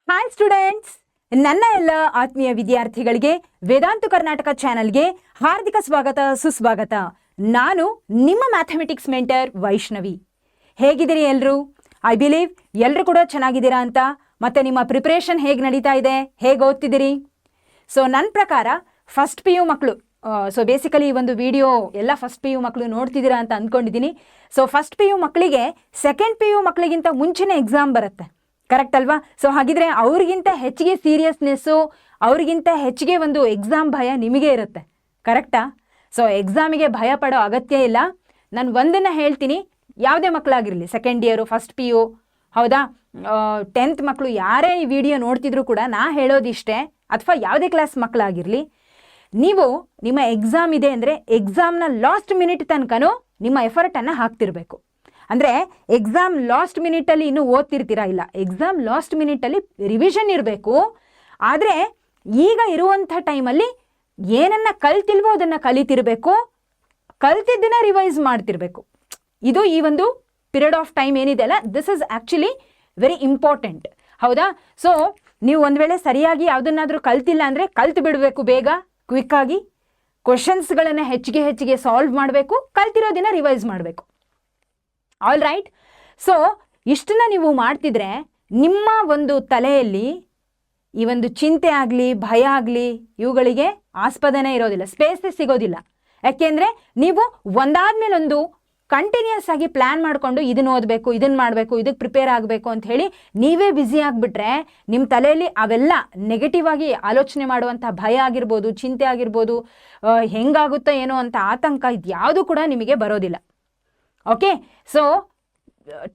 Hi students, ನನ್ನ ಎಲ್ಲ ಆತ್ಮೀಯ ವಿದ್ಯಾರ್ಥಿಗಳಿಗೆ ವೇದಾಂತ ಕರ್ನಾಟಕ ಚಾನೆಲ್ಗೆ ಹಾರ್ದಿಕ ಸ್ವಾಗತ ಸುಸ್ವಾಗತ. ನಾನು ನಿಮ್ಮ ಮ್ಯಾಥಮೆಟಿಕ್ಸ್ ಮೆಂಟರ್ ವೈಷ್ಣವಿ. ಹೇಗಿದ್ದೀರಿ ಎಲ್ಲರೂ? ಐ ಬಿಲೀವ್ ಎಲ್ಲರೂ ಕೂಡ ಚೆನ್ನಾಗಿದ್ದೀರಾ ಅಂತ. ಮತ್ತು ನಿಮ್ಮ ಪ್ರಿಪ್ರೇಷನ್ ಹೇಗೆ ನಡೀತಾ ಇದೆ, ಹೇಗೆ ಓದ್ತಿದ್ದೀರಿ? ಸೊ ನನ್ನ ಪ್ರಕಾರ ಫಸ್ಟ್ ಪಿ ಯು ಮಕ್ಕಳು, ಸೊ ಬೇಸಿಕಲಿ ಈ ಒಂದು ವಿಡಿಯೋ ಎಲ್ಲ ಫಸ್ಟ್ ಪಿ ಯು ಮಕ್ಕಳು ನೋಡ್ತಿದ್ದೀರಾ ಅಂತ ಅಂದ್ಕೊಂಡಿದ್ದೀನಿ. ಸೊ ಫಸ್ಟ್ ಪಿ ಯು ಮಕ್ಕಳಿಗೆ ಸೆಕೆಂಡ್ ಪಿ ಯು ಮಕ್ಕಳಿಗಿಂತ ಮುಂಚೆನೇ ಎಕ್ಸಾಮ್ ಬರುತ್ತೆ, ಕರೆಕ್ಟ್ ಅಲ್ವಾ? ಸೊ ಹಾಗಿದ್ರೆ ಅವ್ರಿಗಿಂತ ಹೆಚ್ಚಿಗೆ ಸೀರಿಯಸ್ನೆಸ್ಸು, ಅವ್ರಿಗಿಂತ ಹೆಚ್ಚಿಗೆ ಒಂದು ಎಕ್ಸಾಮ್ ಭಯ ನಿಮಗೆ ಇರುತ್ತೆ, ಕರೆಕ್ಟಾ? ಸೊ ಎಕ್ಸಾಮಿಗೆ ಭಯ ಪಡೋ ಅಗತ್ಯ ಇಲ್ಲ. ನಾನು ಒಂದನ್ನು ಹೇಳ್ತೀನಿ, ಯಾವುದೇ ಮಕ್ಕಳಾಗಿರಲಿ, second year, first P U, ಹೌದಾ, 10th ಮಕ್ಕಳು ಯಾರೇ ಈ ವಿಡಿಯೋ ನೋಡ್ತಿದ್ರು ಕೂಡ ನಾ ಹೇಳೋದಿಷ್ಟೇ, ಅಥವಾ ಯಾವುದೇ ಕ್ಲಾಸ್ ಮಕ್ಕಳಾಗಿರಲಿ, ನೀವು ನಿಮ್ಮ ಎಕ್ಸಾಮ್ ಇದೆ ಅಂದರೆ ಎಕ್ಸಾಮ್ನ ಲಾಸ್ಟ್ ಮಿನಿಟ್ ತನಕನೂ ನಿಮ್ಮ ಎಫರ್ಟನ್ನು ಹಾಕ್ತಿರ್ಬೇಕು. ಅಂದರೆ ಎಕ್ಸಾಮ್ ಲಾಸ್ಟ್ ಮಿನಿಟಲ್ಲಿ ಇನ್ನೂ ಓದ್ತಿರ್ತೀರಾ ಇಲ್ಲ, ಎಕ್ಸಾಮ್ ಲಾಸ್ಟ್ ಮಿನಿಟಲ್ಲಿ ರಿವಿಷನ್ ಇರಬೇಕು. ಆದರೆ ಈಗ ಇರುವಂಥ ಟೈಮಲ್ಲಿ ಏನನ್ನು ಕಲ್ತಿಲ್ವೋ ಅದನ್ನು ಕಲಿತಿರಬೇಕು, ಕಲ್ತಿದ್ದನ್ನು ರಿವೈಸ್ ಮಾಡ್ತಿರ್ಬೇಕು. ಇದು ಈ ಒಂದು ಪೀರಿಯಡ್ ಆಫ್ ಟೈಮ್ ಏನಿದೆ ಅಲ್ಲ, this is actually very important, ಹೌದಾ? ಸೊ ನೀವು ಒಂದು ವೇಳೆ ಸರಿಯಾಗಿ ಯಾವುದನ್ನಾದರೂ ಕಲ್ತಿಲ್ಲ ಅಂದರೆ ಕಲ್ತು ಬಿಡಬೇಕು, ಬೇಗ ಕ್ವಿಕ್ಕಾಗಿ ಕ್ವೆಶನ್ಸ್ಗಳನ್ನು ಹೆಚ್ಚಿಗೆ ಸಾಲ್ವ್ ಮಾಡಬೇಕು, ಕಲ್ತಿರೋದನ್ನ ರಿವೈಸ್ ಮಾಡಬೇಕು. All right. ಸೊ ಇಷ್ಟನ್ನ ನೀವು ಮಾಡ್ತಿದ್ರೆ ನಿಮ್ಮ ಒಂದು ತಲೆಯಲ್ಲಿ ಈ ಒಂದು ಚಿಂತೆ ಆಗಲಿ, ಭಯ ಆಗಲಿ, ಇವುಗಳಿಗೆ ಆಸ್ಪದನೇ ಇರೋದಿಲ್ಲ, ಸ್ಪೇಸೇ ಸಿಗೋದಿಲ್ಲ. ಯಾಕೆಂದರೆ ನೀವು ಒಂದಾದ್ಮೇಲೆ ಒಂದು ಕಂಟಿನ್ಯೂಸ್ ಆಗಿ ಪ್ಲ್ಯಾನ್ ಮಾಡಿಕೊಂಡು ಇದನ್ನು ಓದಬೇಕು, ಇದನ್ನು ಮಾಡಬೇಕು, ಇದಕ್ಕೆ ಪ್ರಿಪೇರ್ ಆಗಬೇಕು ಅಂತ ಹೇಳಿ ನೀವೇ ಬ್ಯುಸಿ ಆಗಿಬಿಟ್ರೆ ನಿಮ್ಮ ತಲೆಯಲ್ಲಿ ಅವೆಲ್ಲ ನೆಗೆಟಿವ್ ಆಗಿ ಆಲೋಚನೆ ಮಾಡುವಂಥ ಭಯ ಆಗಿರ್ಬೋದು, ಚಿಂತೆ ಆಗಿರ್ಬೋದು, ಹೆಂಗಾಗುತ್ತೋ ಏನೋ ಅಂತ ಆತಂಕ, ಇದು ಯಾವುದು ಕೂಡ ನಿಮಗೆ ಬರೋದಿಲ್ಲ. Okay, so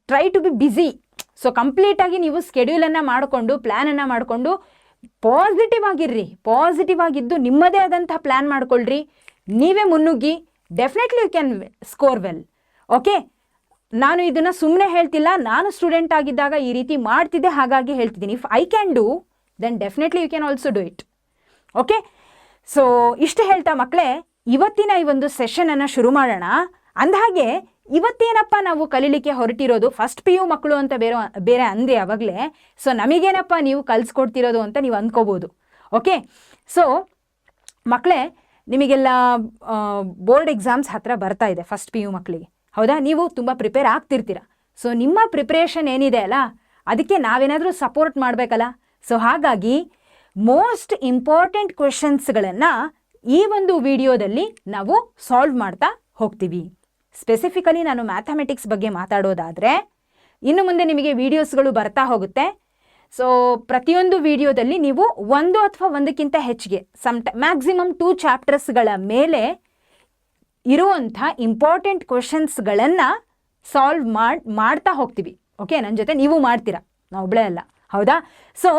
try to be busy. So ಕಂಪ್ಲೀಟಾಗಿ ನೀವು ಸ್ಕೆಡ್ಯೂಲನ್ನು ಮಾಡಿಕೊಂಡು, ಪ್ಲ್ಯಾನನ್ನು ಮಾಡಿಕೊಂಡು ಪಾಸಿಟಿವ್ ಆಗಿರ್ರಿ, ಪಾಸಿಟಿವ್ ಆಗಿದ್ದು ನಿಮ್ಮದೇ ಆದಂಥ ಪ್ಲ್ಯಾನ್ ಮಾಡ್ಕೊಳ್ರಿ, ನೀವೇ ಮುನ್ನುಗ್ಗಿ, definitely you can score well. Okay, ನಾನು ಇದನ್ನು ಸುಮ್ಮನೆ ಹೇಳ್ತಿಲ್ಲ, ನಾನು ಸ್ಟೂಡೆಂಟ್ ಆಗಿದ್ದಾಗ ಈ ರೀತಿ ಮಾಡ್ತಿದ್ದೆ, ಹಾಗಾಗಿ ಹೇಳ್ತಿದ್ದೀನಿ. If I can do then definitely you can also do it. Okay, so ಇಷ್ಟು ಹೇಳ್ತಾ ಮಕ್ಕಳೇ, ಇವತ್ತಿನ ಈ ಒಂದು ಸೆಷನನ್ನು ಶುರು ಮಾಡೋಣ. ಅಂದಹಾಗೆ ಇವತ್ತೇನಪ್ಪ ನಾವು ಕಲೀಲಿಕ್ಕೆ ಹೊರಟಿರೋದು, ಫಸ್ಟ್ ಪಿ ಯು ಮಕ್ಕಳು ಅಂತ ಬೇರೆ ಅಂದೆ ಆವಾಗಲೇ. ಸೊ ನಮಗೇನಪ್ಪ ನೀವು ಕಲಿಸ್ಕೊಡ್ತಿರೋದು ಅಂತ ನೀವು ಅಂದ್ಕೋಬೋದು. ಓಕೆ, ಸೊ ಮಕ್ಕಳೇ, ನಿಮಗೆಲ್ಲ ಬೋರ್ಡ್ ಎಕ್ಸಾಮ್ಸ್ ಹತ್ತಿರ ಬರ್ತಾ ಇದೆ ಫಸ್ಟ್ ಪಿ ಯು ಮಕ್ಕಳಿಗೆ, ಹೌದಾ? ನೀವು ತುಂಬ ಪ್ರಿಪೇರ್ ಆಗ್ತಿರ್ತೀರ. ಸೊ ನಿಮ್ಮ ಪ್ರಿಪ್ರೇಷನ್ ಏನಿದೆ ಅಲ್ಲ, ಅದಕ್ಕೆ ನಾವೇನಾದರೂ ಸಪೋರ್ಟ್ ಮಾಡಬೇಕಲ್ಲ. ಸೊ ಹಾಗಾಗಿ ಮೋಸ್ಟ್ ಇಂಪಾರ್ಟೆಂಟ್ ಕ್ವೆಶನ್ಸ್ಗಳನ್ನು ಈ ಒಂದು ವಿಡಿಯೋದಲ್ಲಿ ನಾವು ಸಾಲ್ವ್ ಮಾಡ್ತಾ ಹೋಗ್ತೀವಿ. ಸ್ಪೆಸಿಫಿಕಲಿ ನಾನು ಮ್ಯಾಥಮೆಟಿಕ್ಸ್ ಬಗ್ಗೆ ಮಾತಾಡೋದಾದರೆ ಇನ್ನು ಮುಂದೆ ನಿಮಗೆ ವಿಡಿಯೋಸ್ಗಳು ಬರ್ತಾ ಹೋಗುತ್ತೆ. ಸೊ ಪ್ರತಿಯೊಂದು ವಿಡಿಯೋದಲ್ಲಿ ನೀವು ಒಂದು ಅಥವಾ ಒಂದಕ್ಕಿಂತ ಹೆಚ್ಚಿಗೆ ಮ್ಯಾಕ್ಸಿಮಮ್ 2 ಚಾಪ್ಟರ್ಸ್ಗಳ ಮೇಲೆ ಇರುವಂಥ ಇಂಪಾರ್ಟೆಂಟ್ ಕ್ವೆಶನ್ಸ್ಗಳನ್ನು ಸಾಲ್ವ್ ಮಾಡ್ತಾ ಹೋಗ್ತೀವಿ. ಓಕೆ, ನನ್ನ ಜೊತೆ ನೀವು ಮಾಡ್ತೀರಾ, ನಾವು ಒಬ್ಬಳೇ ಅಲ್ಲ, ಹೌದಾ? ಸೊ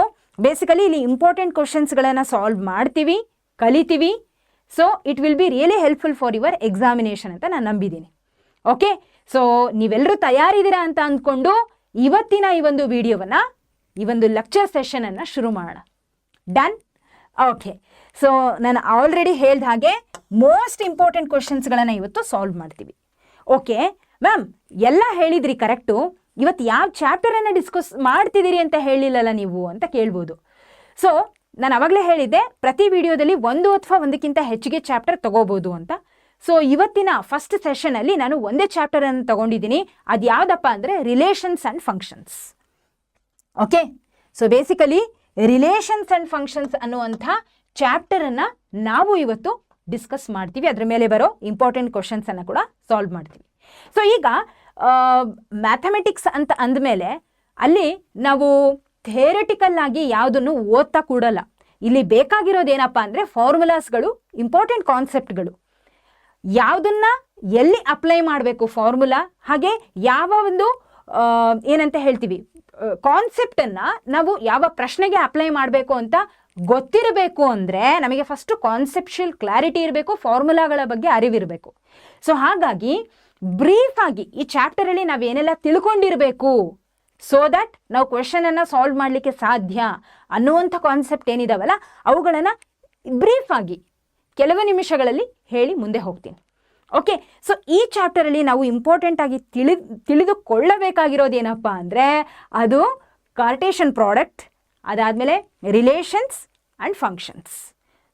ಬೇಸಿಕಲಿ ಇಲ್ಲಿ ಇಂಪಾರ್ಟೆಂಟ್ ಕ್ವೆಶನ್ಸ್ಗಳನ್ನು ಸಾಲ್ವ್ ಮಾಡ್ತೀವಿ, ಕಲಿತೀವಿ. So it will be really helpful for your examination ಅಂತ ನಾನು ನಂಬಿದ್ದೀನಿ. ಓಕೆ, ಸೊ ನೀವೆಲ್ಲರೂ ತಯಾರಿದ್ದೀರಾ ಅಂತ ಅಂದ್ಕೊಂಡು ಇವತ್ತಿನ ಈ ಒಂದು ವಿಡಿಯೋವನ್ನು, ಈ ಒಂದು ಲೆಕ್ಚರ್ ಸೆಷನನ್ನು ಶುರು ಮಾಡೋಣ. ಡನ್? ಓಕೆ, ಸೊ ನಾನು ಆಲ್ರೆಡಿ ಹೇಳ್ದ ಹಾಗೆ ಮೋಸ್ಟ್ ಇಂಪಾರ್ಟೆಂಟ್ ಕ್ವೆಶನ್ಸ್ಗಳನ್ನು ಇವತ್ತು ಸಾಲ್ವ್ ಮಾಡ್ತೀವಿ. ಓಕೆ ಮ್ಯಾಮ್, ಎಲ್ಲ ಹೇಳಿದ್ರಿ ಕರೆಕ್ಟು, ಇವತ್ತು ಯಾವ ಚಾಪ್ಟರನ್ನು ಡಿಸ್ಕಸ್ ಮಾಡ್ತಿದ್ದೀರಿ ಅಂತ ಹೇಳಿಲ್ಲಲ್ಲ ನೀವು ಅಂತ ಕೇಳ್ಬೋದು. ಸೊ ನಾನು ಆವಾಗಲೇ ಹೇಳಿದ್ದೆ, ಪ್ರತಿ ವಿಡಿಯೋದಲ್ಲಿ ಒಂದು ಅಥವಾ ಒಂದಕ್ಕಿಂತ ಹೆಚ್ಚಿಗೆ ಚಾಪ್ಟರ್ ತಗೋಬೋದು ಅಂತ. ಸೊ ಇವತ್ತಿನ ಫಸ್ಟ್ ಸೆಷನಲ್ಲಿ ನಾನು ಒಂದೇ ಚಾಪ್ಟರನ್ನು ತಗೊಂಡಿದ್ದೀನಿ. ಅದು ಯಾವುದಪ್ಪ ಅಂದರೆ relations and functions. Okay, so basically relations and functions ಅನ್ನುವಂಥ ಚಾಪ್ಟರನ್ನು ನಾವು ಇವತ್ತು ಡಿಸ್ಕಸ್ ಮಾಡ್ತೀವಿ. ಅದರ ಮೇಲೆ ಬರೋ ಇಂಪಾರ್ಟೆಂಟ್ ಕ್ವಶನ್ಸನ್ನು ಕೂಡ ಸಾಲ್ವ್ ಮಾಡ್ತೀವಿ. ಸೊ ಈಗ ಮ್ಯಾಥಮೆಟಿಕ್ಸ್ ಅಂತ ಅಂದಮೇಲೆ ಅಲ್ಲಿ ನಾವು ಥಿಯರಿಟಿಕಲ್ ಆಗಿ ಯಾವುದನ್ನು ಓದ್ತಾ ಕೂಡಲ್ಲ. ಇಲ್ಲಿ ಬೇಕಾಗಿರೋದೇನಪ್ಪ ಅಂದರೆ ಫಾರ್ಮುಲಾಸ್ಗಳು, ಇಂಪಾರ್ಟೆಂಟ್ ಕಾನ್ಸೆಪ್ಟ್ಗಳು, ಯಾವುದನ್ನು ಎಲ್ಲಿ ಅಪ್ಲೈ ಮಾಡಬೇಕು ಫಾರ್ಮುಲಾ, ಹಾಗೆ ಯಾವ ಒಂದು ಏನಂತ ಹೇಳ್ತೀವಿ ಕಾನ್ಸೆಪ್ಟನ್ನು ನಾವು ಯಾವ ಪ್ರಶ್ನೆಗೆ ಅಪ್ಲೈ ಮಾಡಬೇಕು ಅಂತ ಗೊತ್ತಿರಬೇಕು. ಅಂದರೆ ನಮಗೆ ಫಸ್ಟು ಕಾನ್ಸೆಪ್ಷುಯಲ್ ಕ್ಲಾರಿಟಿ ಇರಬೇಕು, ಫಾರ್ಮುಲಾಗಳ ಬಗ್ಗೆ ಅರಿವಿರಬೇಕು. ಸೊ ಹಾಗಾಗಿ ಬ್ರೀಫಾಗಿ ಈ ಚಾಪ್ಟರಲ್ಲಿ ನಾವೇನೆಲ್ಲ ತಿಳ್ಕೊಂಡಿರಬೇಕು, ಸೊ ದ್ಯಾಟ್ ನಾವು ಕ್ವೆಶನನ್ನು ಸಾಲ್ವ್ ಮಾಡಲಿಕ್ಕೆ ಸಾಧ್ಯ ಅನ್ನುವಂಥ ಕಾನ್ಸೆಪ್ಟ್ ಏನಿದಾವಲ್ಲ, ಅವುಗಳನ್ನು ಬ್ರೀಫಾಗಿ ಕೆಲವು ನಿಮಿಷಗಳಲ್ಲಿ ಹೇಳಿ ಮುಂದೆ ಹೋಗ್ತೀನಿ. ಓಕೆ, ಸೊ ಈ ಚಾಪ್ಟರಲ್ಲಿ ನಾವು ಇಂಪಾರ್ಟೆಂಟ್ ಆಗಿ ತಿಳಿದುಕೊಳ್ಳಬೇಕಾಗಿರೋದೇನಪ್ಪ ಅಂದರೆ ಅದು ಕಾರ್ಟೇಷನ್ ಪ್ರಾಡಕ್ಟ್, ಅದಾದಮೇಲೆ relations and functions.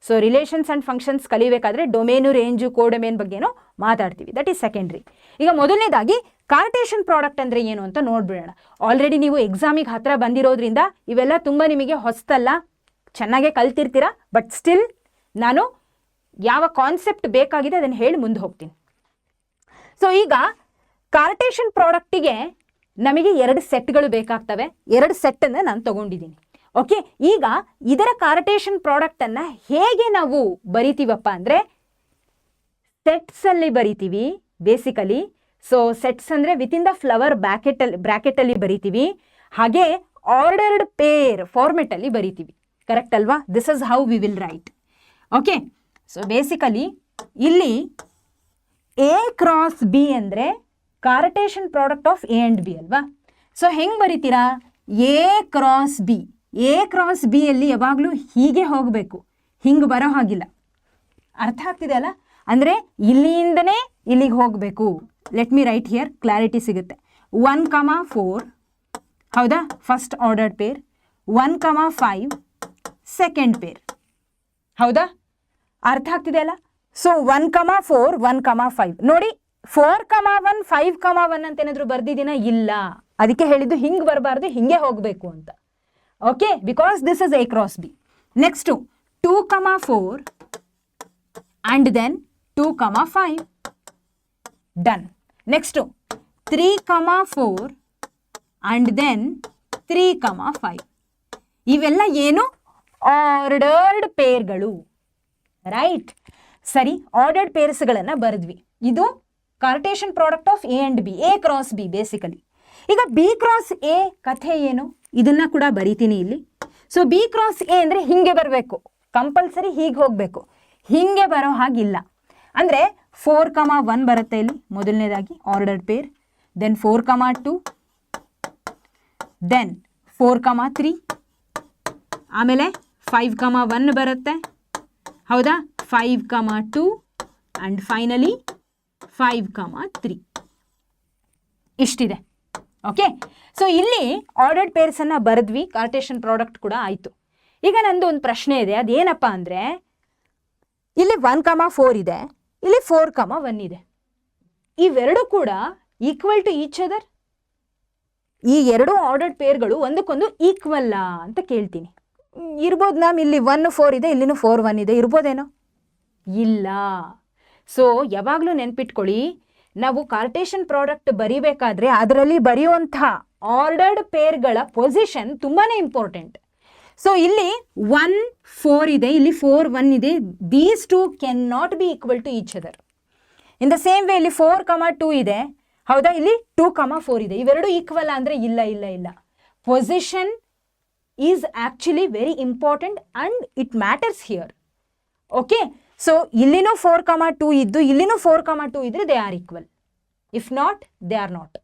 So relations and functions ಕಲಿಬೇಕಾದ್ರೆ ಡೊಮೇನು, ರೇಂಜು, ಕೋಡೊಮೇನ್ ಬಗ್ಗೆನೂ ಮಾತಾಡ್ತೀವಿ. That is secondary. ಈಗ ಮೊದಲನೇದಾಗಿ ಕಾರ್ಟೇಷನ್ ಪ್ರಾಡಕ್ಟ್ ಅಂದರೆ ಏನು ಅಂತ ನೋಡ್ಬಿಡೋಣ. ಆಲ್ರೆಡಿ ನೀವು ಎಕ್ಸಾಮಿಗೆ ಹತ್ತಿರ ಬಂದಿರೋದ್ರಿಂದ ಇವೆಲ್ಲ ತುಂಬ ನಿಮಗೆ ಹೊಸ್ತಲ್ಲ, ಚೆನ್ನಾಗೇ ಕಲ್ತಿರ್ತೀರ. ಬಟ್ ಸ್ಟಿಲ್ ನಾನು ಯಾವ ಕಾನ್ಸೆಪ್ಟ್ ಬೇಕಾಗಿದೆ ಅದನ್ನು ಹೇಳಿ ಮುಂದೆ ಹೋಗ್ತೀನಿ. ಸೊ ಈಗ ಕಾರ್ಟೇಷನ್ ಪ್ರಾಡಕ್ಟಿಗೆ ನಮಗೆ 2 ಸೆಟ್ಗಳು ಬೇಕಾಗ್ತವೆ. 2 ಸೆಟ್ಟನ್ನು ನಾನು ತಗೊಂಡಿದ್ದೀನಿ. ಓಕೆ, ಈಗ ಇದರ ಕಾರ್ಟೇಷನ್ ಪ್ರಾಡಕ್ಟನ್ನು ಹೇಗೆ ನಾವು ಬರಿತೀವಪ್ಪ ಅಂದರೆ ಸೆಟ್ಸಲ್ಲಿ ಬರಿತೀವಿ ಬೇಸಿಕಲಿ. ಸೊ ಸೆಟ್ಸ್ ಅಂದರೆ ವಿತಿನ್ ದ ಫ್ಲವರ್ ಬ್ರ್ಯಾಕೆಟಲ್ಲಿ ಬರಿತೀವಿ. ಹಾಗೆ ಆರ್ಡರ್ಡ್ ಪೇರ್ ಫಾರ್ಮೆಟಲ್ಲಿ ಬರಿತೀವಿ. ಕರೆಕ್ಟ್ ಅಲ್ವಾ? This is how we will write. Okay, so basically ಇಲ್ಲಿ ಎ ಕ್ರಾಸ್ ಬಿ ಅಂದರೆ Cartesian product of A and B ಅಲ್ವಾ? ಸೊ ಹೆಂಗೆ ಬರಿತೀರಾ? A cross B. A cross B ಅಲ್ಲಿ ಯಾವಾಗಲೂ ಹೀಗೆ ಹೋಗಬೇಕು, ಹಿಂಗೆ ಬರೋ ಹಾಗಿಲ್ಲ. ಅರ್ಥ ಆಗ್ತಿದೆ ಅಲ್ಲ? ಅಂದರೆ ಇಲ್ಲಿಂದನೇ ಇಲ್ಲಿಗೆ ಹೋಗಬೇಕು. Let me write here, clarity ಸಿಗುತ್ತೆ. 1,4 ಹೌದಾ first ordered pair, 1,5 second pair. ಹೌದಾ? ಅರ್ಥ ಆಗ್ತಿದೆ ಅಲ್ಲ? ಸೊ 1,4 1,5 ನೋಡಿ, 4,1 5,1 ಅಂತ ಏನಾದರೂ ಬರ್ದಿದ್ದೀನ? ಇಲ್ಲ. ಅದಕ್ಕೆ ಹೇಳಿದ್ದು ಹಿಂಗೆ ಬರಬಾರ್ದು, ಹಿಂಗೆ ಹೋಗಬೇಕು ಅಂತ. Okay, because this is A cross B. Next 2,4 and then 2,5 done. Next 3,4 and then 3,5. ಇವೆಲ್ಲ ಏನು? ಆರ್ಡರ್ಡ್ ಪೇರ್ಗಳು. ರೈಟ್? ಸರಿ, ಆರ್ಡರ್ಡ್ ಪೇರ್ಸ್ಗಳನ್ನು ಬರೆದ್ವಿ. ಇದು Cartesian product of A and B, A cross B basically. ಈಗ ಬಿ ಕ್ರಾಸ್ ಎ ಕಥೆ ಏನು? ಇದನ್ನು ಕೂಡ ಬರಿತೀನಿ ಇಲ್ಲಿ. ಸೊ ಬಿ ಕ್ರಾಸ್ ಎ ಅಂದರೆ ಹಿಂಗೆ ಬರಬೇಕು, ಕಂಪಲ್ಸರಿ ಹೀಗೆ ಹೋಗಬೇಕು, ಹಿಂಗೆ ಬರೋ ಹಾಗಿಲ್ಲ. ಅಂದರೆ 4,1 ಬರುತ್ತೆ ಇಲ್ಲಿ ಮೊದಲನೇದಾಗಿ ಆರ್ಡರ್ಡ್ ಪೇರ್, ದೆನ್ 4,2, ದೆನ್ 4,3, ಆಮೇಲೆ 5,1 ಬರುತ್ತೆ. ಹೌದಾ? 5,2 ಆ್ಯಂಡ್ ಫೈನಲಿ 5,3 ಇಷ್ಟಿದೆ. ಓಕೆ, ಸೊ ಇಲ್ಲಿ ಆರ್ಡರ್ಡ್ ಪೇರ್ಸನ್ನು ಬರೆದ್ವಿ, ಕಾರ್ಟೇಷನ್ ಪ್ರಾಡಕ್ಟ್ ಕೂಡ ಆಯಿತು. ಈಗ ನಂದು ಒಂದು ಪ್ರಶ್ನೆ ಇದೆ. ಅದೇನಪ್ಪ ಅಂದರೆ ಇಲ್ಲಿ 1,4 ಇದೆ, ಇಲ್ಲಿ 4,1 ಇದೆ. ಇವೆರಡು ಕೂಡ ಈಕ್ವಲ್ ಟು ಈಚ್ ಅದರ್? ಈ ಎರಡು ಆರ್ಡರ್ಡ್ ಪೇರ್ಗಳು ಒಂದಕ್ಕೊಂದು ಈಕ್ವಲ್ಲ ಅಂತ ಕೇಳ್ತೀನಿ. ಇರ್ಬೋದು ಮ್ಯಾಮ್, ಇಲ್ಲಿ 1 4 ಇದೆ, ಇಲ್ಲಿನೂ 4 1 ಇದೆ, ಇರ್ಬೋದೇನೋ? ಇಲ್ಲ. ಸೊ ಯಾವಾಗಲೂ ನೆನ್ಪಿಟ್ಕೊಳ್ಳಿ, ನಾವು ಕಾರ್ಟೇಷನ್ ಪ್ರಾಡಕ್ಟ್ ಬರಿಬೇಕಾದ್ರೆ ಅದರಲ್ಲಿ ಬರೆಯುವಂಥ ಆರ್ಡರ್ಡ್ ಪೇರ್ಗಳ ಪೊಸಿಷನ್ ತುಂಬಾ ಇಂಪಾರ್ಟೆಂಟ್. ಸೊ ಇಲ್ಲಿ 1 4 ಇದೆ, ಇಲ್ಲಿ 4 1 ಇದೆ. These two can not be equal to each other. In the same way ಇಲ್ಲಿ 4,2 ಇದೆ, ಹೌದಾ? ಇಲ್ಲಿ 2,4 ಇದೆ. ಇವೆರಡು ಈಕ್ವಲ್ ಅಂದರೆ ಇಲ್ಲ ಇಲ್ಲ ಇಲ್ಲ. Position is actually very important and it matters here. Okay, so ಇಲ್ಲಿನೂ 4,2 ಇದ್ದು ಇಲ್ಲಿನೂ 4,2 ಇದ್ರೆ they are equal. If not, they are not.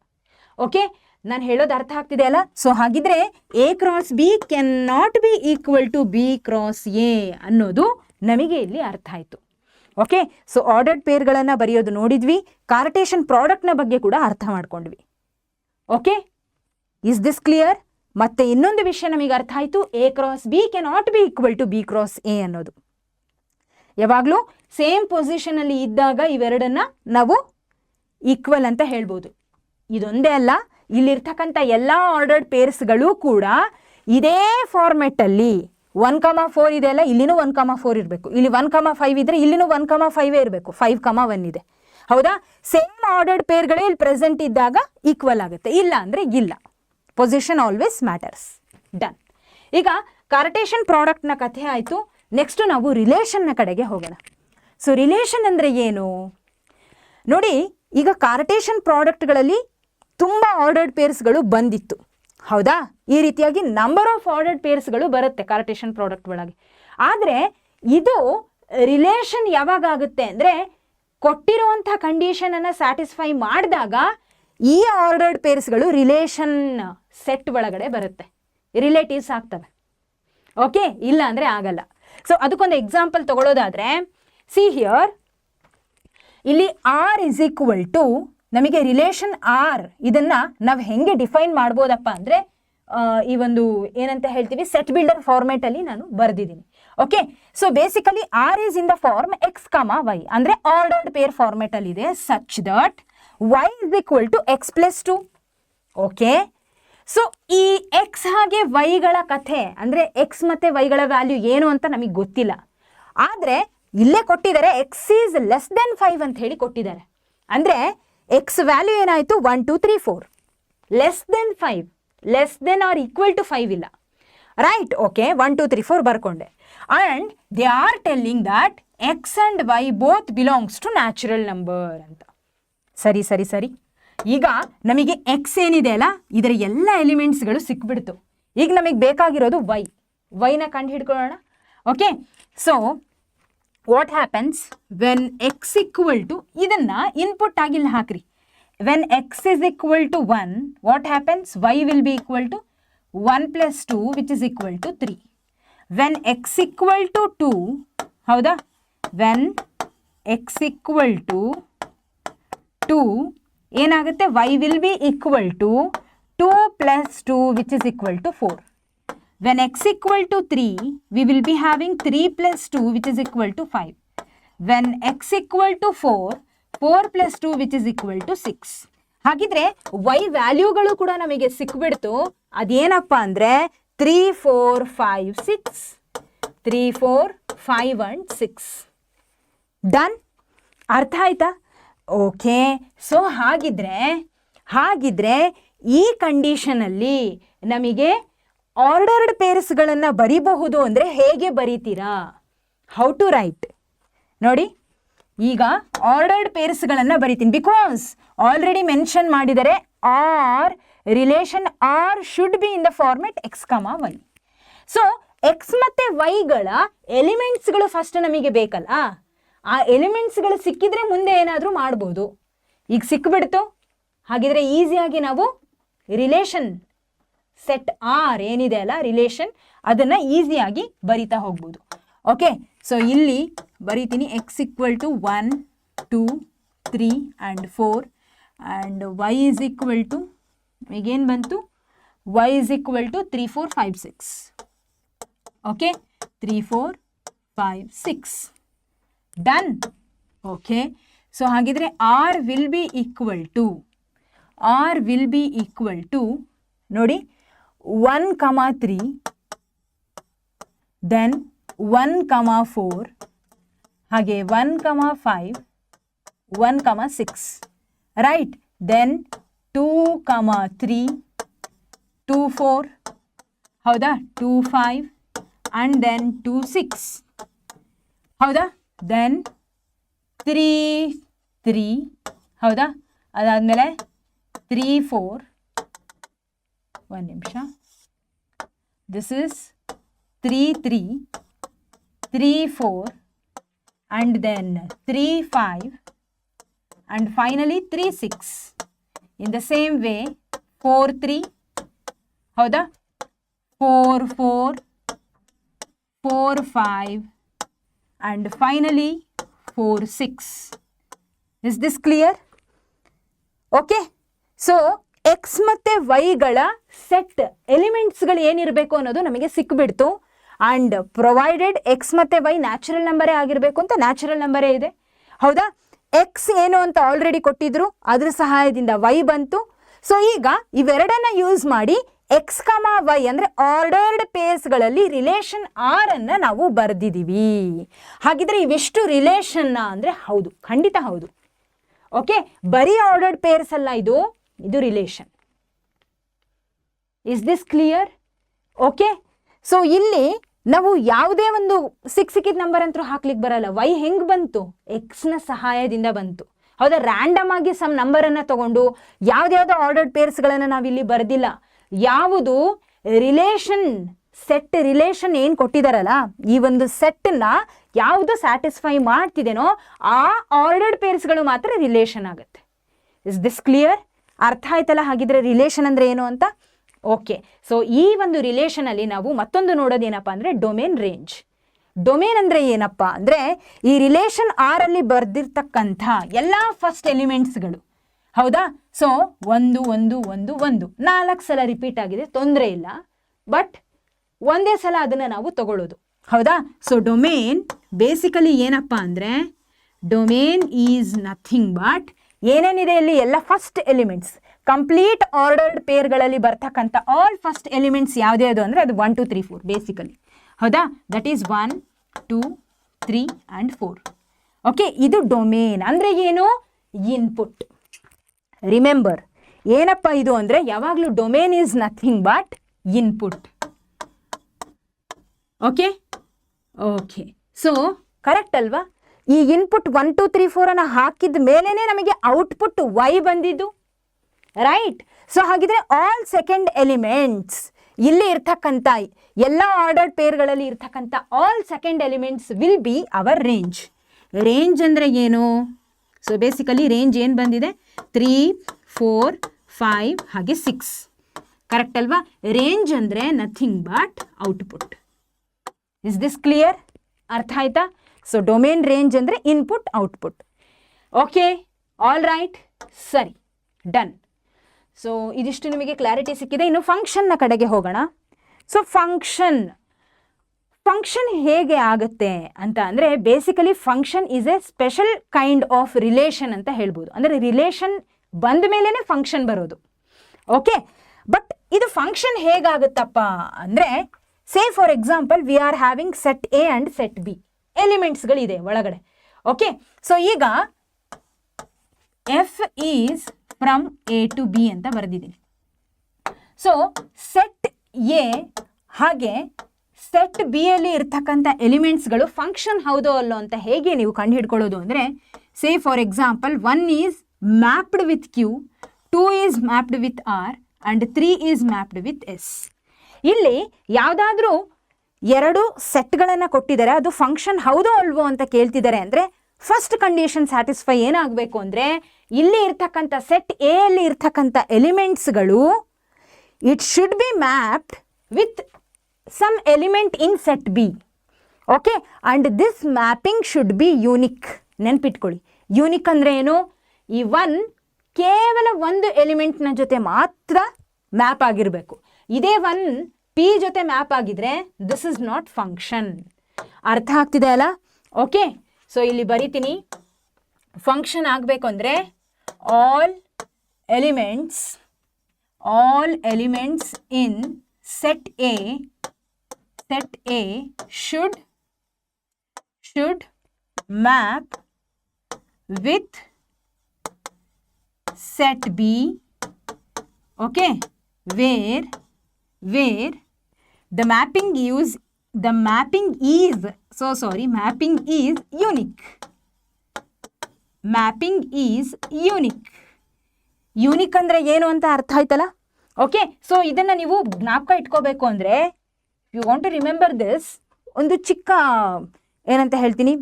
Okay, ನಾನು ಹೇಳೋದು ಅರ್ಥ ಆಗ್ತಿದೆ ಅಲ್ಲ? ಸೊ ಹಾಗಿದ್ರೆ A cross B can not be equal to B cross A ಅನ್ನೋದು ನಮಗೆ ಇಲ್ಲಿ ಅರ್ಥ ಆಯಿತು. ಓಕೆ, ಸೊ ಆರ್ಡರ್ಡ್ ಪೇರ್ಗಳನ್ನು ಬರೆಯೋದು ನೋಡಿದ್ವಿ, ಕಾರ್ಟೇಷನ್ ಪ್ರಾಡಕ್ಟ್ನ ಬಗ್ಗೆ ಕೂಡ ಅರ್ಥ ಮಾಡ್ಕೊಂಡ್ವಿ. Okay, is this clear? ಮತ್ತೆ ಇನ್ನೊಂದು ವಿಷಯ ನಮಗೆ ಅರ್ಥ ಆಯಿತು, A cross B can not be equal to B cross A ಅನ್ನೋದು. ಯಾವಾಗಲೂ ಸೇಮ್ ಪೊಸಿಷನಲ್ಲಿ ಇದ್ದಾಗ ಇವೆರಡನ್ನ ನಾವು ಈಕ್ವಲ್ ಅಂತ ಹೇಳ್ಬೋದು. ಇದೊಂದೇ ಅಲ್ಲ, ಇಲ್ಲಿರ್ತಕ್ಕಂಥ ಎಲ್ಲ ಆರ್ಡರ್ಡ್ ಪೇರ್ಸ್ಗಳು ಕೂಡ ಇದೇ ಫಾರ್ಮೆಟಲ್ಲಿ 1,4 ಇದೆ ಅಲ್ಲ, ಇಲ್ಲಿನೂ 1,4 ಇರಬೇಕು, ಇಲ್ಲಿ 1,5 ಇದ್ರೆ ಇಲ್ಲಿನೂ 1,5 ಇರಬೇಕು, 5,1 ಇದೆ. ಹೌದಾ? ಸೇಮ್ ಆರ್ಡರ್ಡ್ ಪೇರ್ಗಳೇ ಇಲ್ಲಿ ಪ್ರೆಸೆಂಟ್ ಇದ್ದಾಗ ಈಕ್ವಲ್ ಆಗುತ್ತೆ, ಇಲ್ಲ ಅಂದರೆ ಇಲ್ಲ. Position always matters. ಡನ್. ಈಗ ಕಾರ್ಟೇಷನ್ ಪ್ರಾಡಕ್ಟ್ನ ಕಥೆ ಆಯಿತು. ನೆಕ್ಸ್ಟು ನಾವು ರಿಲೇಷನ್ನ ಕಡೆಗೆ ಹೋಗೋಣ. ಸೊ ರಿಲೇಷನ್ ಅಂದರೆ ಏನು ನೋಡಿ. ಈಗ ಕಾರ್ಟೇಷನ್ ಪ್ರಾಡಕ್ಟ್ಗಳಲ್ಲಿ ತುಂಬ ಆರ್ಡರ್ಡ್ ಪೇರ್ಸ್ಗಳು ಬಂದಿತ್ತು, ಹೌದಾ? ಈ ರೀತಿಯಾಗಿ ನಂಬರ್ ಆಫ್ ಆರ್ಡರ್ಡ್ ಪೇರ್ಸ್ಗಳು ಬರುತ್ತೆ ಕಾರ್ಟೇಷನ್ ಪ್ರಾಡಕ್ಟ್ ಒಳಗೆ. ಆದರೆ ಇದು ರಿಲೇಷನ್ ಯಾವಾಗ ಆಗುತ್ತೆ ಅಂದರೆ ಕೊಟ್ಟಿರುವಂಥ ಕಂಡೀಷನನ್ನು ಸ್ಯಾಟಿಸ್ಫೈ ಮಾಡಿದಾಗ ಈ ಆರ್ಡರ್ಡ್ ಪೇರ್ಸ್ಗಳು ರಿಲೇಷನ್ ಸೆಟ್ ಒಳಗಡೆ ಬರುತ್ತೆ, ರಿಲೇಟಿವ್ಸ್ ಆಗ್ತವೆ. ಓಕೆ, ಇಲ್ಲ ಅಂದರೆ ಆಗಲ್ಲ. ಸೊ ಅದಕ್ಕೊಂದು ಎಕ್ಸಾಂಪಲ್ ತಗೊಳ್ಳೋದಾದರೆ, ಸಿ ಹಿಯರ್, ಇಲ್ಲಿ ಆರ್ ಇಸ್ ಈಕ್ವಲ್ ಟು ನಮಗೆ ರಿಲೇಷನ್ ಆರ್, ಇದನ್ನು ನಾವು ಹೆಂಗೆ ಡಿಫೈನ್ ಮಾಡ್ಬೋದಪ್ಪ ಅಂದರೆ ಈ ಒಂದು ಏನಂತ ಹೇಳ್ತೀವಿ ಸೆಟ್ ಬಿಲ್ಡರ್ ಫಾರ್ಮೆಟಲ್ಲಿ ನಾನು ಬರೆದಿದ್ದೀನಿ. Okay, so basically R is in the form X comma Y, ಅಂದರೆ ಆರ್ಡರ್ಡ್ ಪೇರ್ ಫಾರ್ಮೆಟಲ್ಲಿ ಇದೆ such that Y is equal to X plus 2. Okay, so ಈ ಎಕ್ಸ್ ಹಾಗೆ ವೈಗಳ ಕಥೆ ಅಂದರೆ ಎಕ್ಸ್ ಮತ್ತು ವೈಗಳ ವ್ಯಾಲ್ಯೂ ಏನು ಅಂತ ನಮಗೆ ಗೊತ್ತಿಲ್ಲ. ಆದರೆ ಇಲ್ಲೇ ಕೊಟ್ಟಿದ್ದಾರೆ ಎಕ್ಸ್ ಈಸ್ ಲೆಸ್ ದೆನ್ 5 ಅಂತ ಹೇಳಿ ಕೊಟ್ಟಿದ್ದಾರೆ. ಅಂದರೆ ಎಕ್ಸ್ ವ್ಯಾಲ್ಯೂ ಏನಾಯಿತು 1 2 3 4, less than 5, less than or equal to 5 ಇಲ್ಲ, ರೈಟ್? ಓಕೆ, 1 2 3 4 ಬರ್ಕೊಂಡೆ. And they are telling that X and Y both belongs to natural number ಅಂತ. ಸರಿ ಸರಿ ಸರಿ, ಈಗ ನಮಗೆ ಎಕ್ಸ್ ಏನಿದೆ ಅಲ್ಲ ಇದರ ಎಲ್ಲ ಎಲಿಮೆಂಟ್ಸ್ಗಳು ಸಿಕ್ಬಿಡ್ತು. ಈಗ ನಮಗೆ ಬೇಕಾಗಿರೋದು ವೈನ ಕಂಡು ಹಿಡ್ಕೊಳ್ಳೋಣ. Okay, so what happens when X equal to, ಇದನ್ನು ಇನ್ಪುಟ್ ಆಗಿಲ್ಲ ಹಾಕ್ರಿ. When X is equal to 1, what happens Y will be equal to 1 + 2 which is equal to 3. When X equal to 2, ಹೌದಾ? ವೆನ್ ಎಕ್ಸ್ ಈಕ್ವಲ್ ಟು 2 ಏನಾಗುತ್ತೆ? Y will be equal to 2 + 2 which is equal to 4. When x equal to 3, we will be having 3 + 2 which is equal to 5. When x equal to 4, 4 + 2 which is equal to 6. ಹಾಗಿದ್ರೆ y ವ್ಯಾಲ್ಯೂಗಳು ಕೂಡ ನಮಗೆ ಸಿಕ್ಬಿಡ್ತು. ಅದೇನಪ್ಪ ಅಂದರೆ 3 4 5 6, 3 4 5 and 6. Done? ಅರ್ಥ ಆಯ್ತಾ? Okay, so ಹಾಗಿದ್ರೆ ಈ ಕಂಡೀಷನಲ್ಲಿ ನಮಗೆ ಆರ್ಡರ್ಡ್ ಪೇರ್ಸ್ಗಳನ್ನು ಬರಿಬಹುದು ಅಂದರೆ ಹೇಗೆ ಬರೀತೀರಾ? ಹೌ ಟು ರೈಟ್ ನೋಡಿ. ಈಗ ಆರ್ಡರ್ಡ್ ಪೇರ್ಸ್ಗಳನ್ನು ಬರಿತೀನಿ, ಬಿಕಾಸ್ ಆಲ್ರೆಡಿ ಮೆನ್ಷನ್ ಮಾಡಿದರೆ R relation R should be in the format x comma y. So x ಮತ್ತು ವೈಗಳ ಎಲಿಮೆಂಟ್ಸ್ಗಳು ಫಸ್ಟ್ ನಮಗೆ ಬೇಕಲ್ಲ, ಆ ಎಲಿಮೆಂಟ್ಸ್ಗಳು ಸಿಕ್ಕಿದ್ರೆ ಮುಂದೆ ಏನಾದರೂ ಮಾಡ್ಬೋದು. ಈಗ ಸಿಕ್ಬಿಡ್ತು, ಹಾಗಿದ್ರೆ ಈಸಿಯಾಗಿ ನಾವು ರಿಲೇಷನ್ ಸೆಟ್ ಆರ್ ಏನಿದೆ ಅಲ್ಲ ರಿಲೇಷನ್, ಅದನ್ನು ಈಸಿಯಾಗಿ ಬರಿತಾ ಹೋಗ್ಬೋದು. ಓಕೆ, ಸೊ ಇಲ್ಲಿ ಬರಿತೀನಿ X equal to 1 2 3 and 4 and Y is equal to, ಈಗೇನು ಬಂತು? Y is equal to 3 4 5 6. Okay, 3 4 5 6. Done? Okay, so ಹಾಗಿದ್ರೆ R will be equal to ನೋಡಿ 1 3, ದೆನ್ 1 4, ಹಾಗೆ 1 5, 1 6, ರೈಟ್? ದೆನ್ 2 3, 2 4, ಹೌದಾ? 2 5 ಆ್ಯಂಡ್ ದೆನ್ 2 6, ಹೌದಾ? ದೆನ್ 3 3, ಹೌದಾ? ಅದಾದಮೇಲೆ 3 4, ಒಂದು ನಿಮಿಷ, this is 3 3, 3 4 and then 3 5 and finally 3 6. In the same way 4 3, ಹೌದಾ? 4 4 4 5 and finally 4 6. Is this clear? Okay, so x ಮತ್ತು ವೈಗಳ ಸೆಟ್ ಎಲಿಮೆಂಟ್ಸ್ಗಳು ಏನಿರಬೇಕು ಅನ್ನೋದು ನಮಗೆ ಸಿಕ್ಬಿಡ್ತು. ಆ್ಯಂಡ್ ಪ್ರೊವೈಡೆಡ್ ಎಕ್ಸ್ ಮತ್ತು ವೈ ನ್ಯಾಚುರಲ್ ನಂಬರೇ ಆಗಿರಬೇಕು ಅಂತ ನ್ಯಾಚುರಲ್ ನಂಬರೇ ಇದೆ, ಹೌದಾ? ಎಕ್ಸ್ ಏನು ಅಂತ ಆಲ್ರೆಡಿ ಕೊಟ್ಟಿದ್ರು, ಅದ್ರ ಸಹಾಯದಿಂದ ವೈ ಬಂತು. ಸೊ ಈಗ ಇವೆರಡನ್ನ ಯೂಸ್ ಮಾಡಿ ಎಕ್ಸ್ ಕಮ ವೈ ಅಂದರೆ ಆರ್ಡರ್ಡ್ ಪೇರ್ಸ್ಗಳಲ್ಲಿ ರಿಲೇಷನ್ ಆರ್ ಅನ್ನು ನಾವು ಬರೆದಿದ್ದೀವಿ. ಹಾಗಿದ್ರೆ ಇವೆಷ್ಟು ರಿಲೇಷನ್ನ ಅಂದರೆ ಹೌದು, ಖಂಡಿತ ಹೌದು. ಓಕೆ, ಬರೀ ಆರ್ಡರ್ಡ್ ಪೇರ್ಸ್ ಅಲ್ಲ, ಇದು relation. Is this clear? Okay, so ಇಲ್ಲಿ ನಾವು ಯಾವುದೇ ಒಂದು ಸಿಕ್ಕಿದ ನಂಬರ್ ಅಂತೂ ಹಾಕ್ಲಿಕ್ಕೆ ಬರಲ್ಲ. ವೈ ಹೆಂಗೆ ಬಂತು? ಎಕ್ಸ್ನ ಸಹಾಯದಿಂದ ಬಂತು, ಹೌದಾ? ರ್ಯಾಂಡಮ್ ಆಗಿ ಸಮ್ ನಂಬರನ್ನು ತಗೊಂಡು ಯಾವುದ್ಯಾವುದೋ ಆರ್ಡರ್ಡ್ ಪೇರ್ಸ್ಗಳನ್ನು ನಾವಿಲ್ಲಿ ಬರೆದಿಲ್ಲ. ಯಾವುದು ರಿಲೇಷನ್ ಸೆಟ್ ರಿಲೇಷನ್ ಏನು ಕೊಟ್ಟಿದ್ದಾರಲ್ಲ, ಈ ಒಂದು ಸೆಟ್ಟನ್ನ ಯಾವುದು ಸ್ಯಾಟಿಸ್ಫೈ ಮಾಡ್ತಿದೆನೋ ಆ ಆರ್ಡರ್ಡ್ ಪೇರ್ಸ್ಗಳು ಮಾತ್ರ ರಿಲೇಷನ್ ಆಗುತ್ತೆ. Is this clear? ಅರ್ಥ ಆಯ್ತಲ್ಲ ಹಾಗಿದ್ರೆ ರಿಲೇಷನ್ ಅಂದರೆ ಏನು ಅಂತ? ಓಕೆ, ಸೊ ಈ ಒಂದು ರಿಲೇಷನಲ್ಲಿ ನಾವು ಮತ್ತೊಂದು ನೋಡೋದೇನಪ್ಪ ಅಂದರೆ ಡೊಮೇನ್ ರೇಂಜ್. ಡೊಮೇನ್ ಅಂದರೆ ಏನಪ್ಪ ಅಂದರೆ ಈ ರಿಲೇಷನ್ ಆರಲ್ಲಿ ಬರೆದಿರ್ತಕ್ಕಂಥ ಎಲ್ಲ ಫಸ್ಟ್ ಎಲಿಮೆಂಟ್ಸ್ಗಳು, ಹೌದಾ? ಸೊ 1 1 1 1 4 ಸಲ ರಿಪೀಟ್ ಆಗಿದೆ, ತೊಂದರೆ ಇಲ್ಲ. ಬಟ್ ಒಂದೇ ಸಲ ಅದನ್ನು ನಾವು ತಗೊಳ್ಳೋದು, ಹೌದಾ? ಸೊ ಡೊಮೇನ್ ಬೇಸಿಕಲಿ ಏನಪ್ಪ ಅಂದರೆ, ಡೊಮೇನ್ ಈಸ್ ನಥಿಂಗ್ ಬಟ್ ಏನೇನಿದೆ ಇಲ್ಲಿ ಎಲ್ಲ ಫಸ್ಟ್ ಎಲಿಮೆಂಟ್ಸ್, ಕಂಪ್ಲೀಟ್ ಆರ್ಡರ್ಡ್ ಪೇರ್ಗಳಲ್ಲಿ ಬರ್ತಕ್ಕಂಥ ಆಲ್ ಫಸ್ಟ್ ಎಲಿಮೆಂಟ್ಸ್ ಯಾವುದೇ ಅದು ಅಂದರೆ ಅದು 1 2 3 4 ಬೇಸಿಕಲಿ, ಹೌದಾ? That is 1 2 3 and 4. ಓಕೆ, ಇದು ಡೊಮೇನ್ ಅಂದರೆ ಏನು? ಇನ್ಪುಟ್. ರಿಮೆಂಬರ್, ಏನಪ್ಪ ಇದು ಅಂದರೆ ಯಾವಾಗಲೂ domain is nothing but input. Okay okay, so correct ಅಲ್ವಾ? ಈ ಇನ್ಪುಟ್ 1 2 3 4 ಅನ್ನು ಹಾಕಿದ ಮೇಲೇ ನಮಗೆ ಔಟ್ಪುಟ್ y ಬಂದಿದ್ದು, ರೈಟ್? ಸೊ ಹಾಗಿದ್ರೆ ಆಲ್ ಸೆಕೆಂಡ್ ಎಲಿಮೆಂಟ್ಸ್ ಇಲ್ಲಿ ಇರ್ತಕ್ಕಂಥ ಎಲ್ಲ ಆರ್ಡರ್ಡ್ ಪೇರ್ಗಳಲ್ಲಿ ಇರ್ತಕ್ಕಂಥ all second elements will be our range. Range ಅಂದರೆ ಏನು? ಸೊ ಬೇಸಿಕಲಿ ರೇಂಜ್ ಏನು ಬಂದಿದೆ? 3 4 5 ಹಾಗೆ 6, ಕರೆಕ್ಟ್ ಅಲ್ವಾ? ರೇಂಜ್ ಅಂದರೆ nothing but output. Is this clear? ಅರ್ಥ ಆಯ್ತಾ? ಸೊ ಡೊಮೇನ್ ರೇಂಜ್ ಅಂದರೆ input output. Okay, all right, ಸರಿ, ಡನ್. ಸೊ ಇದಿಷ್ಟು ನಿಮಗೆ ಕ್ಲಾರಿಟಿ ಸಿಕ್ಕಿದೆ. ಇನ್ನು ಫಂಕ್ಷನ್ನ ಕಡೆಗೆ ಹೋಗೋಣ. ಸೊ ಫಂಕ್ಷನ್ ಹೇಗೆ ಆಗುತ್ತೆ ಅಂತ ಅಂದರೆ, basically function is a special kind of relation ಅಂತ ಹೇಳ್ಬೋದು. ಅಂದರೆ ರಿಲೇಷನ್ ಬಂದ ಮೇಲೇ ಫಂಕ್ಷನ್ ಬರೋದು. ಓಕೆ, ಬಟ್ ಇದು ಫಂಕ್ಷನ್ ಹೇಗಾಗುತ್ತಪ್ಪ ಅಂದರೆ, say for example we are having set A and set B ಎಲಿಮೆಂಟ್ಸ್ಗಳಿದೆ ಒಳಗಡೆ. ಓಕೆ, ಸೊ ಈಗ F is from A to B ಅಂತ ಬರೆದಿದ್ದೀನಿ. ಸೊ ಸೆಟ್ ಎ ಹಾಗೆ ಸೆಟ್ ಬಿ ಅಲ್ಲಿ ಇರ್ತಕ್ಕಂಥ ಎಲಿಮೆಂಟ್ಸ್ಗಳು ಫಂಕ್ಷನ್ ಹೌದೋ ಅಲ್ಲೋ ಅಂತ ಹೇಗೆ ನೀವು ಕಂಡು ಹಿಡ್ಕೊಳ್ಳೋದು ಅಂದರೆ, say for example 1 is mapped with Q, 2 is mapped with R and 3 is mapped with S. ಇಲ್ಲಿ ಯಾವುದಾದ್ರೂ 2 ಸೆಟ್ಗಳನ್ನು ಕೊಟ್ಟಿದ್ದಾರೆ, ಅದು ಫಂಕ್ಷನ್ ಹೌದೋ ಅಲ್ವೋ ಅಂತ ಕೇಳ್ತಿದ್ದಾರೆ ಅಂದರೆ, ಫಸ್ಟ್ ಕಂಡೀಷನ್ ಸ್ಯಾಟಿಸ್ಫೈ ಏನಾಗಬೇಕು ಅಂದರೆ, ಇಲ್ಲಿ ಇರ್ತಕ್ಕಂಥ ಸೆಟ್ ಎ ಅಲ್ಲಿ ಇರ್ತಕ್ಕಂಥ ಎಲಿಮೆಂಟ್ಸ್ಗಳು it should be mapped with some element in set B. Okay, and this mapping should be unique. ನೆನ್ಪಿಟ್ಕೊಳ್ಳಿ, ಯೂನಿಕ್ ಅಂದರೆ ಏನು? ಈ 1 ಕೇವಲ ಒಂದು ಎಲಿಮೆಂಟ್ನ ಜೊತೆ ಮಾತ್ರ ಮ್ಯಾಪ್ ಆಗಿರಬೇಕು. ಇದೇ 1 ಪಿ ಜೊತೆ ಮ್ಯಾಪ್ ಆಗಿದ್ರೆ ದಿಸ್ ಇಸ್ ನಾಟ್ ಫಂಕ್ಷನ್. ಅರ್ಥ ಆಗ್ತಿದೆ ಅಲ್ಲ? ಓಕೆ, ಸೊ ಇಲ್ಲಿ ಬರಿತೀನಿ. ಫಂಕ್ಷನ್ ಆಗಬೇಕು ಅಂದರೆ all elements in set A should map with set B, okay, where the mapping is unique. Unique ಅಂದರೆ ಏನು ಅಂತ ಅರ್ಥ ಆಯ್ತಲ್ಲ? ಓಕೆ, ಸೊ ಇದನ್ನು ನೀವು ಜ್ಞಾಪಕ ಇಟ್ಕೋಬೇಕು ಅಂದರೆ, you want to remember this, ಒಂದು ಚಿಕ್ಕ ಏನಂತ ಹೇಳ್ತೀನಿ,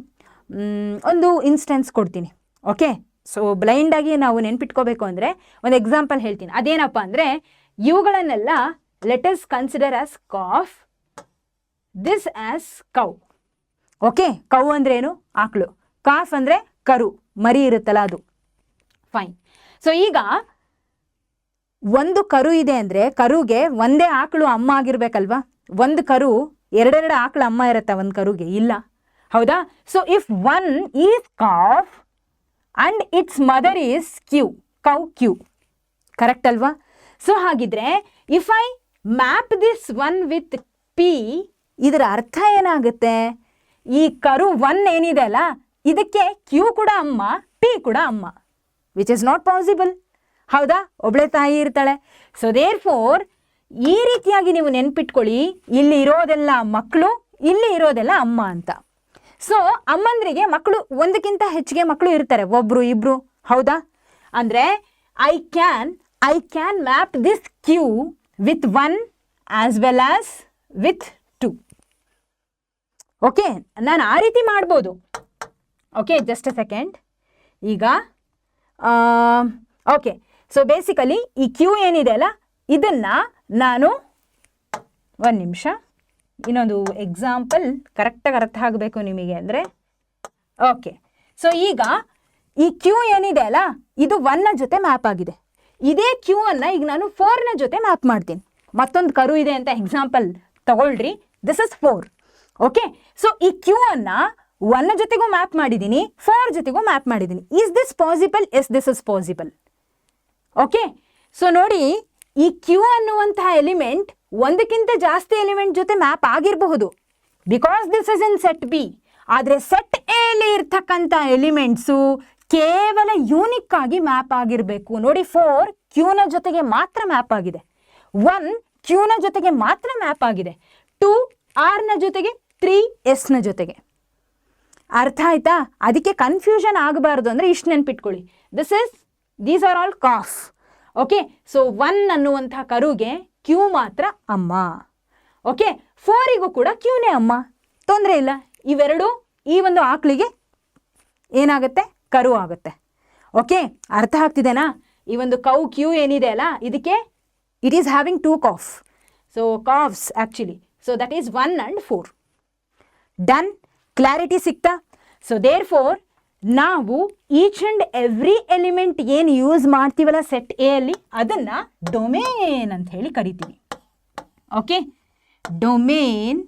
ಒಂದು ಇನ್ಸ್ಟೆನ್ಸ್ ಕೊಡ್ತೀನಿ. ಓಕೆ, ಸೊ ಬ್ಲೈಂಡಾಗಿ ನಾವು ನೆನ್ಪಿಟ್ಕೋಬೇಕು ಅಂದರೆ ಒಂದು ಎಕ್ಸಾಂಪಲ್ ಹೇಳ್ತೀನಿ. ಅದೇನಪ್ಪ ಅಂದರೆ, ಇವುಗಳನ್ನೆಲ್ಲ let us consider as calf, this as cow. Okay, cow ಅಂದರೆ ಏನು? ಆಕಳು. ಕಾಫ್ ಅಂದರೆ ಕರು, ಮರಿ ಇರುತ್ತಲ್ಲ ಅದು. ಫೈನ್. ಸೊ ಈಗ ಒಂದು ಕರು ಇದೆ ಅಂದರೆ, ಕರುಗೆ ಒಂದೇ ಆಕಳು ಅಮ್ಮ ಆಗಿರ್ಬೇಕಲ್ವಾ? ಒಂದು ಕರು 2 ಆಕಳು ಅಮ್ಮ ಇರುತ್ತಾ ಒಂದು ಕರುಗೆ? ಇಲ್ಲ, ಹೌದಾ? So if 1 is calf and its mother is Q, cow Q, correct ಅಲ್ವಾ? ಸೊ ಹಾಗಿದ್ರೆ if I map this 1 with P, ಇದರ ಅರ್ಥ ಏನಾಗುತ್ತೆ? ಈ ಕರು 1 ಏನಿದೆ ಅಲ್ಲ, ಇದಕ್ಕೆ ಕ್ಯೂ ಕೂಡ ಅಮ್ಮ, ಪಿ ಕೂಡ ಅಮ್ಮ, ವಿಚ್ ಇಸ್ ನಾಟ್ ಪಾಸಿಬಲ್, ಹೌದಾ? ಒಬ್ಳೆ ತಾಯಿ ಇರ್ತಾಳೆ. ಸೊ ದೇರ್ ಫೋರ್ ಈ ರೀತಿಯಾಗಿ ನೀವು ನೆನ್ಪಿಟ್ಕೊಳ್ಳಿ, ಇಲ್ಲಿ ಇರೋದೆಲ್ಲ ಮಕ್ಕಳು, ಇಲ್ಲಿ ಇರೋದೆಲ್ಲ ಅಮ್ಮ ಅಂತ. ಸೊ ಅಮ್ಮಂದ್ರಿಗೆ ಮಕ್ಕಳು ಒಂದಕ್ಕಿಂತ ಹೆಚ್ಚಿಗೆ ಮಕ್ಕಳು ಇರ್ತಾರೆ, 1 2, ಹೌದಾ? ಅಂದರೆ I can map this Q with 1 as well as with 2. Okay, ನಾನು ಆ ರೀತಿ ಮಾಡ್ಬೋದು. Okay, just a second. ಈಗ ಓಕೆ, ಸೊ ಬೇಸಿಕಲಿ ಈ ಕ್ಯೂ ಏನಿದೆ ಅಲ್ಲ, ಇದನ್ನು ನಾನು ಒಂದು ನಿಮಿಷ, ಇನ್ನೊಂದು ಎಕ್ಸಾಂಪಲ್ ಕರೆಕ್ಟಾಗಿ ಅರ್ಥ ಆಗಬೇಕು ನಿಮಗೆ ಅಂದರೆ. ಓಕೆ, ಸೊ ಈಗ ಈ ಕ್ಯೂ ಏನಿದೆ ಅಲ್ಲ, ಇದು 1ನ ಜೊತೆ ಮ್ಯಾಪ್ ಆಗಿದೆ. ಇದೇ ಕ್ಯೂ ಅನ್ನು ಈಗ ನಾನು 4ನ ಜೊತೆ ಮ್ಯಾಪ್ ಮಾಡ್ತೀನಿ. ಮತ್ತೊಂದು ಕರು ಇದೆ ಅಂತ ಎಕ್ಸಾಂಪಲ್ ತಗೊಳ್ರಿ. This is 4. ಓಕೆ, ಸೊ ಈ ಕ್ಯೂ ಅನ್ನು 1 ಜೊತೆಗೂ ಮ್ಯಾಪ್ ಮಾಡಿದ್ದೀನಿ, 4 ಜೊತೆಗೂ ಮ್ಯಾಪ್ ಮಾಡಿದ್ದೀನಿ. Is this possible? Yes, this is possible. Okay, so ನೋಡಿ, ಈ ಕ್ಯೂ ಅನ್ನುವಂತಹ ಎಲಿಮೆಂಟ್ ಒಂದಕ್ಕಿಂತ ಜಾಸ್ತಿ ಎಲಿಮೆಂಟ್ ಜೊತೆ ಮ್ಯಾಪ್ ಆಗಿರಬಹುದು, because this is in set B. ಆದರೆ ಸೆಟ್ ಎಲ್ಲಿ ಇರ್ತಕ್ಕಂಥ ಎಲಿಮೆಂಟ್ಸು ಕೇವಲ ಯೂನಿಕ್ ಆಗಿ ಮ್ಯಾಪ್ ಆಗಿರಬೇಕು. ನೋಡಿ, 4 ಕ್ಯೂನ ಜೊತೆಗೆ ಮಾತ್ರ ಮ್ಯಾಪ್ ಆಗಿದೆ, 1 ಕ್ಯೂನ ಜೊತೆಗೆ ಮಾತ್ರ ಮ್ಯಾಪ್ ಆಗಿದೆ, 2 ಆರ್ನ ಜೊತೆಗೆ, 3 ಎಸ್ನ ಜೊತೆಗೆ. ಅರ್ಥ ಆಯ್ತಾ? ಅದಕ್ಕೆ ಕನ್ಫ್ಯೂಷನ್ ಆಗಬಾರ್ದು ಅಂದರೆ ಇಷ್ಟು ನೆನ್ಪಿಟ್ಕೊಳ್ಳಿ. These are all calf. Okay, so 1 ಅನ್ನುವಂಥ ಕರುಗೆ ಕ್ಯೂ ಮಾತ್ರ ಅಮ್ಮ. ಓಕೆ, 4ಗೂ ಕೂಡ ಕ್ಯೂನೇ ಅಮ್ಮ, ತೊಂದರೆ ಇಲ್ಲ. ಇವೆರಡು ಈ ಒಂದು ಆಕಳಿಗೆ ಏನಾಗುತ್ತೆ? ಕರು ಆಗುತ್ತೆ. ಓಕೆ, ಅರ್ಥ ಆಗ್ತಿದೆನಾ? ಈ ಒಂದು ಕೌ ಕ್ಯೂ ಏನಿದೆ ಅಲ್ಲ, ಇದಕ್ಕೆ ಇಟ್ ಈಸ್ ಹ್ಯಾವಿಂಗ್ 2 ಕಾಫ್. ಸೊ ಕಾಫ್ಸ್ actually. So that is 1 and 4. Done? Clarity ಸಿಕ್ತಾ? ಸೊ ದೇರ್ ಫೋರ್ ನಾವು ಈಚ್ ಆ್ಯಂಡ್ ಎವ್ರಿ ಎಲಿಮೆಂಟ್ ಏನು ಯೂಸ್ ಮಾಡ್ತೀವಲ್ಲ ಸೆಟ್ ಎ ಅಲ್ಲಿ, ಅದನ್ನು ಡೊಮೇನ್ ಅಂತ ಹೇಳಿ ಕರಿತೀವಿ. Okay, domain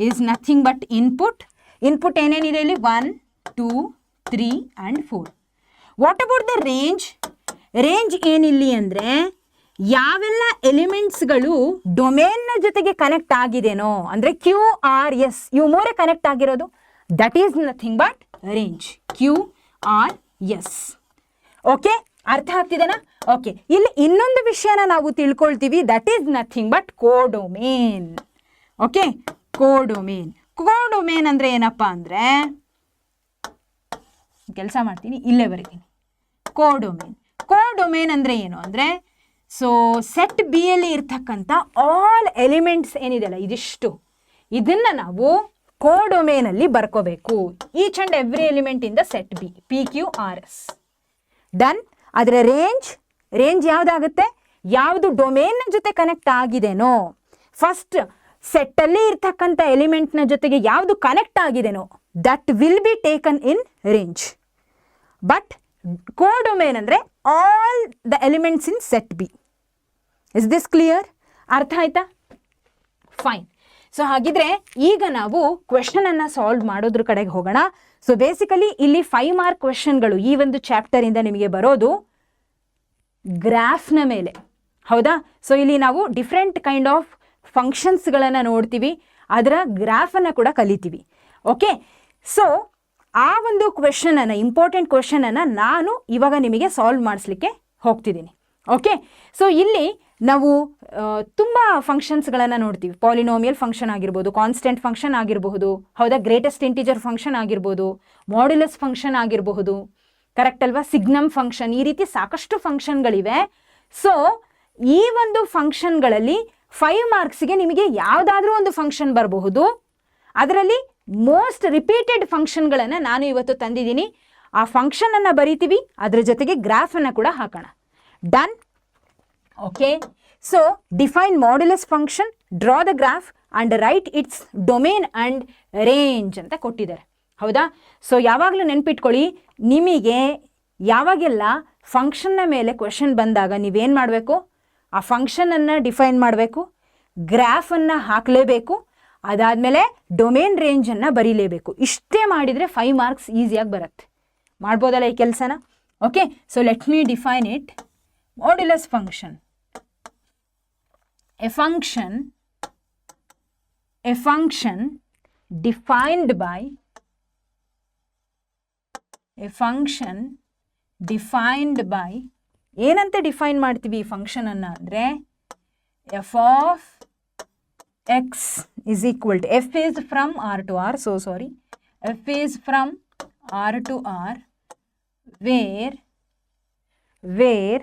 is nothing but input. Input ಏನೇನಿದೆ ಇಲ್ಲಿ? 1, 2, 3 and 4. What about the range? Range ಏನಿಲ್ಲಿ ಅಂದರೆ ಯಾವೆಲ್ಲ ಎಲಿಮೆಂಟ್ಸ್ಗಳು ಡೊಮೇನ್ನ ಜೊತೆಗೆ ಕನೆಕ್ಟ್ ಆಗಿದೆನೋ, ಅಂದರೆ ಕ್ಯೂ ಆರ್ ಎಸ್ ಇವು 3 ಕನೆಕ್ಟ್ ಆಗಿರೋದು, that is nothing but range. Q R S. Okay, ಅರ್ಥ ಆಗ್ತಿದೆನಾ? ಓಕೆ, ಇಲ್ಲಿ ಇನ್ನೊಂದು ವಿಷಯನ ನಾವು ತಿಳ್ಕೊಳ್ತೀವಿ, that is nothing but codomain. Okay, codomain. Codomain ಅಂದರೆ ಏನಪ್ಪ ಅಂದರೆ, ಕೆಲಸ ಮಾಡ್ತೀನಿ, ಇಲ್ಲೇ ಬರೀತೀನಿ. ಕೋಡೊಮೇನ್. ಕೋಡೊಮೇನ್ ಅಂದರೆ ಏನು ಅಂದರೆ, ಸೊ ಸೆಟ್ ಬಿ ಯಲ್ಲಿ ಇರ್ತಕ್ಕಂಥ ಆಲ್ ಎಲಿಮೆಂಟ್ಸ್ ಏನಿದೆಯಲ್ಲ ಇದಿಷ್ಟು, ಇದನ್ನು ನಾವು ಕೋಡೊಮೇನಲ್ಲಿ ಬರ್ಕೋಬೇಕು. Each and every element in the set B, P Q R S. Done? ಅದರ ರೇಂಜ್ ಯಾವುದಾಗುತ್ತೆ? ಯಾವುದು ಡೊಮೇನ್ನ ಜೊತೆ ಕನೆಕ್ಟ್ ಆಗಿದೆನೋ, ಫಸ್ಟ್ ಸೆಟ್ಟಲ್ಲಿ ಇರ್ತಕ್ಕಂಥ ಎಲಿಮೆಂಟ್ನ ಜೊತೆಗೆ ಯಾವುದು ಕನೆಕ್ಟ್ ಆಗಿದೆನೋ that will be taken in range. But codomain ಅಂದರೆ all the elements in set B. Is this clear? ಅರ್ಥ ಆಯ್ತಾ? ಫೈನ್. ಸೊ ಹಾಗಿದ್ರೆ ಈಗ ನಾವು ಕ್ವೆಶನನ್ನು ಸಾಲ್ವ್ ಮಾಡೋದ್ರ ಕಡೆಗೆ ಹೋಗೋಣ. ಸೊ ಬೇಸಿಕಲಿ ಇಲ್ಲಿ 5 ಮಾರ್ಕ್ ಕ್ವೆಶನ್ಗಳು ಈ ಒಂದು ಚಾಪ್ಟರಿಂದ ನಿಮಗೆ ಬರೋದು ಗ್ರಾಫ್ನ ಮೇಲೆ. ಹೌದಾ? ಸೊ ಇಲ್ಲಿ ನಾವು ಡಿಫ್ರೆಂಟ್ ಕೈಂಡ್ ಆಫ್ ಫಂಕ್ಷನ್ಸ್ಗಳನ್ನು ನೋಡ್ತೀವಿ, ಅದರ ಗ್ರಾಫನ್ನು ಕೂಡ ಕಲಿತೀವಿ. ಓಕೆ, ಸೊ ಆ ಒಂದು ಕ್ವೆಶನನ್ನು, ಇಂಪಾರ್ಟೆಂಟ್ ಕ್ವೆಶನನ್ನು ನಾನು ಇವಾಗ ನಿಮಗೆ ಸಾಲ್ವ್ ಮಾಡಿಸ್ಲಿಕ್ಕೆ ಹೋಗ್ತಿದ್ದೀನಿ. ಓಕೆ, ಸೊ ಇಲ್ಲಿ ನಾವು ತುಂಬ ಫಂಕ್ಷನ್ಸ್ಗಳನ್ನು ನೋಡ್ತೀವಿ. ಪಾಲಿನೋಮಿಯಲ್ ಫಂಕ್ಷನ್ ಆಗಿರ್ಬೋದು, ಕಾನ್ಸ್ಟೆಂಟ್ ಫಂಕ್ಷನ್ ಆಗಿರಬಹುದು, ಹೌದಾ, ಗ್ರೇಟೆಸ್ಟ್ ಇಂಟಿಜರ್ ಫಂಕ್ಷನ್ ಆಗಿರ್ಬೋದು, ಮಾಡ್ಯುಲಸ್ ಫಂಕ್ಷನ್ ಆಗಿರಬಹುದು, ಕರೆಕ್ಟ್ ಅಲ್ವಾ, ಸಿಗ್ನಮ್ ಫಂಕ್ಷನ್, ಈ ರೀತಿ ಸಾಕಷ್ಟು ಫಂಕ್ಷನ್ಗಳಿವೆ. ಸೊ ಈ ಒಂದು ಫಂಕ್ಷನ್ಗಳಲ್ಲಿ 5 ಮಾರ್ಕ್ಸ್ಗೆ ನಿಮಗೆ ಯಾವುದಾದ್ರೂ ಒಂದು ಫಂಕ್ಷನ್ ಬರಬಹುದು. ಅದರಲ್ಲಿ ಮೋಸ್ಟ್ ರಿಪೀಟೆಡ್ ಫಂಕ್ಷನ್ಗಳನ್ನು ನಾನು ಇವತ್ತು ತಂದಿದ್ದೀನಿ. ಆ ಫಂಕ್ಷನನ್ನು ಬರಿತೀವಿ, ಅದರ ಜೊತೆಗೆ ಗ್ರಾಫನ್ನು ಕೂಡ ಹಾಕೋಣ. Done? Okay, so define modulus function, draw the graph and write its domain and range ಅಂತ ಕೊಟ್ಟಿದ್ದಾರೆ. ಹೌದಾ? ಸೊ ಯಾವಾಗಲೂ ನೆನ್ಪಿಟ್ಕೊಳ್ಳಿ, ನಿಮಗೆ ಯಾವಾಗೆಲ್ಲ ಫಂಕ್ಷನ್ನ ಮೇಲೆ ಕ್ವೆಶನ್ ಬಂದಾಗ ನೀವೇನು ಮಾಡಬೇಕು? ಆ ಫಂಕ್ಷನನ್ನು ಡಿಫೈನ್ ಮಾಡಬೇಕು, ಗ್ರಾಫನ್ನು ಹಾಕಲೇಬೇಕು, ಅದಾದಮೇಲೆ ಡೊಮೇನ್ ರೇಂಜನ್ನು ಬರೀಲೇಬೇಕು. ಇಷ್ಟೇ ಮಾಡಿದರೆ 5 ಮಾರ್ಕ್ಸ್ ಈಸಿಯಾಗಿ ಬರುತ್ತೆ. ಮಾಡ್ಬೋದಲ್ಲ ಈ ಕೆಲಸನ? Okay, so let me define it. Modulus function, a function defined by ಏನಂತ ಡಿಫೈನ್ ಮಾಡ್ತೀವಿ ಈ ಫಂಕ್ಷನನ್ನು ಅಂದರೆ f of x is equal to f is from r to r, so sorry, f is from r to r, where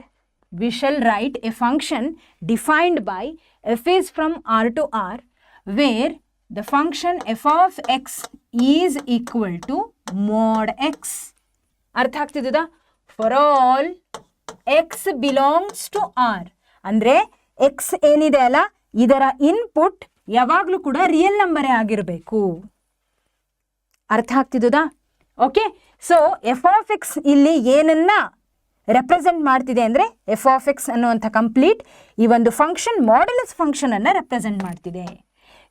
we shall write a function defined by f is from r to r, where the function f of x is equal to mod x. ಅರ್ಥ ಆಗ್ತಿದ್ದಾ? For all x belongs to r, ಅಂದರೆ x ಏನಿದೆ ಅಲ್ಲ ಇದರ input ಯಾವಾಗಲೂ ಕೂಡ real ನಂಬರೇ ಆಗಿರಬೇಕು. ಅರ್ಥ ಆಗ್ತಿದ್ದಾ? Okay, so F of X ಇಲ್ಲಿ ಏನನ್ನ ರೆಪ್ರೆಸೆಂಟ್ ಮಾಡ್ತಿದೆ ಅಂದರೆ ಎಫ್ ಆಫ್ ಎಕ್ಸ್ ಅನ್ನುವಂಥ ಕಂಪ್ಲೀಟ್ ಈ ಒಂದು ಫಂಕ್ಷನ್ ಮಾಡ್ಯುಲಸ್ ಫಂಕ್ಷನನ್ನು ರೆಪ್ರೆಸೆಂಟ್ ಮಾಡ್ತಿದೆ.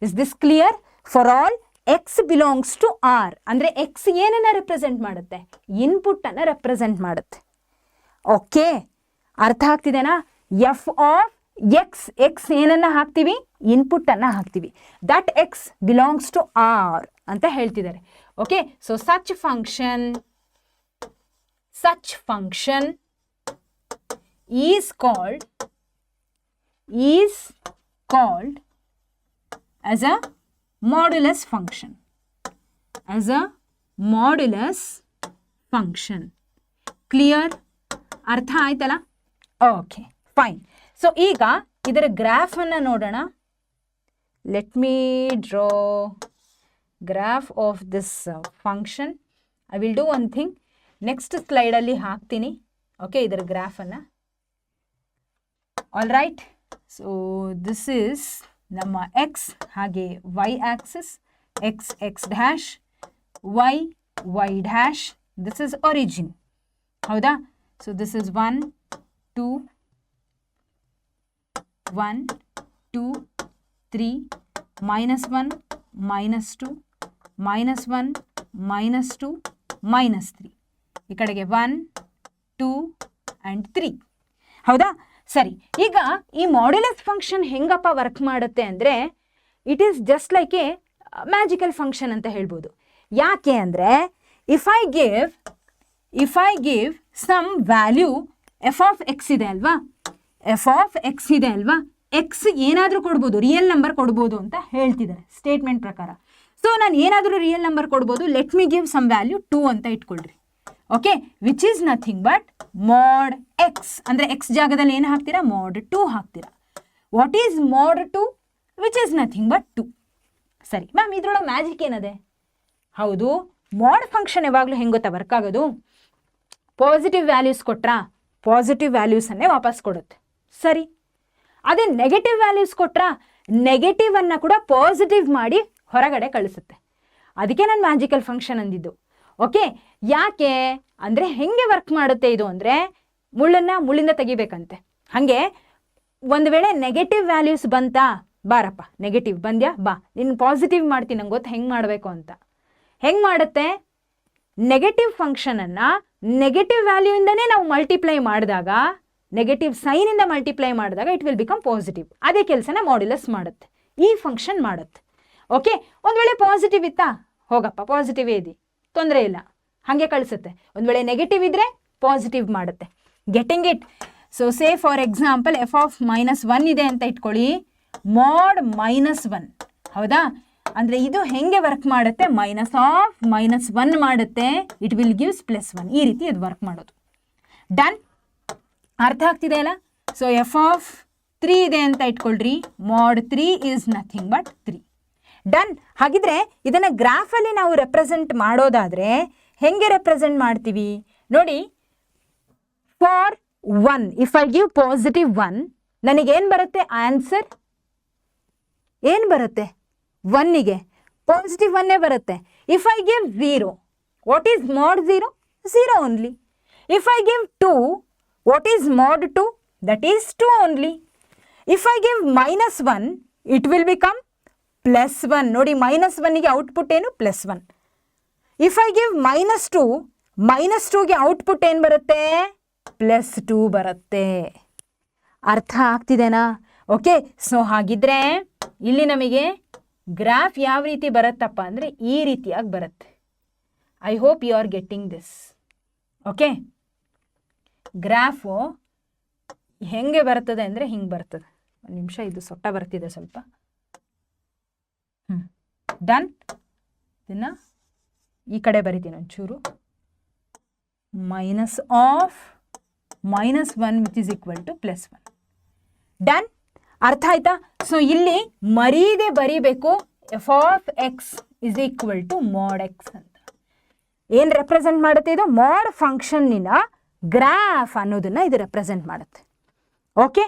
Is this clear? For all X belongs to R ಅಂದರೆ ಎಕ್ಸ್ ಏನನ್ನು ರೆಪ್ರೆಸೆಂಟ್ ಮಾಡುತ್ತೆ? ಇನ್ಪುಟ್ಟನ್ನು ರೆಪ್ರೆಸೆಂಟ್ ಮಾಡುತ್ತೆ. ಓಕೆ, ಅರ್ಥ ಆಗ್ತಿದೆನಾ? ಎಫ್ ಆಫ್ ಎಕ್ಸ್, ಎಕ್ಸ್ ಏನನ್ನು ಹಾಕ್ತೀವಿ? ಇನ್ಪುಟ್ಟನ್ನು ಹಾಕ್ತೀವಿ. That X belongs to R ಅಂತ ಹೇಳ್ತಿದ್ದಾರೆ. Okay, so such function is called as a modulus function. Clear? ಅರ್ಥ ಆಯ್ತಲ್ಲ? Okay, fine. ಸೊ ಈಗ ಇದರ ಗ್ರಾಫನ್ನು ನೋಡೋಣ. Let me draw graph of this function. I will do one thing, next ಸ್ಲೈಡಲ್ಲಿ ಹಾಕ್ತೀನಿ. ಓಕೆ, ಇದರ ಗ್ರಾಫನ್ನು. All right, so this is ನಮ್ಮ ಎಕ್ಸ್, ಹಾಗೆ Y axis, X X dash, Y Y dash. This is origin, ಹೌದಾ? So this is 1 2 1 2 3 -1 -2 -1 -2 -3. ಈ ಕಡೆಗೆ 1 2 and 3. ಹೌದಾ? ಸರಿ, ಈಗ ಈ ಮಾಡ್ಯುಲಸ್ ಫಂಕ್ಷನ್ ಹೆಂಗಪ್ಪ ವರ್ಕ್ ಮಾಡುತ್ತೆ ಅಂದರೆ it is just like a magical function ಅಂತ ಹೇಳ್ಬೋದು. ಯಾಕೆ ಅಂದರೆ if I give some value f of x ಇದೆ ಅಲ್ವಾ, ಎಕ್ಸ್ ಏನಾದರೂ ಕೊಡ್ಬೋದು, ರಿಯಲ್ ನಂಬರ್ ಕೊಡ್ಬೋದು ಅಂತ ಹೇಳ್ತಿದ್ದಾರೆ ಸ್ಟೇಟ್ಮೆಂಟ್ ಪ್ರಕಾರ. ಸೊ ನಾನು ಏನಾದರೂ ರಿಯಲ್ ನಂಬರ್ ಕೊಡ್ಬೋದು. Let me give some value 2 ಅಂತ ಇಟ್ಕೊಳ್ರಿ. Okay, which is nothing but mod x. ಅಂದರೆ ಎಕ್ಸ್ ಜಾಗದಲ್ಲಿ ಏನು ಹಾಕ್ತೀರಾ? mod 2 ಹಾಕ್ತೀರಾ. What is mod 2? Which is nothing but 2. ಸರಿ ಮ್ಯಾಮ್, ಇದ್ರೊಳಗೆ ಮ್ಯಾಜಿಕ್ ಏನದೆ? ಹೌದು, ಮಾಡ್ ಫಂಕ್ಷನ್ ಯಾವಾಗಲೂ ಹೆಂಗೆ ಗೊತ್ತಾ ವರ್ಕ್ ಆಗೋದು? ಪಾಸಿಟಿವ್ ವ್ಯಾಲ್ಯೂಸ್ ಕೊಟ್ರಾ, ಪಾಸಿಟಿವ್ ವ್ಯಾಲ್ಯೂಸನ್ನೇ ವಾಪಸ್ ಕೊಡುತ್ತೆ. ಸರಿ, ಅದೇ ನೆಗೆಟಿವ್ ವ್ಯಾಲ್ಯೂಸ್ ಕೊಟ್ರಾ, ನೆಗೆಟಿವನ್ನು ಕೂಡ ಪಾಸಿಟಿವ್ ಮಾಡಿ ಹೊರಗಡೆ ಕಳಿಸುತ್ತೆ. ಅದಕ್ಕೆ ನಾನು ಮ್ಯಾಜಿಕಲ್ ಫಂಕ್ಷನ್ ಅಂದಿದ್ದು. ಓಕೆ, ಯಾಕೆ ಅಂದರೆ ಹೆಂಗೆ ವರ್ಕ್ ಮಾಡುತ್ತೆ ಇದು ಅಂದರೆ ಮುಳ್ಳಿಂದ ತೆಗಿಬೇಕಂತೆ. ಹಾಗೆ ಒಂದು ವೇಳೆ ನೆಗೆಟಿವ್ ವ್ಯಾಲ್ಯೂಸ್ ಬಂತಾ, ಬಾರಪ್ಪ ನೆಗೆಟಿವ್ ಬಂದ್ಯಾ, ಬಾ ನಿನ್ನ ಪಾಸಿಟಿವ್ ಮಾಡ್ತೀನಿ, ನಂಗೆ ಗೊತ್ತು ಹೆಂಗೆ ಮಾಡಬೇಕು ಅಂತ. ಹೆಂಗೆ ಮಾಡುತ್ತೆ? ನೆಗೆಟಿವ್ ಫಂಕ್ಷನನ್ನು ನೆಗೆಟಿವ್ ವ್ಯಾಲ್ಯೂಯಿಂದನೇ ನಾವು ಮಲ್ಟಿಪ್ಲೈ ಮಾಡಿದಾಗ, ನೆಗೆಟಿವ್ ಸೈನಿಂದ ಮಲ್ಟಿಪ್ಲೈ ಮಾಡಿದಾಗ ಇಟ್ ವಿಲ್ ಬಿಕಮ್ ಪಾಸಿಟಿವ್. ಅದೇ ಕೆಲಸನ ಮಾಡ್ಯುಲಸ್ ಮಾಡುತ್ತೆ, ಈ ಫಂಕ್ಷನ್ ಮಾಡುತ್ತೆ. ಓಕೆ, ಒಂದು ವೇಳೆ ಪಾಸಿಟಿವ್ ಇತ್ತಾ, ಹೋಗಪ್ಪ ಪಾಸಿಟಿವೇ ಇದೆ, ತೊಂದರೆ ಇಲ್ಲ, ಹಾಗೆ ಕಳಿಸುತ್ತೆ. ಒಂದು ವೇಳೆ ನೆಗೆಟಿವ್ ಇದ್ದರೆ ಪಾಸಿಟಿವ್ ಮಾಡುತ್ತೆ. Getting it? So say for example F of -1 ಇದೆ ಅಂತ ಇಟ್ಕೊಳ್ಳಿ, mod -1. ಹೌದಾ? ಅಂದರೆ ಇದು ಹೆಂಗೆ ವರ್ಕ್ ಮಾಡುತ್ತೆ? -1 ಮಾಡುತ್ತೆ, ಇಟ್ ವಿಲ್ ಗಿವ್ಸ್ +1. ಈ ರೀತಿ ಇದು ವರ್ಕ್ ಮಾಡೋದು. ಡನ್? ಅರ್ಥ ಆಗ್ತಿದೆ ಅಲ್ಲ? ಸೊ ಎಫ್ ಆಫ್ 3 ಇದೆ ಅಂತ ಇಟ್ಕೊಳ್ರಿ, mod 3 is nothing but 3. Done. ಹಾಗಿದ್ರೆ ಇದನ್ನು ಗ್ರಾಫಲ್ಲಿ ನಾವು ರೆಪ್ರೆಸೆಂಟ್ ಮಾಡೋದಾದರೆ ಹೆಂಗೆ ರೆಪ್ರೆಸೆಂಟ್ ಮಾಡ್ತೀವಿ ನೋಡಿ. ಫಾರ್ 1, ಇಫ್ ಐ ಗಿವ್ +1, ನನಗೇನು ಬರುತ್ತೆ ಆನ್ಸರ್? ಏನು ಬರುತ್ತೆ? 1ಗೆ +1 ಬರುತ್ತೆ. If I give 0, what is mod 0? 0 only. If I give 2, what is mod 2? That is 2 only. If I give -1, it will become +1. ನೋಡಿ, -1ಗೆ ಔಟ್ಪುಟ್ ಏನು? +1. ಇಫ್ ಐ ಗಿವ್ -2, -2ಗೆ ಔಟ್ಪುಟ್ ಏನು ಬರುತ್ತೆ? +2 ಬರುತ್ತೆ. ಅರ್ಥ ಆಗ್ತಿದೆನಾ? ಓಕೆ, ಸೊ ಹಾಗಿದ್ರೆ ಇಲ್ಲಿ ನಮಗೆ ಗ್ರಾಫ್ ಯಾವ ರೀತಿ ಬರುತ್ತಪ್ಪ ಅಂದರೆ ಈ ರೀತಿಯಾಗಿ ಬರುತ್ತೆ. I hope you are getting this. Okay, graph ಹೆಂಗೆ ಬರ್ತದೆ ಅಂದರೆ ಹಿಂಗೆ ಬರ್ತದೆ. ಒಂದು ನಿಮಿಷ, ಇದು ಸೊಟ್ಟ ಬರ್ತಿದೆ ಸ್ವಲ್ಪ. ಡನ್. ಇದನ್ನು ಈ ಕಡೆ ಬರಿತೀನಿ ಒಂಚೂರು. -1 which is equal to +1. Done. ಅರ್ಥ ಆಯ್ತಾ? ಸೊ ಇಲ್ಲಿ ಮರೀದೆ ಬರೀಬೇಕು, f of x is equal to mod x ಅಂತ. ಏನು ರೆಪ್ರೆಸೆಂಟ್ ಮಾಡುತ್ತೆ ಇದು? ಮಾಡ್ ಫಂಕ್ಷನ್ನಿನ ಗ್ರಾಫ್ ಅನ್ನೋದನ್ನು ಇದು ರೆಪ್ರೆಸೆಂಟ್ ಮಾಡುತ್ತೆ. ಓಕೆ,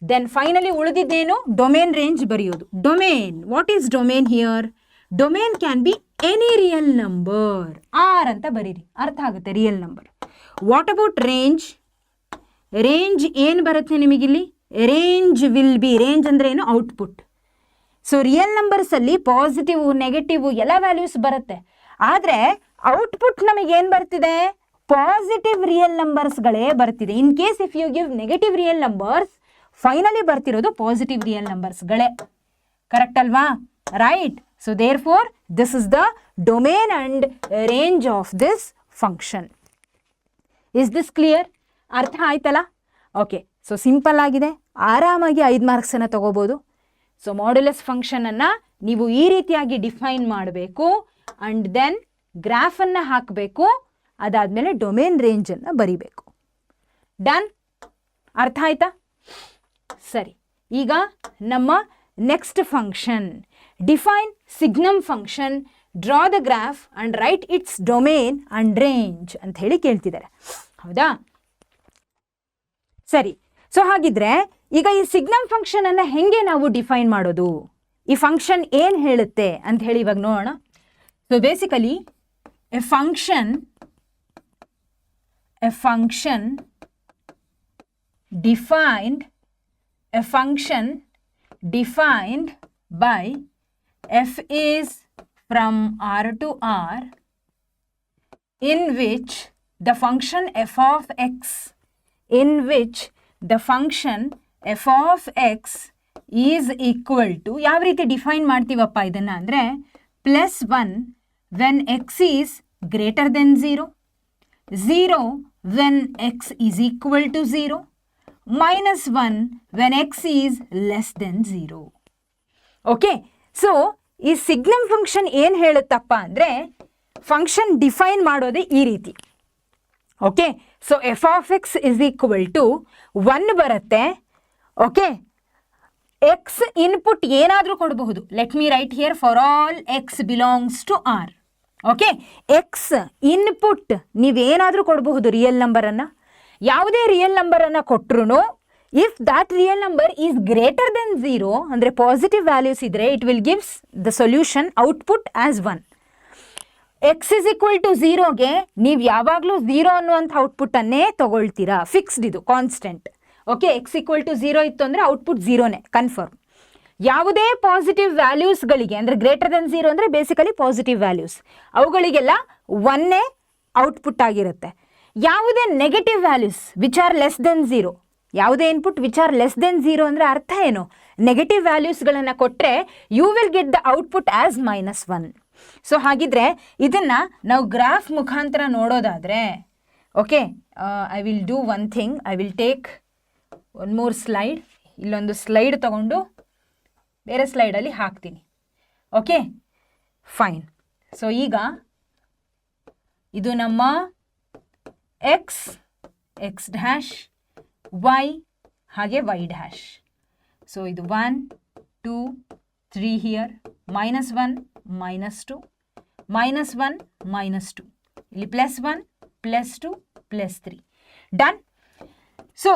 ದೆನ್ ಫೈನಲಿ ಉಳಿದಿದ್ದೇನು? ಡೊಮೇನ್ ರೇಂಜ್ ಬರೆಯೋದು. Domain, what is domain here? Domain can be any real number. R ಅಂತ ಬರೀರಿ, ಅರ್ಥ ಆಗುತ್ತೆ real number. What about range? Range ಏನು ಬರುತ್ತೆ ನಿಮಗಿಲ್ಲಿ? ರೇಂಜ್ ವಿಲ್ ಬಿ, ರೇಂಜ್ ಅಂದರೆ ಏನು? ಔಟ್ಪುಟ್. ಸೊ ರಿಯಲ್ ನಂಬರ್ಸಲ್ಲಿ ಪಾಸಿಟಿವ್, ನೆಗೆಟಿವ್ ಎಲ್ಲ ವ್ಯಾಲ್ಯೂಸ್ ಬರುತ್ತೆ. ಆದರೆ ಔಟ್ಪುಟ್ ನಮಗೇನು ಬರ್ತಿದೆ? ಪಾಸಿಟಿವ್ ರಿಯಲ್ ನಂಬರ್ಸ್ಗಳೇ ಬರ್ತಿದೆ. In case if you give negative real numbers, finally ಬರ್ತಿರೋದು ಪಾಸಿಟಿವ್ ರಿಯಲ್ ನಂಬರ್ಸ್ಗಳೇ. ಕರೆಕ್ಟ್ ಅಲ್ವಾ? Right. So therefore this is the domain and range of this function. Is this clear? ಅರ್ಥ ಆಯ್ತಲ್ಲ? Okay. So simple ಆಗಿದೆ, ಆರಾಮಾಗಿ 5 ಮಾರ್ಕ್ಸನ್ನು ತಗೋಬೋದು. So modulus ಫಂಕ್ಷನನ್ನು ನೀವು ಈ ರೀತಿಯಾಗಿ ಡಿಫೈನ್ ಮಾಡಬೇಕು, ಅಂಡ್ ದೆನ್ ಗ್ರಾಫನ್ನು ಹಾಕಬೇಕು, ಅದಾದಮೇಲೆ ಡೊಮೇನ್ ರೇಂಜನ್ನು ಬರಿಬೇಕು. ಡನ್? ಅರ್ಥ ಆಯ್ತಾ? ಸರಿ, ಈಗ ನಮ್ಮ next function, define signum function, draw the graph and write its domain and range ಅಂತ ಹೇಳಿ ಕೇಳ್ತಿದ್ದಾರೆ. ಹೌದಾ? ಸರಿ. ಸೊ ಹಾಗಿದ್ರೆ ಈಗ ಈ ಸಿಗ್ನಮ್ ಫಂಕ್ಷನ್ ಅನ್ನು ಹೆಂಗೆ ನಾವು ಡಿಫೈನ್ ಮಾಡೋದು, ಈ ಫಂಕ್ಷನ್ ಏನು ಹೇಳುತ್ತೆ ಅಂತ ಹೇಳಿ ಇವಾಗ ನೋಡೋಣ. So basically A function defined by f is from R to R, in which the function f of x is equal to, ಯಾವ ರೀತಿ ಡಿಫೈನ್ ಮಾಡ್ತೀವಪ್ಪ ಇದನ್ನು ಅಂದರೆ, +1 when x is greater than 0, 0 when x is equal to 0, -1 when x is less than 0. Okay. So ಈ ಸಿಗ್ನಮ್ function ಏನು ಹೇಳುತ್ತಪ್ಪ ಅಂದರೆ, function define ಮಾಡೋದೇ ಈ ರೀತಿ. Okay. So F of x is equal to 1 ಬರುತ್ತೆ. ಓಕೆ. ಎಕ್ಸ್ ಇನ್ಪುಟ್ ಏನಾದರೂ ಕೊಡಬಹುದು. Let me write here for all X belongs to R. Okay. X input ನೀವೇನಾದರೂ ಕೊಡಬಹುದು ರಿಯಲ್ ನಂಬರನ್ನು. ಯಾವುದೇ ರಿಯಲ್ ನಂಬರನ್ನು ಕೊಟ್ಟರು, if that real number is greater than 0 ಅಂದರೆ ಪಾಸಿಟಿವ್ ವ್ಯಾಲ್ಯೂಸ್ ಇದ್ದರೆ, it will gives the solution output as 1. X is equal to 0ಗೆ ನೀವು ಯಾವಾಗಲೂ 0 ಅನ್ನುವಂಥ ಔಟ್ಪುಟ್ಟನ್ನೇ ತಗೊಳ್ತೀರಾ. ಫಿಕ್ಸ್ಡ್, ಇದು constant. Okay. X equal to 0 ಇತ್ತು ಅಂದರೆ ಔಟ್ಪುಟ್ 0ನೇ, ಕನ್ಫರ್ಮ್. ಯಾವುದೇ ಪಾಸಿಟಿವ್ ವ್ಯಾಲ್ಯೂಸ್ಗಳಿಗೆ ಅಂದರೆ ಗ್ರೇಟರ್ ದೆನ್ 0 ಅಂದರೆ ಬೇಸಿಕಲಿ ಪಾಸಿಟಿವ್ ವ್ಯಾಲ್ಯೂಸ್, ಅವುಗಳಿಗೆಲ್ಲ 1ನೇ ಔಟ್ಪುಟ್ ಆಗಿರುತ್ತೆ. ಯಾವುದೇ negative values which are less than 0, ಯಾವುದೇ input which are less than 0 ಅಂದರೆ ಅರ್ಥ ಏನು? ನೆಗೆಟಿವ್ ವ್ಯಾಲ್ಯೂಸ್ಗಳನ್ನು ಕೊಟ್ಟರೆ you will get the output as -1. So ಹಾಗಿದ್ರೆ ಇದನ್ನು ನಾವು ಗ್ರಾಫ್ ಮುಖಾಂತರ ನೋಡೋದಾದರೆ, okay, I will do one thing. I will take one more slide. ಇಲ್ಲೊಂದು ಸ್ಲೈಡ್ ತಗೊಂಡು ಬೇರೆ ಸ್ಲೈಡಲ್ಲಿ ಹಾಕ್ತೀನಿ. Okay, fine. ಸೊ ಈಗ ಇದು ನಮ್ಮ ಎಕ್ಸ್ ಡ್ಯಾಶ್, ವೈ ಹಾಗೆ ವೈ ಡ್ಯಾಶ್. ಸೊ ಇದು 1 2 3 ಹಿಯರ್, -1 -2 -1 -2, ಇಲ್ಲಿ +1 +2 +3. ಡನ್. ಸೊ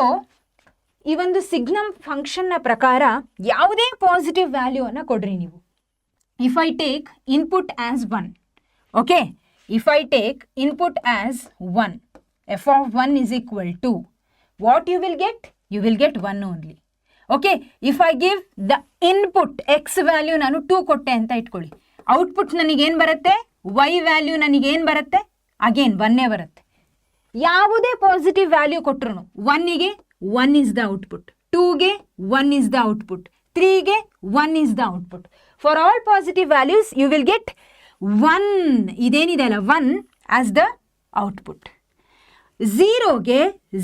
ಈ ಒಂದು ಸಿಗ್ನಮ್ ಫಂಕ್ಷನ್ನ ಪ್ರಕಾರ ಯಾವುದೇ ಪಾಸಿಟಿವ್ ವ್ಯಾಲ್ಯೂವನ್ನು ಕೊಡ್ರಿ ನೀವು. If I take input as 1, okay, if I take input as 1, f of 1 is equal to, what you will get? You will get 1 only. Okay, if I give the input x value ನಾನು 2 ಕೊಟ್ಟೆ ಅಂತ ಇಟ್ಕೊಳ್ಳಿ, output ನನಗೇನು ಬರುತ್ತೆ? y value ನನಗೇನು ಬರುತ್ತೆ? Again 1 ಬರುತ್ತೆ. ಯಾವುದೇ ಪಾಸಿಟಿವ್ ವ್ಯಾಲ್ಯೂ ಕೊಟ್ಟರು 1ಗೆ 1 is the output, 2ಗೆ 1 is the output, 3ಗೆ 1 is the output. For all positive values you will get 1, ಇದೇನಿದೆ ಅಲ್ಲ 1 as the output. 0ಗೆ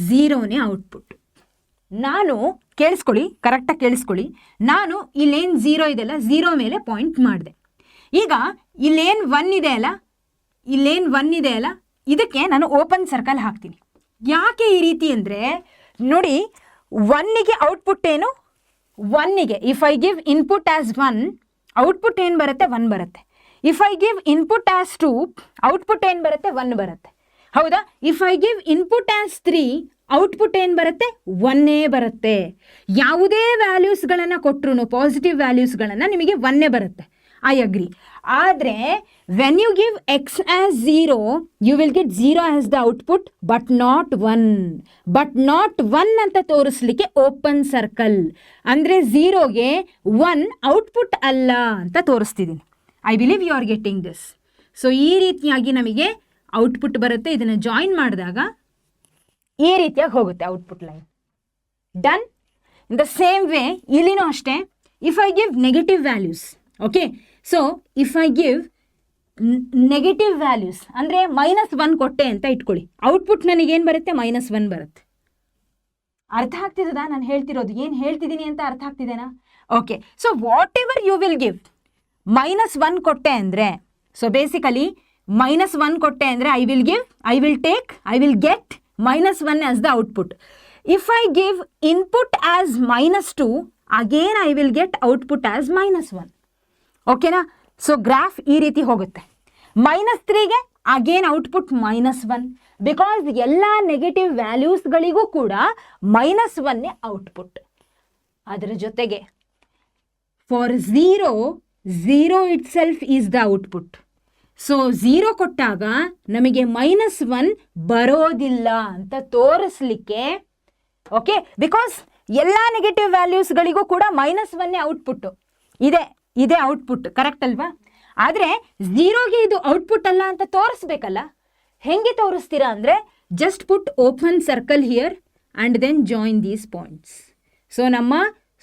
0ನೇ ಔಟ್ಪುಟ್. ನಾನು ಕೇಳಿಸ್ಕೊಳ್ಳಿ, ಕರೆಕ್ಟಾಗಿ ಕೇಳಿಸ್ಕೊಳ್ಳಿ, ನಾನು ಇಲ್ಲೇನು 0 ಇದೆಯಲ್ಲ 0 ಮೇಲೆ ಪಾಯಿಂಟ್ ಮಾಡಿದೆ. ಈಗ ಇಲ್ಲೇನು 1 ಇದೆ ಅಲ್ಲ ಇದಕ್ಕೆ ನಾನು ಓಪನ್ ಸರ್ಕಲ್ ಹಾಕ್ತೀನಿ. ಯಾಕೆ ಈ ರೀತಿ ಅಂದರೆ ನೋಡಿ, 1ಗೆ ಔಟ್ಪುಟ್ ಏನು? 1ಗೆ if I give input as 1, output ಏನು ಬರುತ್ತೆ? 1 ಬರುತ್ತೆ. If I give input as 2, output ಏನು ಬರುತ್ತೆ? 1 ಬರುತ್ತೆ. ಹೌದಾ? If I give input as 3, output ಏನು ಬರುತ್ತೆ? 1 ಬರುತ್ತೆ. ಯಾವುದೇ ವ್ಯಾಲ್ಯೂಸ್ಗಳನ್ನು ಕೊಟ್ಟರು, ಪಾಸಿಟಿವ್ ವ್ಯಾಲ್ಯೂಸ್ಗಳನ್ನು ನಿಮಗೆ 1 ಬರುತ್ತೆ. I agree. ಆದರೆ when you give x as 0 you will get 0 as the output but not 1 ಅಂತ ತೋರಿಸ್ಲಿಕ್ಕೆ ಓಪನ್ ಸರ್ಕಲ್. ಅಂದರೆ 0ಗೆ 1 ಔಟ್ಪುಟ್ ಅಲ್ಲ ಅಂತ ತೋರಿಸ್ತಿದ್ದೀನಿ. I believe you are getting this. So ಈ ರೀತಿಯಾಗಿ ನಮಗೆ ಔಟ್ಪುಟ್ ಬರುತ್ತೆ. ಇದನ್ನು ಜಾಯಿನ್ ಮಾಡಿದಾಗ ಈ ರೀತಿಯಾಗಿ ಹೋಗುತ್ತೆ output line. Done. In the same way ಇಲ್ಲಿನೂ ಅಷ್ಟೇ. If I give negative values, okay, so if I give negative values ಅಂದರೆ -1 ಕೊಟ್ಟೆ ಅಂತ ಇಟ್ಕೊಳ್ಳಿ, ಔಟ್ಪುಟ್ ನನಗೇನು ಬರುತ್ತೆ? -1 ಬರುತ್ತೆ. ಅರ್ಥ ಆಗ್ತಿದ್ದದಾ ನಾನು ಹೇಳ್ತಿರೋದು? ಏನು ಹೇಳ್ತಿದ್ದೀನಿ ಅಂತ ಅರ್ಥ ಆಗ್ತಿದೆನಾ? Okay. So whatever you will give, -1 ಕೊಟ್ಟೆ ಅಂದರೆ, ಸೊ ಬೇಸಿಕಲಿ -1 ಕೊಟ್ಟೆ ಅಂದರೆ I will get -1 as the output. If I give input as -2 again I will get output as -1. ಓಕೆನಾ? ಸೊ ಗ್ರಾಫ್ ಈ ರೀತಿ ಹೋಗುತ್ತೆ. -3ಗೆ ಅಗೇನ್ ಔಟ್ಪುಟ್ -1 ಬಿಕಾಸ್ ಎಲ್ಲ ನೆಗೆಟಿವ್ ವ್ಯಾಲ್ಯೂಸ್ಗಳಿಗೂ ಕೂಡ -1 ಔಟ್ಪುಟ್. ಅದರ ಜೊತೆಗೆ for 0 itself is the output. So 0 ಕೊಟ್ಟಾಗ ನಮಗೆ -1 ಬರೋದಿಲ್ಲ ಅಂತ ತೋರಿಸ್ಲಿಕ್ಕೆ, ಓಕೆ, ಬಿಕಾಸ್ ಎಲ್ಲ ನೆಗೆಟಿವ್ ವ್ಯಾಲ್ಯೂಸ್ಗಳಿಗೂ ಕೂಡ -1 ಔಟ್ಪುಟ್ಟು ಇದೆ ಔಟ್ಪುಟ್, ಕರೆಕ್ಟ್ ಅಲ್ವಾ? ಆದರೆ 0ಗೆ ಇದು ಔಟ್ಪುಟ್ ಅಲ್ಲ ಅಂತ ತೋರಿಸ್ಬೇಕಲ್ಲ. ಹೆಂಗೆ ತೋರಿಸ್ತೀರಾ ಅಂದರೆ just put open circle here and then join these points. So ನಮ್ಮ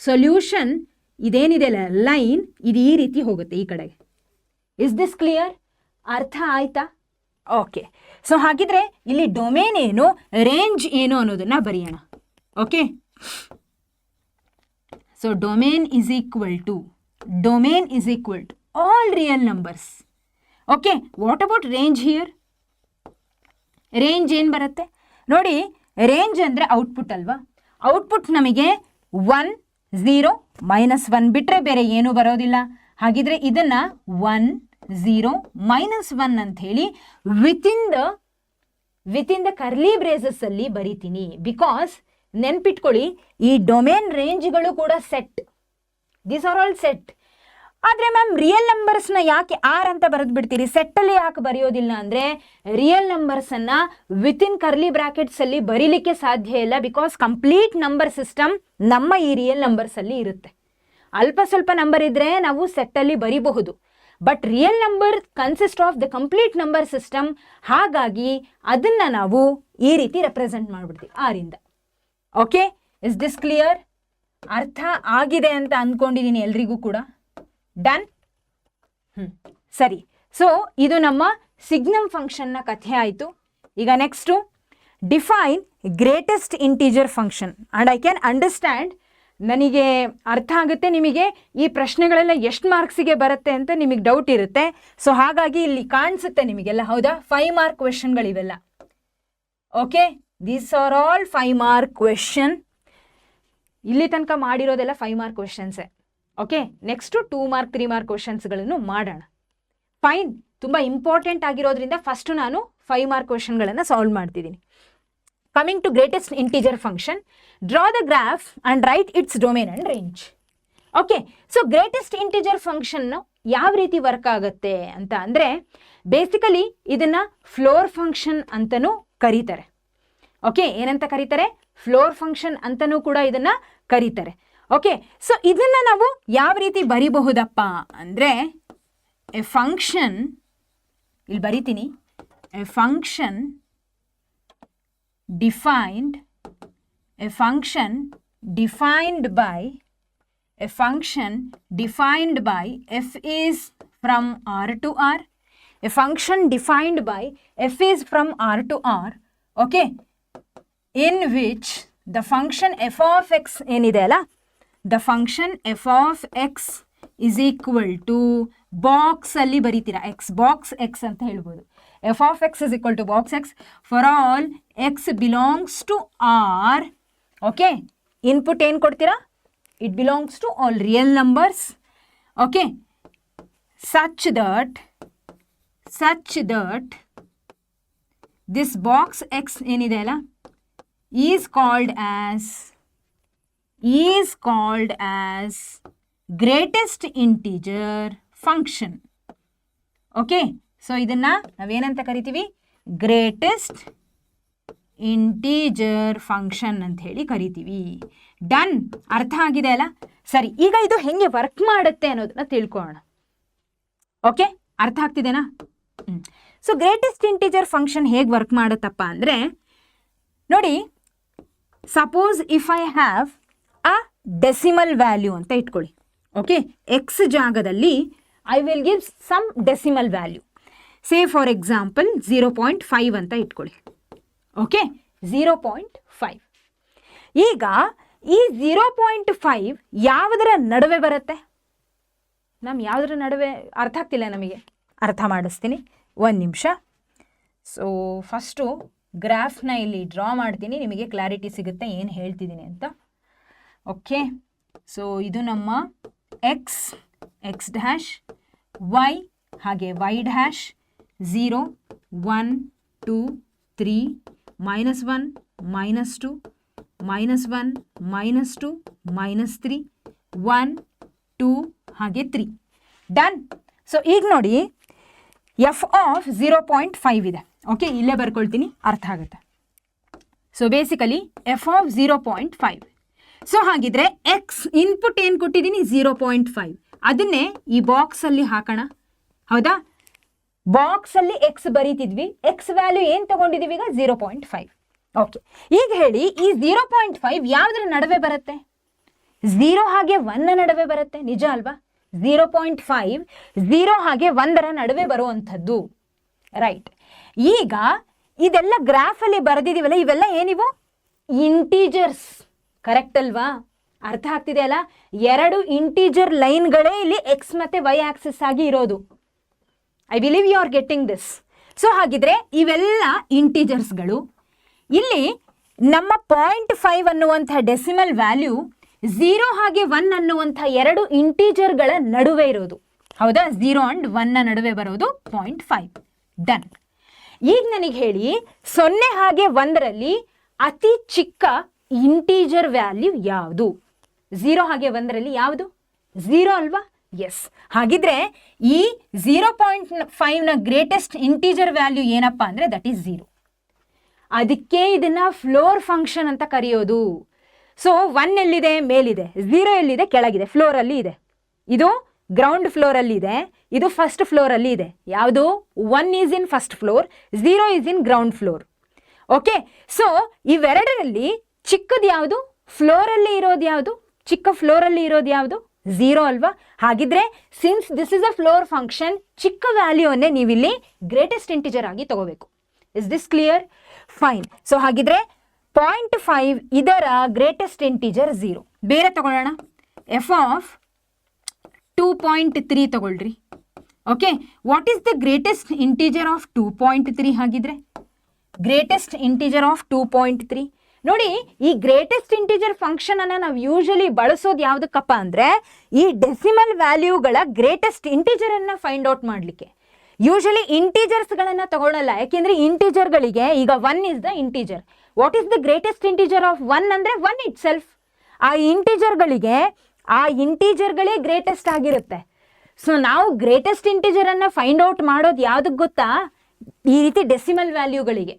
ಸೊಲ್ಯೂಷನ್ ಇದೇನಿದೆ ಲೈನ್, ಇದು ಈ ರೀತಿ ಹೋಗುತ್ತೆ ಈ ಕಡೆಗೆ. Is this clear? ಅರ್ಥ ಆಯ್ತಾ? ಓಕೆ. ಸೊ ಹಾಗಿದ್ರೆ ಇಲ್ಲಿ ಡೊಮೇನ್ ಏನು, ರೇಂಜ್ ಏನು ಅನ್ನೋದನ್ನು ಬರೆಯೋಣ. Okay. So domain is equal to all real numbers. Okay. What about range here? Range ಏನು ಬರುತ್ತೆ ನೋಡಿ? ರೇಂಜ್ ಅಂದರೆ ಔಟ್ಪುಟ್ ಅಲ್ವಾ? ಔಟ್ಪುಟ್ ನಮಗೆ 1 0 -1 ಬಿಟ್ಟರೆ ಬೇರೆ ಏನೂ ಬರೋದಿಲ್ಲ. ಹಾಗಿದ್ರೆ ಇದನ್ನು 1 0 -1 ಅಂತ ಹೇಳಿ ವಿತಿನ್ ದ ಕರ್ಲಿ ಬ್ರೇಸಸ್ ಅಲ್ಲಿ ಬರಿತೀನಿ. ಬಿಕಾಸ್ ನೆನ್ಪಿಟ್ಕೊಳ್ಳಿ, ಈ ಡೊಮೇನ್ ರೇಂಜ್ಗಳು ಕೂಡ set, these are all set. ಆದರೆ ಮ್ಯಾಮ್ ರಿಯಲ್ ನಂಬರ್ಸ್ನ ಯಾಕೆ ಆರ್ ಅಂತ ಬರೆದು ಬಿಡ್ತೀರಿ, ಸೆಟ್ಟಲ್ಲಿ ಯಾಕೆ ಬರೆಯೋದಿಲ್ಲ ಅಂದರೆ ರಿಯಲ್ ನಂಬರ್ಸನ್ನು ವಿತಿನ್ ಕರ್ಲಿ ಬ್ರಾಕೆಟ್ಸಲ್ಲಿ ಬರೀಲಿಕ್ಕೆ ಸಾಧ್ಯ ಇಲ್ಲ. ಬಿಕಾಸ್ ಕಂಪ್ಲೀಟ್ ನಂಬರ್ ಸಿಸ್ಟಮ್ ನಮ್ಮ ಈ ರಿಯಲ್ ನಂಬರ್ಸಲ್ಲಿ ಇರುತ್ತೆ. ಅಲ್ಪ ಸ್ವಲ್ಪ ನಂಬರ್ ಇದ್ದರೆ ನಾವು ಸೆಟ್ಟಲ್ಲಿ ಬರಿಬಹುದು, but real number consist of the complete number system. ಹಾಗಾಗಿ ಅದನ್ನು ನಾವು ಈ ರೀತಿ ರೆಪ್ರೆಸೆಂಟ್ ಮಾಡಿಬಿಡ್ತೀವಿ ಆರಿಂದ. ಓಕೆ. Is this clear? ಅರ್ಥ ಆಗಿದೆ ಅಂತ ಅಂದ್ಕೊಂಡಿದ್ದೀನಿ ಎಲ್ರಿಗೂ ಕೂಡ. ಡನ್. ಸರಿ. ಸೊ ಇದು ನಮ್ಮ ಸಿಗ್ನಮ್ ಫಂಕ್ಷನ್ನ ಕಥೆ ಆಯಿತು. ಈಗ next define greatest integer function. And I can understand, ನನಗೆ ಅರ್ಥ ಆಗುತ್ತೆ ನಿಮಗೆ ಈ ಪ್ರಶ್ನೆಗಳೆಲ್ಲ ಎಷ್ಟು ಮಾರ್ಕ್ಸಿಗೆ ಬರುತ್ತೆ ಅಂತ ನಿಮಗೆ ಡೌಟ್ ಇರುತ್ತೆ. ಸೊ ಹಾಗಾಗಿ ಇಲ್ಲಿ ಕಾಣಿಸುತ್ತೆ ನಿಮಗೆಲ್ಲ, ಹೌದಾ? 5 ಮಾರ್ಕ್ ಕ್ವೆಶನ್ಗಳಿವೆಲ್ಲ. Okay. These are all 5 mark question. ಇಲ್ಲಿ ತನಕ ಮಾಡಿರೋದೆಲ್ಲ 5 ಮಾರ್ಕ್ ಕ್ವೆಶನ್ಸೇ. ಓಕೆ. ನೆಕ್ಸ್ಟು 2 ಮಾರ್ಕ್ 3 ಮಾರ್ಕ್ ಕ್ವೆಶನ್ಸ್ಗಳನ್ನು ಮಾಡೋಣ. ಫೈನ್. ತುಂಬ ಇಂಪಾರ್ಟೆಂಟ್ ಆಗಿರೋದ್ರಿಂದ ಫಸ್ಟು ನಾನು 5 ಮಾರ್ಕ್ ಕ್ವೆಶನ್ಗಳನ್ನು ಸಾಲ್ವ್ ಮಾಡ್ತಿದ್ದೀನಿ. Coming to greatest integer function, draw the graph and write its domain and range. Okay. So greatest integer ಫಂಕ್ಷನ್ನು ಯಾವ ರೀತಿ ವರ್ಕ್ ಆಗುತ್ತೆ ಅಂತ ಅಂದರೆ, ಬೇಸಿಕಲಿ ಇದನ್ನು ಫ್ಲೋರ್ ಫಂಕ್ಷನ್ ಅಂತಲೂ ಕರೀತಾರೆ. ಓಕೆ. ಏನಂತ ಕರೀತಾರೆ? ಫ್ಲೋರ್ ಫಂಕ್ಷನ್ ಅಂತಲೂ ಕೂಡ ಇದನ್ನು ಕರೀತಾರೆ. ಓಕೆ. ಸೊ ಇದನ್ನು ನಾವು ಯಾವ ರೀತಿ ಬರಿಬಹುದಪ್ಪ ಅಂದರೆ, ಎ ಫಂಕ್ಷನ್, ಇಲ್ಲಿ ಬರಿತೀನಿ, A function defined by f is from R to R. A function defined by f is from R to R. Okay. In which the function f of x ಏನಿದೆ ಅಲ್ಲ, the function f of x is equal to box ಅಲ್ಲಿ ಬರೀತೀರಾ, box x ಅಂತ ಹೇಳ್ಬೋದು. f of x is equal to box x for all x belongs to R. Okay. Input ಏನು ಕೊಡ್ತೀರಾ? it belongs to all real numbers. Okay. such that this box x ಏನಿದೆ ಅಲ್ಲ is called as greatest integer function. Okay, so ಇದನ್ನು ನಾವೇನಂತ ಕರಿತೀವಿ? Greatest integer function ಅಂತ ಹೇಳಿ ಕರಿತೀವಿ. ಡನ್, ಅರ್ಥ ಆಗಿದೆ ಅಲ್ಲ? ಸರಿ, ಈಗ ಇದು ಹೆಂಗೆ ವರ್ಕ್ ಮಾಡುತ್ತೆ ಅನ್ನೋದನ್ನ ತಿಳ್ಕೊಳ್ಳೋಣ. ಓಕೆ, ಅರ್ಥ ಆಗ್ತಿದೆನಾ? ಸೊ ಗ್ರೇಟೆಸ್ಟ್ ಇಂಟೀಜರ್ ಫಂಕ್ಷನ್ ಹೇಗೆ ವರ್ಕ್ ಮಾಡುತ್ತಪ್ಪ ಅಂದರೆ, ನೋಡಿ, suppose if I have a decimal value ಅಂತ ಇಟ್ಕೊಳ್ಳಿ. ಓಕೆ, ಎಕ್ಸ್ ಜಾಗದಲ್ಲಿ I will give some decimal value. Say for example 0.5 ಅಂತ ಇಟ್ಕೊಳ್ಳಿ. ಓಕೆ, 0.5. ಈಗ ಈ 0.5 ಯಾವುದರ ನಡುವೆ ಬರುತ್ತೆ? ಯಾವುದರ ನಡುವೆ? ಅರ್ಥ ಆಗ್ತಿಲ್ಲ ನಮಗೆ, ಅರ್ಥ ಮಾಡಿಸ್ತೀನಿ, ಒಂದು ನಿಮಿಷ. ಸೊ ಫಸ್ಟು ಗ್ರಾಫ್ನ ಇಲ್ಲಿ ಡ್ರಾ ಮಾಡ್ತೀನಿ, ನಿಮಗೆ ಕ್ಲಾರಿಟಿ ಸಿಗುತ್ತೆ ಏನು ಹೇಳ್ತಿದ್ದೀನಿ ಅಂತ. ಓಕೆ, ಸೊ ಇದು ನಮ್ಮ ಎಕ್ಸ್, ಎಕ್ಸ್ ಡ್ಯಾಶ್, ವೈ ಹಾಗೆ ವೈ ಡ್ಯಾಶ್, 0, 1, 2, 3, -1, -2, -1, -2, -3, 1, 2 ಹಾಗೆ 3. ಡನ್. ಸೊ ಈಗ ನೋಡಿ, ಎಫ್ ಆಫ್ 0.5 ಇದೆ. ಓಕೆ, ಇಲ್ಲೇ ಬರ್ಕೊಳ್ತೀನಿ, ಅರ್ಥ ಆಗುತ್ತೆ. So basically F of 0.5. So ಹಾಗಿದ್ರೆ ಎಕ್ಸ್ ಇನ್ಪುಟ್ ಏನು ಕೊಟ್ಟಿದ್ದೀನಿ? 0.5. ಅದನ್ನೇ ಈ ಬಾಕ್ಸಲ್ಲಿ ಹಾಕೋಣ. ಹೌದಾ? ಬಾಕ್ಸಲ್ಲಿ ಎಕ್ಸ್ ಬರೀತಿದ್ವಿ, ಎಕ್ಸ್ ವ್ಯಾಲ್ಯೂ ಏನು ತಗೊಂಡಿದ್ದೀವಿ ಈಗ? 0.5. ಓಕೆ, ಈಗ ಹೇಳಿ, ಈ 0.5 ಯಾವುದರ ನಡುವೆ ಬರುತ್ತೆ? 0 ಹಾಗೆ 1 ನಡುವೆ ಬರುತ್ತೆ, ನಿಜ ಅಲ್ವಾ? 0.5 0 ಹಾಗೆ 1ರ ನಡುವೆ ಬರುವಂಥದ್ದು, ರೈಟ್? ಈಗ ಇದೆಲ್ಲ ಗ್ರಾಫಲ್ಲಿ ಬರೆದಿದ್ದೀವಲ್ಲ, ಇವೆಲ್ಲ ಏನಿವು? ಇಂಟೀಜರ್ಸ್, ಕರೆಕ್ಟ್ ಅಲ್ವಾ? ಅರ್ಥ ಆಗ್ತಿದೆ ಅಲ್ಲ? 2 ಇಂಟೀಜರ್ ಲೈನ್ಗಳೇ ಇಲ್ಲಿ ಎಕ್ಸ್ ಮತ್ತು ವೈ ಆಕ್ಸಿಸ್ ಆಗಿ ಇರೋದು. I believe you are getting this. So ಹಾಗಿದ್ರೆ ಇವೆಲ್ಲ ಇಂಟೀಜರ್ಸ್ಗಳು. ಇಲ್ಲಿ ನಮ್ಮ 0.5 ಅನ್ನುವಂಥ ಡೆಸಿಮಲ್ ವ್ಯಾಲ್ಯೂ 0 ಹಾಗೆ 1 ಅನ್ನುವಂಥ 2 ಇಂಟೀಜರ್ಗಳ ನಡುವೆ ಇರೋದು. ಹೌದಾ? 0 ಆ್ಯಂಡ್ 1ನ ನಡುವೆ ಬರೋದು 0.5. ಡನ್. ಈಗ ನನಗೆ ಹೇಳಿ, 0 ಹಾಗೆ 1ರಲ್ಲಿ ಅತಿ ಚಿಕ್ಕ ಇಂಟೀಜರ್ ವ್ಯಾಲ್ಯೂ ಯಾವುದು? 0 ಹಾಗೆ 1ರಲ್ಲಿ ಯಾವುದು? 0 ಅಲ್ವಾ? ಎಸ್. ಹಾಗಿದ್ರೆ ಈ 0.5ನ ಗ್ರೇಟೆಸ್ಟ್ ಇಂಟೀಜರ್ ವ್ಯಾಲ್ಯೂ ಏನಪ್ಪ ಅಂದರೆ ದಟ್ ಈಸ್ 0. ಅದಕ್ಕೆ ಇದನ್ನು ಫ್ಲೋರ್ ಫಂಕ್ಷನ್ ಅಂತ ಕರೆಯೋದು. ಸೊ 1 ಎಲ್ಲಿದೆ? ಮೇಲಿದೆ. 0 ಎಲ್ಲಿದೆ? ಕೆಳಗಿದೆ, ಫ್ಲೋರಲ್ಲಿ ಇದೆ. ಇದು ಗ್ರೌಂಡ್ ಫ್ಲೋರಲ್ಲಿ ಇದೆ, ಇದು ಫಸ್ಟ್ ಫ್ಲೋರಲ್ಲಿ ಇದೆ. ಯಾವುದು? 1 is in first floor, 0 is in ground floor. Okay, so ಇವೆರಡರಲ್ಲಿ ಚಿಕ್ಕದು ಯಾವುದು? ಫ್ಲೋರಲ್ಲಿ ಇರೋದು ಯಾವುದು? ಚಿಕ್ಕ ಫ್ಲೋರಲ್ಲಿ ಇರೋದು ಯಾವುದು? 0 ಅಲ್ವಾ? ಹಾಗಿದ್ರೆ since this is a floor function, ಚಿಕ್ಕ ವ್ಯಾಲ್ಯೂವನ್ನೇ ನೀವಿಲ್ಲಿ ಗ್ರೇಟೆಸ್ಟ್ ಇಂಟಿಜರ್ ಆಗಿ ತಗೋಬೇಕು. Is this clear? Fine. So ಹಾಗಿದ್ರೆ 0.5 ಇದರ ಗ್ರೇಟೆಸ್ಟ್ ಇಂಟಿಜರ್ 0. ಬೇರೆ ತಗೊಳ್ಳೋಣ, ಎಫ್ ಆಫ್ 2.3 ತಗೊಳ್ರಿ. Okay, what is the greatest integer of 2.3? ಹಾಗಿದ್ರೆ ಗ್ರೇಟೆಸ್ಟ್ ಇಂಟಿಜರ್ ಆಫ್ 2.3 ನೋಡಿ. ಈ ಗ್ರೇಟೆಸ್ಟ್ ಇಂಟಿಜರ್ ಫಂಕ್ಷನ್ ಅನ್ನು ನಾವು ಯೂಶಲಿ ಬಳಸೋದು ಯಾವುದಕ್ಕಪ್ಪ ಅಂದರೆ ಈ ಡೆಸಿಮಲ್ ವ್ಯಾಲ್ಯೂಗಳ ಗ್ರೇಟೆಸ್ಟ್ ಇಂಟಿಜರ್ ಅನ್ನು ಫೈಂಡ್ ಔಟ್ ಮಾಡಲಿಕ್ಕೆ. ಯೂಶಲಿ ಇಂಟೀಜರ್ಸ್ಗಳನ್ನು ತಗೊಳ್ಳಲ್ಲ, ಯಾಕೆಂದರೆ ಇಂಟೀಜರ್ಗಳಿಗೆ ಈಗ 1 is the integer. What is the greatest integer of 1 ಅಂದರೆ 1 ಇಟ್ ಸೆಲ್ಫ್. ಆ ಇಂಟೀಜರ್ಗಳೇ ಗ್ರೇಟೆಸ್ಟ್ ಆಗಿರುತ್ತೆ. ಸೊ ನಾವು ಗ್ರೇಟೆಸ್ಟ್ ಇಂಟೀಜರನ್ನು ಫೈಂಡ್ ಔಟ್ ಮಾಡೋದು ಯಾವುದಕ್ಕೆ ಗೊತ್ತಾ? ಈ ರೀತಿ ಡೆಸಿಮಲ್ ವ್ಯಾಲ್ಯೂಗಳಿಗೆ.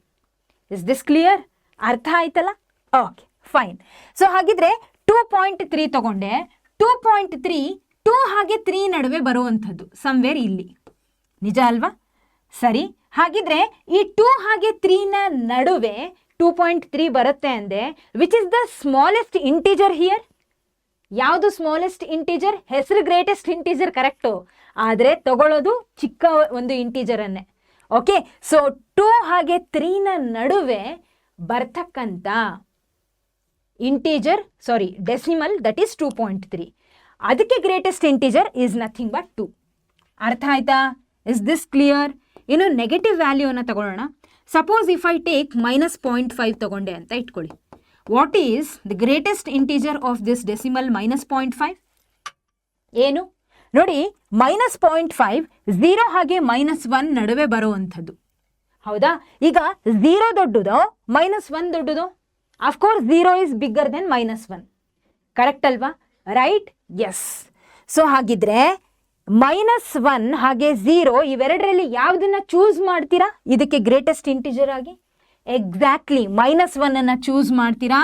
Is this clear? ಅರ್ಥ ಆಯ್ತಲ್ಲ? Okay, fine. ಸೊ ಹಾಗಿದ್ರೆ 2.3 ತಗೊಂಡೆ. 2.3 2 ಹಾಗೆ 3 ನಡುವೆ ಬರುವಂಥದ್ದು ಸಮ್ವೇರ್ ಇಲ್ಲಿ, ನಿಜ ಅಲ್ವಾ? ಸರಿ, ಹಾಗಿದ್ರೆ ಈ 2 ಹಾಗೆ 3ನ ನಡುವೆ 2.3 ಬರುತ್ತೆ ಅಂದೆ. Which is the smallest integer here? ಯಾವುದು ಸ್ಮಾಲೆಸ್ಟ್ ಇಂಟೀಜರ್? ಹೆಸರು ಗ್ರೇಟೆಸ್ಟ್ ಇಂಟೀಜರ್, ಕರೆಕ್ಟು. ಆದರೆ ತಗೊಳ್ಳೋದು ಚಿಕ್ಕ ಒಂದು ಇಂಟೀಜರನ್ನೇ. ಓಕೆ, ಸೊ 2 ಹಾಗೆ 3ನ ನಡುವೆ ಬರ್ತಕ್ಕಂಥ ಇಂಟೀಜರ್, ಡೆಸಿಮಲ್, ದಟ್ ಈಸ್ 2.3. ಅದಕ್ಕೆ greatest integer is nothing but 2. ಅರ್ಥ ಆಯ್ತಾ? Is this clear? ಇನ್ನು ನೆಗೆಟಿವ್ ವ್ಯಾಲ್ಯೂನ ತಗೊಳ್ಳೋಣ. ಸಪೋಸ್ ಇಫ್ ಐ ಟೇಕ್ -0.5 ತಗೊಂಡೆ ಅಂತ ಇಟ್ಕೊಳ್ಳಿ. What is the greatest integer of this decimal -0.5? ಏನು ನೋಡಿ, -0.5 0 ಹಾಗೆ -1 ನಡುವೆ ಬರುವಂಥದ್ದು. ಹೌದಾ? ಈಗ 0 ದೊಡ್ಡದೋ -1 ದೊಡ್ಡದೋ? Of course 0 is bigger than -1, correct ಅಲ್ವಾ? ರೈಟ್? ಎಸ್. ಸೊ ಹಾಗಿದ್ರೆ -1 ಹಾಗೆ 0 ಇವೆರಡರಲ್ಲಿ ಯಾವುದನ್ನ ಚೂಸ್ ಮಾಡ್ತೀರಾ ಇದಕ್ಕೆ ಗ್ರೇಟೆಸ್ಟ್ ಇಂಟಿಜರ್ ಆಗಿ? ಎಕ್ಸಾಕ್ಟ್ಲಿ -1 ಚೂಸ್ ಮಾಡ್ತೀರಾ.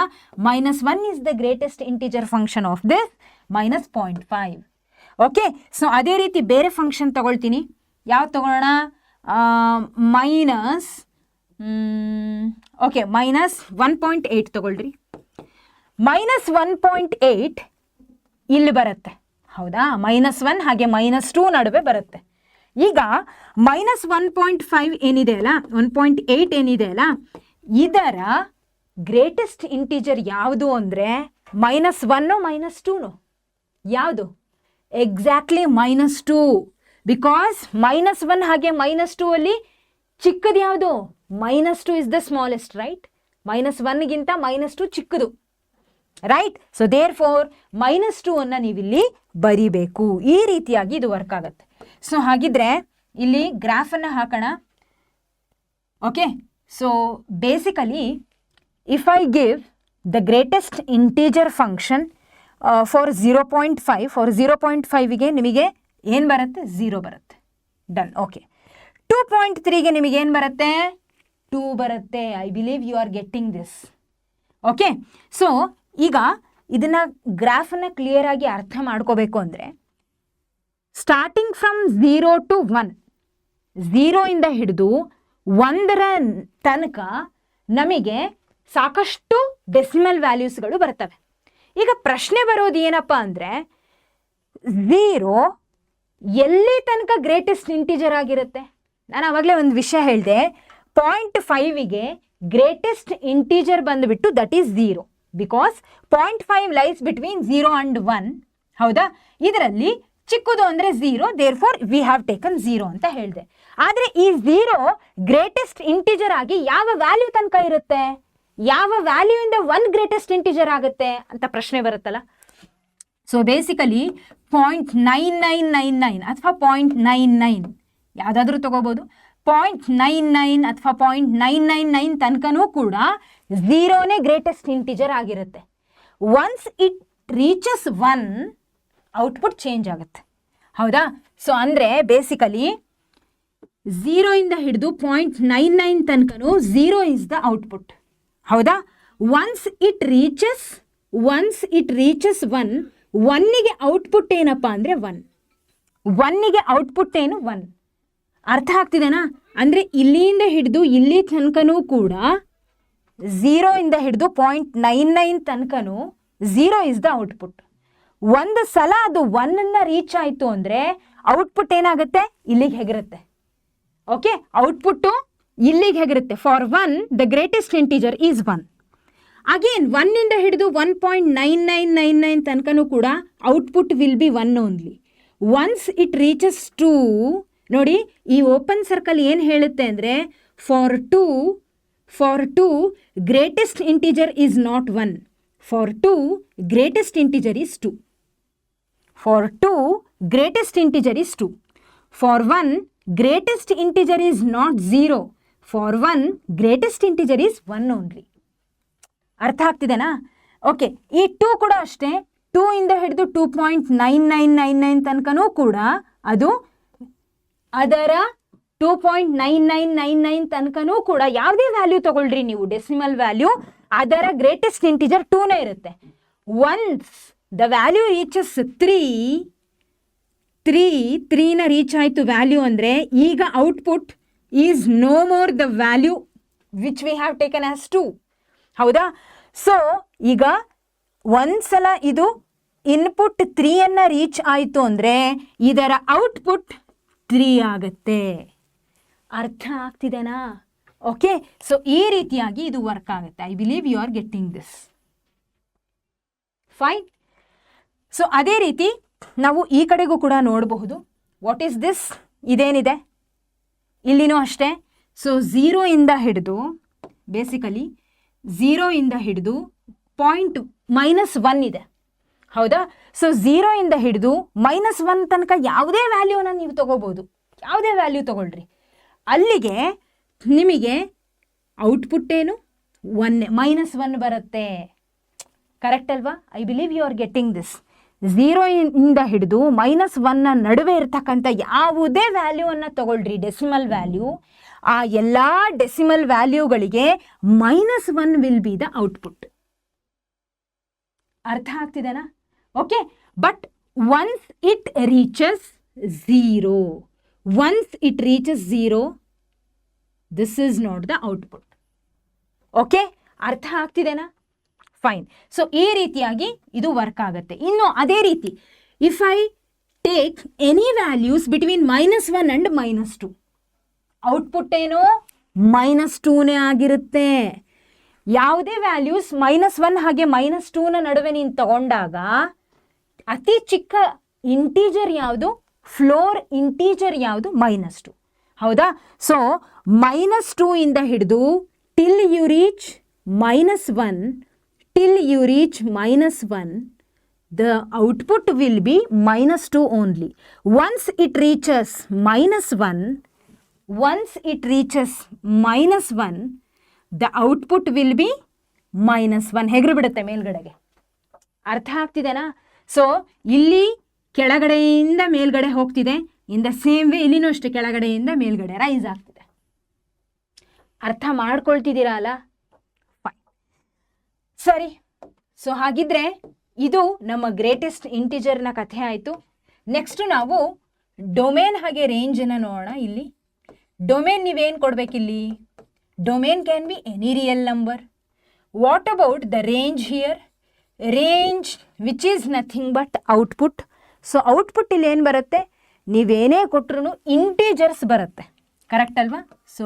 -1 is the greatest integer function of this -0.5. Okay, so ಅದೇ ರೀತಿ ಬೇರೆ ಫಂಕ್ಷನ್ ತಗೊಳ್ತೀನಿ. ಯಾವ್ದು ತಗೊಳ್ಳೋಣ? -1.8 ತಗೊಳ್ರಿ. -1.8 ಇಲ್ಲಿ ಬರುತ್ತೆ, ಹೌದಾ? -1 ಹಾಗೆ -2 ನಡುವೆ ಬರುತ್ತೆ. ಈಗ -1.5 ಏನಿದೆ ಅಲ್ಲ, 1.8 ಏನಿದೆ ಅಲ್ಲ, ಇದರ ಗ್ರೇಟೆಸ್ಟ್ ಇಂಟಿಜರ್ ಯಾವುದು ಅಂದರೆ -1 -2 ಯಾವುದು? ಎಕ್ಸಾಕ್ಟ್ಲಿ -2. ಬಿಕಾಸ್ -1 ಹಾಗೆ -2 ಅಲ್ಲಿ ಚಿಕ್ಕದು ಯಾವುದು? -2 ಇಸ್ ದ ಸ್ಮಾಲೆಸ್ಟ್, ರೈಟ್? -1ಗಿಂತ -2 ಚಿಕ್ಕದು, ರೈಟ್? ಸೊ ದೇರ್ ಫೋರ್ -2 ಅನ್ನು ನೀವಿಲ್ಲಿ ಬರಿಬೇಕು. ಈ ರೀತಿಯಾಗಿ ಇದು ವರ್ಕ್ ಆಗುತ್ತೆ. ಸೊ ಹಾಗಿದ್ರೆ ಇಲ್ಲಿ ಗ್ರಾಫನ್ನು ಹಾಕೋಣ. Okay, so basically if I give the greatest integer function for 0.5, for 0.5ಗೆ ನಿಮಗೆ ಏನು ಬರುತ್ತೆ? 0 ಬರುತ್ತೆ. ಡನ್. ಓಕೆ, 2.3ಗೆ ನಿಮಗೆ ಏನು ಬರುತ್ತೆ? 2 ಬರುತ್ತೆ. I believe you are getting this. Okay, so ಈಗ ಇದನ್ನು ಗ್ರಾಫನ್ನು ಕ್ಲಿಯರ್ ಆಗಿ ಅರ್ಥ ಮಾಡ್ಕೋಬೇಕು ಅಂದರೆ ಸ್ಟಾರ್ಟಿಂಗ್ ಫ್ರಮ್ 0 to 1, 0 ಇಂದ ಹಿಡಿದು 1ರ ತನಕ ನಮಗೆ ಸಾಕಷ್ಟು ಡೆಸಿಮಲ್ ವ್ಯಾಲ್ಯೂಸ್ಗಳು ಬರ್ತವೆ. ಈಗ ಪ್ರಶ್ನೆ ಬರೋದು ಏನಪ್ಪ ಅಂದರೆ 0 ಎಲ್ಲಿ ತನಕ ಗ್ರೇಟೆಸ್ಟ್ ಇಂಟಿಜರ್ ಆಗಿರುತ್ತೆ? ನಾನು ಆವಾಗಲೇ ಒಂದು ವಿಷಯ ಹೇಳಿದೆ, 0.5ಗೆ ಗ್ರೇಟೆಸ್ಟ್ ಇಂಟಿಜರ್ ಬಂದುಬಿಟ್ಟು that is 0. Because 0.5 lies between 0 and 1, ಹೌದಾ? ಇದರಲ್ಲಿ ಚಿಕ್ಕದು ಅಂದರೆ 0, therefore we have taken 0 ಅಂತ ಹೇಳಿದೆ. ಆದರೆ ಈ 0 ಗ್ರೇಟೆಸ್ಟ್ ಇಂಟಿಜರ್ ಆಗಿ ಯಾವ ವ್ಯಾಲ್ಯೂ ತನಕ ಇರುತ್ತೆ? ಯಾವ ವ್ಯಾಲ್ಯೂ ಇಂದ 1 ಗ್ರೇಟೆಸ್ಟ್ ಇಂಟಿಜರ್ ಆಗುತ್ತೆ ಅಂತ ಪ್ರಶ್ನೆ ಬರುತ್ತಲ್ಲ. ಸೊ ಬೇಸಿಕಲಿ 0.9999 ಅಥವಾ 0.99 ಯಾವುದಾದ್ರೂ ತಗೋಬೋದು. 0.99 ಅಥವಾ 0.999 ತನಕನೂ ಕೂಡ 0ನೇ ಗ್ರೇಟೆಸ್ಟ್ ಇಂಟಿಜರ್ ಆಗಿರುತ್ತೆ. Once it reaches 1 output change ಆಗುತ್ತೆ, ಹೌದಾ? ಸೊ ಅಂದರೆ ಬೇಸಿಕಲಿ 0 ಇಂದ ಹಿಡಿದು 0.99 ತನಕನೂ 0 ಇಸ್ ದ ಔಟ್ಪುಟ್, ಹೌದಾ? ಒನ್ಸ್ ಇಟ್ ರೀಚಸ್ 1, 1ಗೆ ಔಟ್ಪುಟ್ ಏನಪ್ಪ ಅಂದರೆ 1, 1ಗೆ ಔಟ್ಪುಟ್ ಏನು? 1. ಅರ್ಥ ಆಗ್ತಿದೆನಾ? ಅಂದರೆ ಇಲ್ಲಿಂದ ಹಿಡಿದು ಇಲ್ಲಿ ತನಕನೂ ಕೂಡ 0 ಇಂದ ಹಿಡಿದು 0.99 ತನಕನೂ 0 ಇಸ್ ದ ಔಟ್ಪುಟ್. ಒಂದು ಸಲ ಅದು 1ಅನ್ನು ರೀಚ್ ಆಯಿತು ಅಂದರೆ ಔಟ್ಪುಟ್ ಏನಾಗುತ್ತೆ? ಇಲ್ಲಿಗೆ ಹೆಗರುತ್ತೆ. ಓಕೆ, ಔಟ್ಪುಟ್ಟು ಇಲ್ಲಿಗೆ ಹೆಗರುತ್ತೆ. For 1 the greatest integer is 1. Again 1ಇಂದ ಹಿಡಿದು 1.9999 ತನಕನೂ ಕೂಡ output will be 1 only. Once it reaches 2, ನೋಡಿ ಈ ಓಪನ್ ಸರ್ಕಲ್ ಏನು ಹೇಳುತ್ತೆ ಅಂದರೆ for 2 greatest integer is not 1. For 2 greatest integer is 2. For 2 greatest integer is 2. For 1 greatest integer is not 0. For 1 greatest integer is 1 only. ಅರ್ಥ ಆಗ್ತಿದೆನಾ? Okay, ಈ 2 ಕೂಡ ಅಷ್ಟೇ. 2 ಇಂದ ಹಿಡಿದು 2.9999 ತನಕನೂ ಕೂಡ ಅದು ಅದರ 2.9999 ತನಕನೂ ಕೂಡ ಯಾವುದೇ ವ್ಯಾಲ್ಯೂ ತಗೊಳ್ರಿ ನೀವು, ಡೆಸಿಮಲ್ ವ್ಯಾಲ್ಯೂ, ಅದರ ಗ್ರೇಟೆಸ್ಟ್ ಇಂಟಿಜರ್ 2ನೇ ಇರುತ್ತೆ. ಒನ್ಸ್ ದ ವ್ಯಾಲ್ಯೂ ರೀಚಸ್ 3ನ ರೀಚ್ ಆಯಿತು ವ್ಯಾಲ್ಯೂ ಅಂದರೆ ಈಗ output is no more the value which we have taken as 2, ಹೌದಾ? ಸೊ ಈಗ ಒಂದ್ಸಲ ಇದು ಇನ್ಪುಟ್ 3ಅನ್ನು ರೀಚ್ ಆಯಿತು ಅಂದರೆ ಇದರ ಔಟ್ಪುಟ್ 3 ಆಗುತ್ತೆ. ಅರ್ಥ ಆಗ್ತಿದೆನಾ? ಓಕೆ, ಸೊ ಈ ರೀತಿಯಾಗಿ ಇದು ವರ್ಕ್ ಆಗುತ್ತೆ. I believe you are getting this. Fine. So ಅದೇ ರೀತಿ ನಾವು ಈ ಕಡೆಗೂ ಕೂಡ ನೋಡಬಹುದು. What is this? ಇದೇನಿದೆ ಇಲ್ಲಿನೂ ಅಷ್ಟೇ. ಸೊ 0 ಇಂದ ಹಿಡಿದು ಬೇಸಿಕಲಿ 0 ಇಂದ ಹಿಡಿದು -1 ಇದೆ, ಹೌದಾ? ಸೊ 0 ಇಂದ ಹಿಡಿದು -1 ತನಕ ಯಾವುದೇ ವ್ಯಾಲ್ಯೂನ ನೀವು ತಗೋಬೋದು, ಯಾವುದೇ ವ್ಯಾಲ್ಯೂ ತಗೊಳ್ರಿ. ಅಲ್ಲಿಗೆ ನಿಮಗೆ ಔಟ್ಪುಟ್ ಏನು? 1 -1 ಬರುತ್ತೆ. ಕರೆಕ್ಟ್ ಅಲ್ವಾ? I believe you are getting this. 0 ಇಂದ ಹಿಡಿದು -1ನ ನಡುವೆ ಇರ್ತಕ್ಕಂಥ ಯಾವುದೇ ವ್ಯಾಲ್ಯೂವನ್ನು ತಗೊಳ್ರಿ, ಡೆಸಿಮಲ್ ವ್ಯಾಲ್ಯೂ, ಆ ಎಲ್ಲ ಡೆಸಿಮಲ್ ವ್ಯಾಲ್ಯೂಗಳಿಗೆ -1 ವಿಲ್ ಬಿ ದ ಔಟ್ಪುಟ್. ಅರ್ಥ ಆಗ್ತಿದೆನಾ? Okay, but once it reaches 0, this is not the output. Okay, ಅರ್ಥ ಆಗ್ತಿದೆನಾ? ಫೈನ್. ಸೊ ಈ ರೀತಿಯಾಗಿ ಇದು ವರ್ಕ್ ಆಗುತ್ತೆ. ಇನ್ನು ಅದೇ ರೀತಿ if I take any values between -1 and -2, output ಏನು? -2ನೇ ಆಗಿರುತ್ತೆ. ಯಾವುದೇ ವ್ಯಾಲ್ಯೂಸ್ -1 ಹಾಗೆ -2ನ ನಡುವೆ ನೀನು ತಗೊಂಡಾಗ ಅತಿ ಚಿಕ್ಕ ಇಂಟೀಜರ್ ಯಾವುದು? ಫ್ಲೋರ್ ಇಂಟೀಜರ್ ಯಾವುದು? -2. ಹೌದಾ? ಸೊ -2 ಇಂದ ಹಿಡಿದು till you reach -1, the output will be -2 only. Once it reaches -1, the output will be -1. ಹೆಗ್ರು ಬಿಡುತ್ತೆ ಮೇಲ್ಗಡೆಗೆ. ಅರ್ಥ ಆಗ್ತಿದೆನಾ? ಸೊ ಇಲ್ಲಿ ಕೆಳಗಡೆಯಿಂದ ಮೇಲ್ಗಡೆ ಹೋಗ್ತಿದೆ, ಇನ್ ದ ಸೇಮ್ ವೇ ಇಲ್ಲಿನೂ ಅಷ್ಟೇ ಕೆಳಗಡೆಯಿಂದ ಮೇಲ್ಗಡೆ ರೈಸ್ ಆಗ್ತಿದೆ. ಅರ್ಥ ಮಾಡ್ಕೊಳ್ತಿದ್ದೀರಾ ಅಲ್ಲ? ಫೈನ್, ಸರಿ. ಸೊ ಹಾಗಿದ್ರೆ ಇದು ನಮ್ಮ ಗ್ರೇಟೆಸ್ಟ್ ಇಂಟಿಜರ್ನ ಕಥೆ ಆಯಿತು. ನೆಕ್ಸ್ಟ್ ನಾವು ಡೊಮೇನ್ ಹಾಗೆ ರೇಂಜನ್ನು ನೋಡೋಣ. ಇಲ್ಲಿ ಡೊಮೇನ್ ನೀವೇನು ಕೊಡಬೇಕಿಲ್ಲಿ? Domain can be any real number. What about the range here? Range which is nothing but output. So output ಇಲ್ಲಿ ಏನು ಬರುತ್ತೆ? ನೀವೇನೇ ಕೊಟ್ಟರು ಇಂಟೀಜರ್ಸ್ ಬರುತ್ತೆ, ಕರೆಕ್ಟ್ ಅಲ್ವಾ? ಸೊ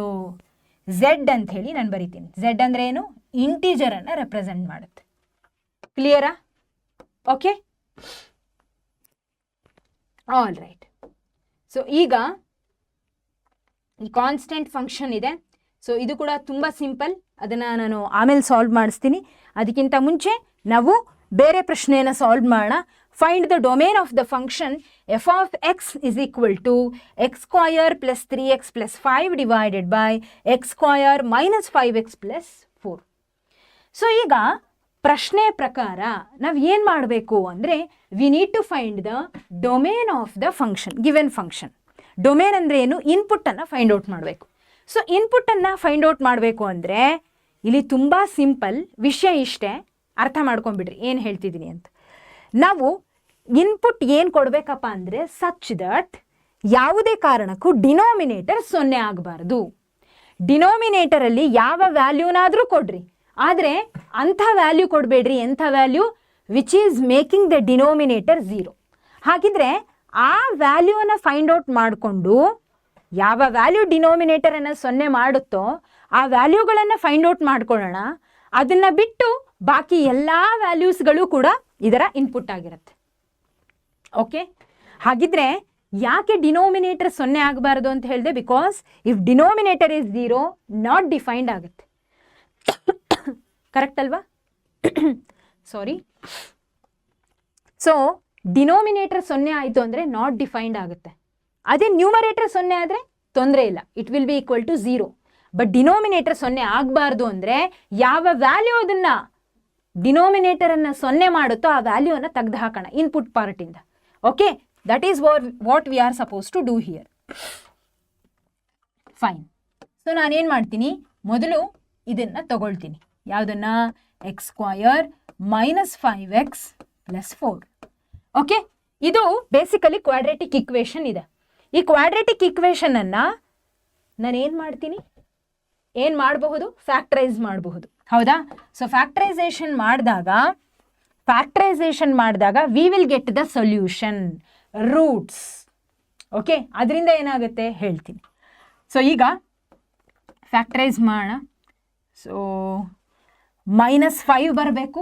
ಝೆಡ್ ಅಂತ ಹೇಳಿ ನಾನು ಬರಿತೀನಿ. ಝೆಡ್ ಅಂದರೆ ಏನು? ಇಂಟೀಜರನ್ನು ರೆಪ್ರೆಸೆಂಟ್ ಮಾಡುತ್ತೆ. ಕ್ಲಿಯರಾ? Okay, all right. ಸೊ ಈಗ ಈ ಕಾನ್ಸ್ಟೆಂಟ್ ಫಂಕ್ಷನ್ ಇದೆ. ಸೊ ಇದು ಕೂಡ ತುಂಬ ಸಿಂಪಲ್, ಅದನ್ನು ನಾನು ಆಮೇಲೆ ಸಾಲ್ವ್ ಮಾಡಿಸ್ತೀನಿ. ಅದಕ್ಕಿಂತ ಮುಂಚೆ ನಾವು ಬೇರೆ ಪ್ರಶ್ನೆಯನ್ನು ಸಾಲ್ವ್ ಮಾಡೋಣ. Find the domain of the function f of x is equal to x square plus 3x plus 5 divided by x square minus 5x plus 4. So ಈಗ ಪ್ರಶ್ನೆ ಪ್ರಕಾರ ನಾವು ಏನು ಮಾಡಬೇಕು ಅಂದರೆ we need to find the domain of the function, given function. Domain ಅಂದರೆ ಏನು? ಇನ್ಪುಟ್ಟನ್ನು ಫೈಂಡ್ ಔಟ್ ಮಾಡಬೇಕು. ಸೊ ಇನ್ಪುಟ್ಟನ್ನು ಫೈಂಡ್ ಔಟ್ ಮಾಡಬೇಕು ಅಂದರೆ ಇಲ್ಲಿ ತುಂಬ ಸಿಂಪಲ್ ವಿಷಯ ಇಷ್ಟೇ, ಅರ್ಥ ಮಾಡ್ಕೊಂಬಿಡ್ರಿ ಏನು ಹೇಳ್ತಿದ್ದೀನಿ ಅಂತ. ನಾವು ಇನ್ಪುಟ್ ಏನು ಕೊಡಬೇಕಪ್ಪ ಅಂದರೆ ಸಚ್ ದಟ್ ಯಾವುದೇ ಕಾರಣಕ್ಕೂ ಡಿನೋಮಿನೇಟರ್ 0 ಆಗಬಾರ್ದು. ಡಿನೋಮಿನೇಟರಲ್ಲಿ ಯಾವ ವ್ಯಾಲ್ಯೂನಾದರೂ ಕೊಡ್ರಿ, ಆದರೆ ಅಂಥ ವ್ಯಾಲ್ಯೂ ಕೊಡಬೇಡ್ರಿ. ಎಂಥ value? Which is making the denominator 0. ಹಾಗಿದ್ರೆ ಆ ವ್ಯಾಲ್ಯೂವನ್ನು ಫೈಂಡ್ ಔಟ್ ಮಾಡಿಕೊಂಡು ಯಾವ ವ್ಯಾಲ್ಯೂ ಡಿನೋಮಿನೇಟರನ್ನು 0 ಮಾಡುತ್ತೋ ಆ ವ್ಯಾಲ್ಯೂಗಳನ್ನು ಫೈಂಡ್ ಔಟ್ ಮಾಡ್ಕೊಳ್ಳೋಣ. ಅದನ್ನು ಬಿಟ್ಟು ಬಾಕಿ ಎಲ್ಲ ವ್ಯಾಲ್ಯೂಸ್ಗಳು ಕೂಡ ಇದರ ಇನ್ಪುಟ್ ಆಗಿರುತ್ತೆ. ಓಕೆ, ಹಾಗಿದ್ರೆ ಯಾಕೆ ಡಿನೋಮಿನೇಟರ್ 0 ಆಗಬಾರ್ದು ಅಂತ ಹೇಳಿದೆ? Because if denominator is 0 not defined ಆಗುತ್ತೆ. ಕರೆಕ್ಟ್ ಅಲ್ವಾ? ಸಾರಿ. ಸೊ ಡಿನೋಮಿನೇಟರ್ 0 ಆಯಿತು ಅಂದರೆ ನಾಟ್ ಡಿಫೈನ್ಡ್ ಆಗುತ್ತೆ. ಅದೇ ನ್ಯೂಮರೇಟರ್ 0 ಆದರೆ ತೊಂದರೆ ಇಲ್ಲ, it will be equal to 0. But denominator 0 ಆಗಬಾರ್ದು ಅಂದರೆ ಯಾವ ವ್ಯಾಲ್ಯೂ ಅದನ್ನು ಡಿನೋಮಿನೇಟರನ್ನು 0 ಮಾಡುತ್ತೋ ಆ ವ್ಯಾಲ್ಯೂವನ್ನು ತೆಗೆದು ಹಾಕೋಣ ಇನ್ಪುಟ್ ಪಾರ್ಟಿಂದ. Okay, that is what we are suppose to do here. Fine. So ನಾನೇನು ಮಾಡ್ತೀನಿ, ಮೊದಲು ಇದನ್ನು ತಗೊಳ್ತೀನಿ. ಯಾವುದನ್ನು? X square minus 5x plus 4. Okay, ಇದು ಬೇಸಿಕಲಿ ಕ್ವಾಡ್ರೇಟಿಕ್ ಇಕ್ವೇಷನ್ ಇದೆ. ಈ ಕ್ವಾಡ್ರೇಟಿಕ್ ಇಕ್ವೇಷನನ್ನು ನಾನೇನು ಮಾಡ್ತೀನಿ? ಏನು ಮಾಡಬಹುದು? ಫ್ಯಾಕ್ಟರೈಸ್ ಮಾಡಬಹುದು, ಹೌದಾ? ಸೊ ಫ್ಯಾಕ್ಟರೈಸೇಷನ್ ಮಾಡಿದಾಗ we will get the solution roots. Okay, ಅದರಿಂದ ಏನಾಗುತ್ತೆ ಹೇಳ್ತೀನಿ. ಸೊ ಈಗ ಫ್ಯಾಕ್ಟರೈಸ್ ಮಾಡೋಣ. ಸೊ -5 ಬರಬೇಕು.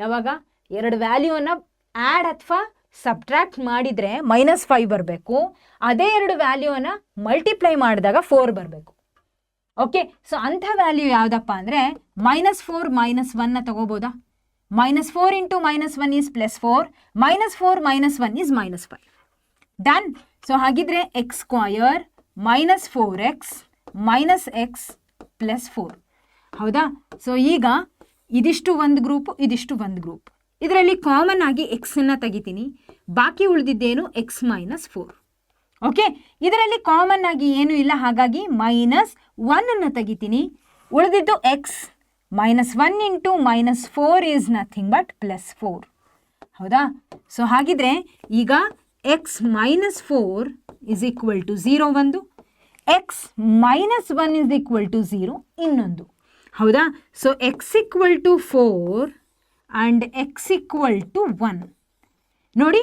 ಯಾವಾಗ? ಎರಡು ವ್ಯಾಲ್ಯೂವನ್ನು ಆ್ಯಡ್ ಅಥವಾ ಸಬ್ಟ್ರಾಕ್ಟ್ ಮಾಡಿದರೆ -5 ಬರಬೇಕು. ಅದೇ ಎರಡು ವ್ಯಾಲ್ಯೂವನ್ನು ಮಲ್ಟಿಪ್ಲೈ ಮಾಡಿದಾಗ 4 ಬರಬೇಕು. ಓಕೆ, ಸೊ ಅಂಥ ವ್ಯಾಲ್ಯೂ ಯಾವುದಪ್ಪ ಅಂದರೆ -4 -1ನ ತಗೋಬೋದಾ? -4 into -1 is +4, -4 -1 is -5. Done. So ಹಾಗಿದ್ರೆ ಎಕ್ಸ್ ಸ್ಕ್ವಯರ್ -4x -x +4, ಹೌದಾ? ಸೊ ಈಗ ಇದಿಷ್ಟು ಒಂದು ಗ್ರೂಪು, ಇದಿಷ್ಟು ಒಂದು ಗ್ರೂಪ್. ಇದರಲ್ಲಿ ಕಾಮನ್ ಆಗಿ ಎಕ್ಸನ್ನು ತೆಗಿತೀನಿ, ಬಾಕಿ ಉಳಿದಿದ್ದೇನು ಎಕ್ಸ್ ಮೈನಸ್ 4. ಓಕೆ, ಇದರಲ್ಲಿ ಕಾಮನ್ ಆಗಿ ಏನೂ ಇಲ್ಲ, ಹಾಗಾಗಿ -1 ತೆಗಿತೀನಿ, ಉಳಿದಿದ್ದು X. -1 into -4 is nothing but +4. ಹೌದಾ? ಸೊ ಹಾಗಿದ್ರೆ ಈಗ ಎಕ್ಸ್ -4 ಇಸ್ ಈಕ್ವಲ್ ಟು 0 ಒಂದು, ಎಕ್ಸ್ -1 ಇಸ್ ಈಕ್ವಲ್ ಟು 0 ಇನ್ನೊಂದು. ಹೌದಾ? So x equal to 4 and x equal to 1. ನೋಡಿ,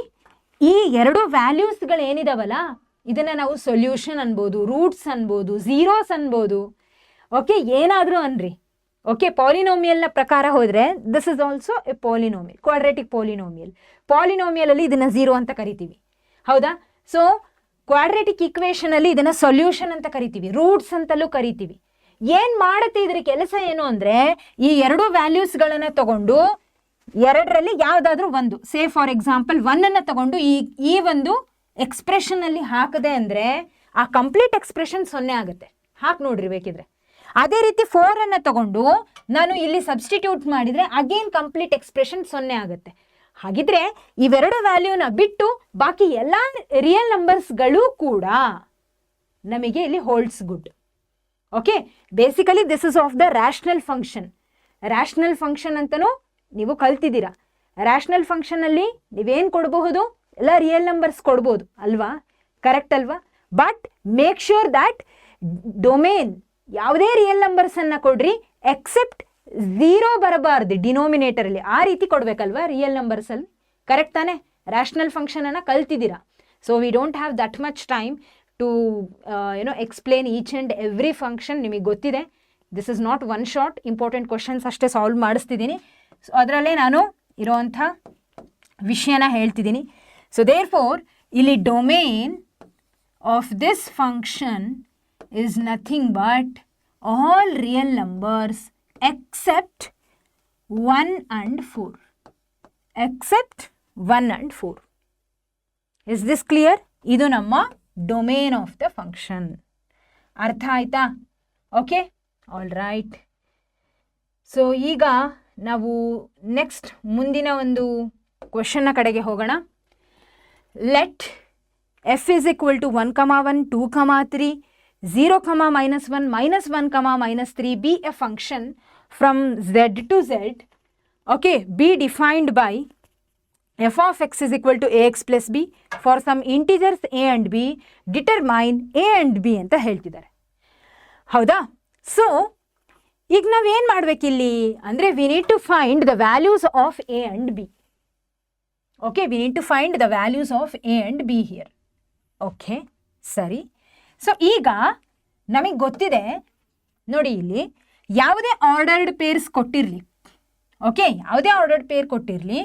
ಈ ಎರಡು ವ್ಯಾಲ್ಯೂಸ್ಗಳು ಏನಿದಾವಲ್ಲ, ಇದನ್ನು ನಾವು ಸೊಲ್ಯೂಷನ್ ಅನ್ಬೋದು, ರೂಟ್ಸ್ ಅನ್ಬೋದು, ಝೀರೋಸ್ ಅನ್ಬೋದು. ಓಕೆ, ಏನಾದರೂ ಅನ್ರಿ. ಓಕೆ, ಪಾಲಿನೋಮಿಯಲ್ನ ಪ್ರಕಾರ ಹೋದರೆ this is also a polynomial, quadratic polynomial. ಪಾಲಿನೋಮಿಯಲಲ್ಲಿ ಇದನ್ನು 0 ಅಂತ ಕರಿತೀವಿ. ಹೌದಾ? ಸೊ ಕ್ವಾಡ್ರೆಟಿಕ್ ಇಕ್ವೇಷನಲ್ಲಿ ಇದನ್ನು ಸೊಲ್ಯೂಷನ್ ಅಂತ ಕರಿತೀವಿ, ರೂಟ್ಸ್ ಅಂತಲೂ ಕರಿತೀವಿ. ಏನು ಮಾಡುತ್ತೆ ಇದರ ಕೆಲಸ ಏನು ಅಂದರೆ, ಈ ಎರಡು ವ್ಯಾಲ್ಯೂಸ್ಗಳನ್ನು ತಗೊಂಡು ಎರಡರಲ್ಲಿ ಯಾವುದಾದ್ರೂ ಒಂದು, ಸೇ ಫಾರ್ ಎಕ್ಸಾಂಪಲ್ 1 ತಗೊಂಡು ಈ ಒಂದು ಎಕ್ಸ್ಪ್ರೆಷನಲ್ಲಿ ಹಾಕದೆ ಅಂದರೆ ಆ ಕಂಪ್ಲೀಟ್ ಎಕ್ಸ್ಪ್ರೆಷನ್ 0 ಆಗುತ್ತೆ. ಹಾಕಿ ನೋಡ್ರಿ ಬೇಕಿದ್ರೆ. ಅದೇ ರೀತಿ 4 ತಗೊಂಡು ನಾನು ಇಲ್ಲಿ ಸಬ್ಸ್ಟಿಟ್ಯೂಟ್ ಮಾಡಿದರೆ ಅಗೇನ್ ಕಂಪ್ಲೀಟ್ ಎಕ್ಸ್ಪ್ರೆಷನ್ 0 ಆಗುತ್ತೆ. ಹಾಗಿದ್ರೆ ಇವೆರಡು ವ್ಯಾಲ್ಯೂನ ಬಿಟ್ಟು ಬಾಕಿ ಎಲ್ಲ ರಿಯಲ್ ನಂಬರ್ಸ್ಗಳು ಕೂಡ ನಮಗೆ ಇಲ್ಲಿ holds good. Okay, basically this is of the rational function. Rational function ಅಂತಲೂ ನೀವು ಕಲ್ತಿದ್ದೀರಾ. ರ್ಯಾಷನಲ್ ಫಂಕ್ಷನಲ್ಲಿ ನೀವೇನು ಕೊಡಬಹುದು? ಎಲ್ಲ ರಿಯಲ್ ನಂಬರ್ಸ್ ಕೊಡ್ಬೋದು ಅಲ್ವಾ? ಕರೆಕ್ಟ್ ಅಲ್ವಾ? But make sure that domain ಯಾವುದೇ ರಿಯಲ್ ನಂಬರ್ಸನ್ನು ಕೊಡ್ರಿ, ಎಕ್ಸೆಪ್ಟ್ 0 ಬರಬಾರ್ದು ಡಿನೋಮಿನೇಟರಲ್ಲಿ. ಆ ರೀತಿ ಕೊಡಬೇಕಲ್ವಾ ರಿಯಲ್ ನಂಬರ್ಸಲ್ಲಿ? ಕರೆಕ್ಟ್ ತಾನೆ? ರ್ಯಾಷನಲ್ ಫಂಕ್ಷನನ್ನು ಕಲ್ತಿದ್ದೀರಾ. So we don't have that much time to explain each and every function. ನಿಮಗೆ ಗೊತ್ತಿದೆ, this is not one shot. Important questions ಅಷ್ಟೇ ಸಾಲ್ವ್ ಮಾಡಿಸ್ತಿದ್ದೀನಿ. ಸೊ ಅದರಲ್ಲೇ ನಾನು ಇರೋವಂಥ ವಿಷಯನ ಹೇಳ್ತಿದ್ದೀನಿ. ಸೊ ದೇರ್ ಫೋರ್ ಇಲ್ಲಿ domain of this function is nothing but all real numbers except 1 and 4. Except 1 and 4. Is this clear? ಇದು ನಮ್ಮ ಡೊಮೇನ್ ಆಫ್ ದ ಫಂಕ್ಷನ್. ಅರ್ಥ ಆಯ್ತಾ? Okay, all right. ಸೊ ಈಗ ನಾವು ನೆಕ್ಸ್ಟ್ ಮುಂದಿನ ಒಂದು ಕ್ವೆಶನ್ನ ಕಡೆಗೆ ಹೋಗೋಣ. Let f is equal to 1, 1, 2, 3, 0, -1, -1, -3 be a function from z to z. Okay, be defined by f of x is equal to ax plus b for some integers a and b, determine a and b ಅಂತ ಹೇಳ್ತಿದ್ದಾರೆ. ಹೌದಾ? So ಈಗ ನಾವೇನು ಮಾಡಬೇಕಿಲ್ಲಿ ಅಂದರೆ we need to find the values of a and b. Okay, we need to find the values of a and b here. Okay, ಸರಿ. So ಈಗ ನಮಗೆ ಗೊತ್ತಿದೆ ನೋಡಿ, ಇಲ್ಲಿ ಯಾವುದೇ ಆರ್ಡರ್ಡ್ ಪೇರ್ಸ್ ಕೊಟ್ಟಿರಲಿ, ಓಕೆ, ಯಾವುದೇ ಆರ್ಡರ್ಡ್ ಪೇರ್ ಕೊಟ್ಟಿರಲಿ,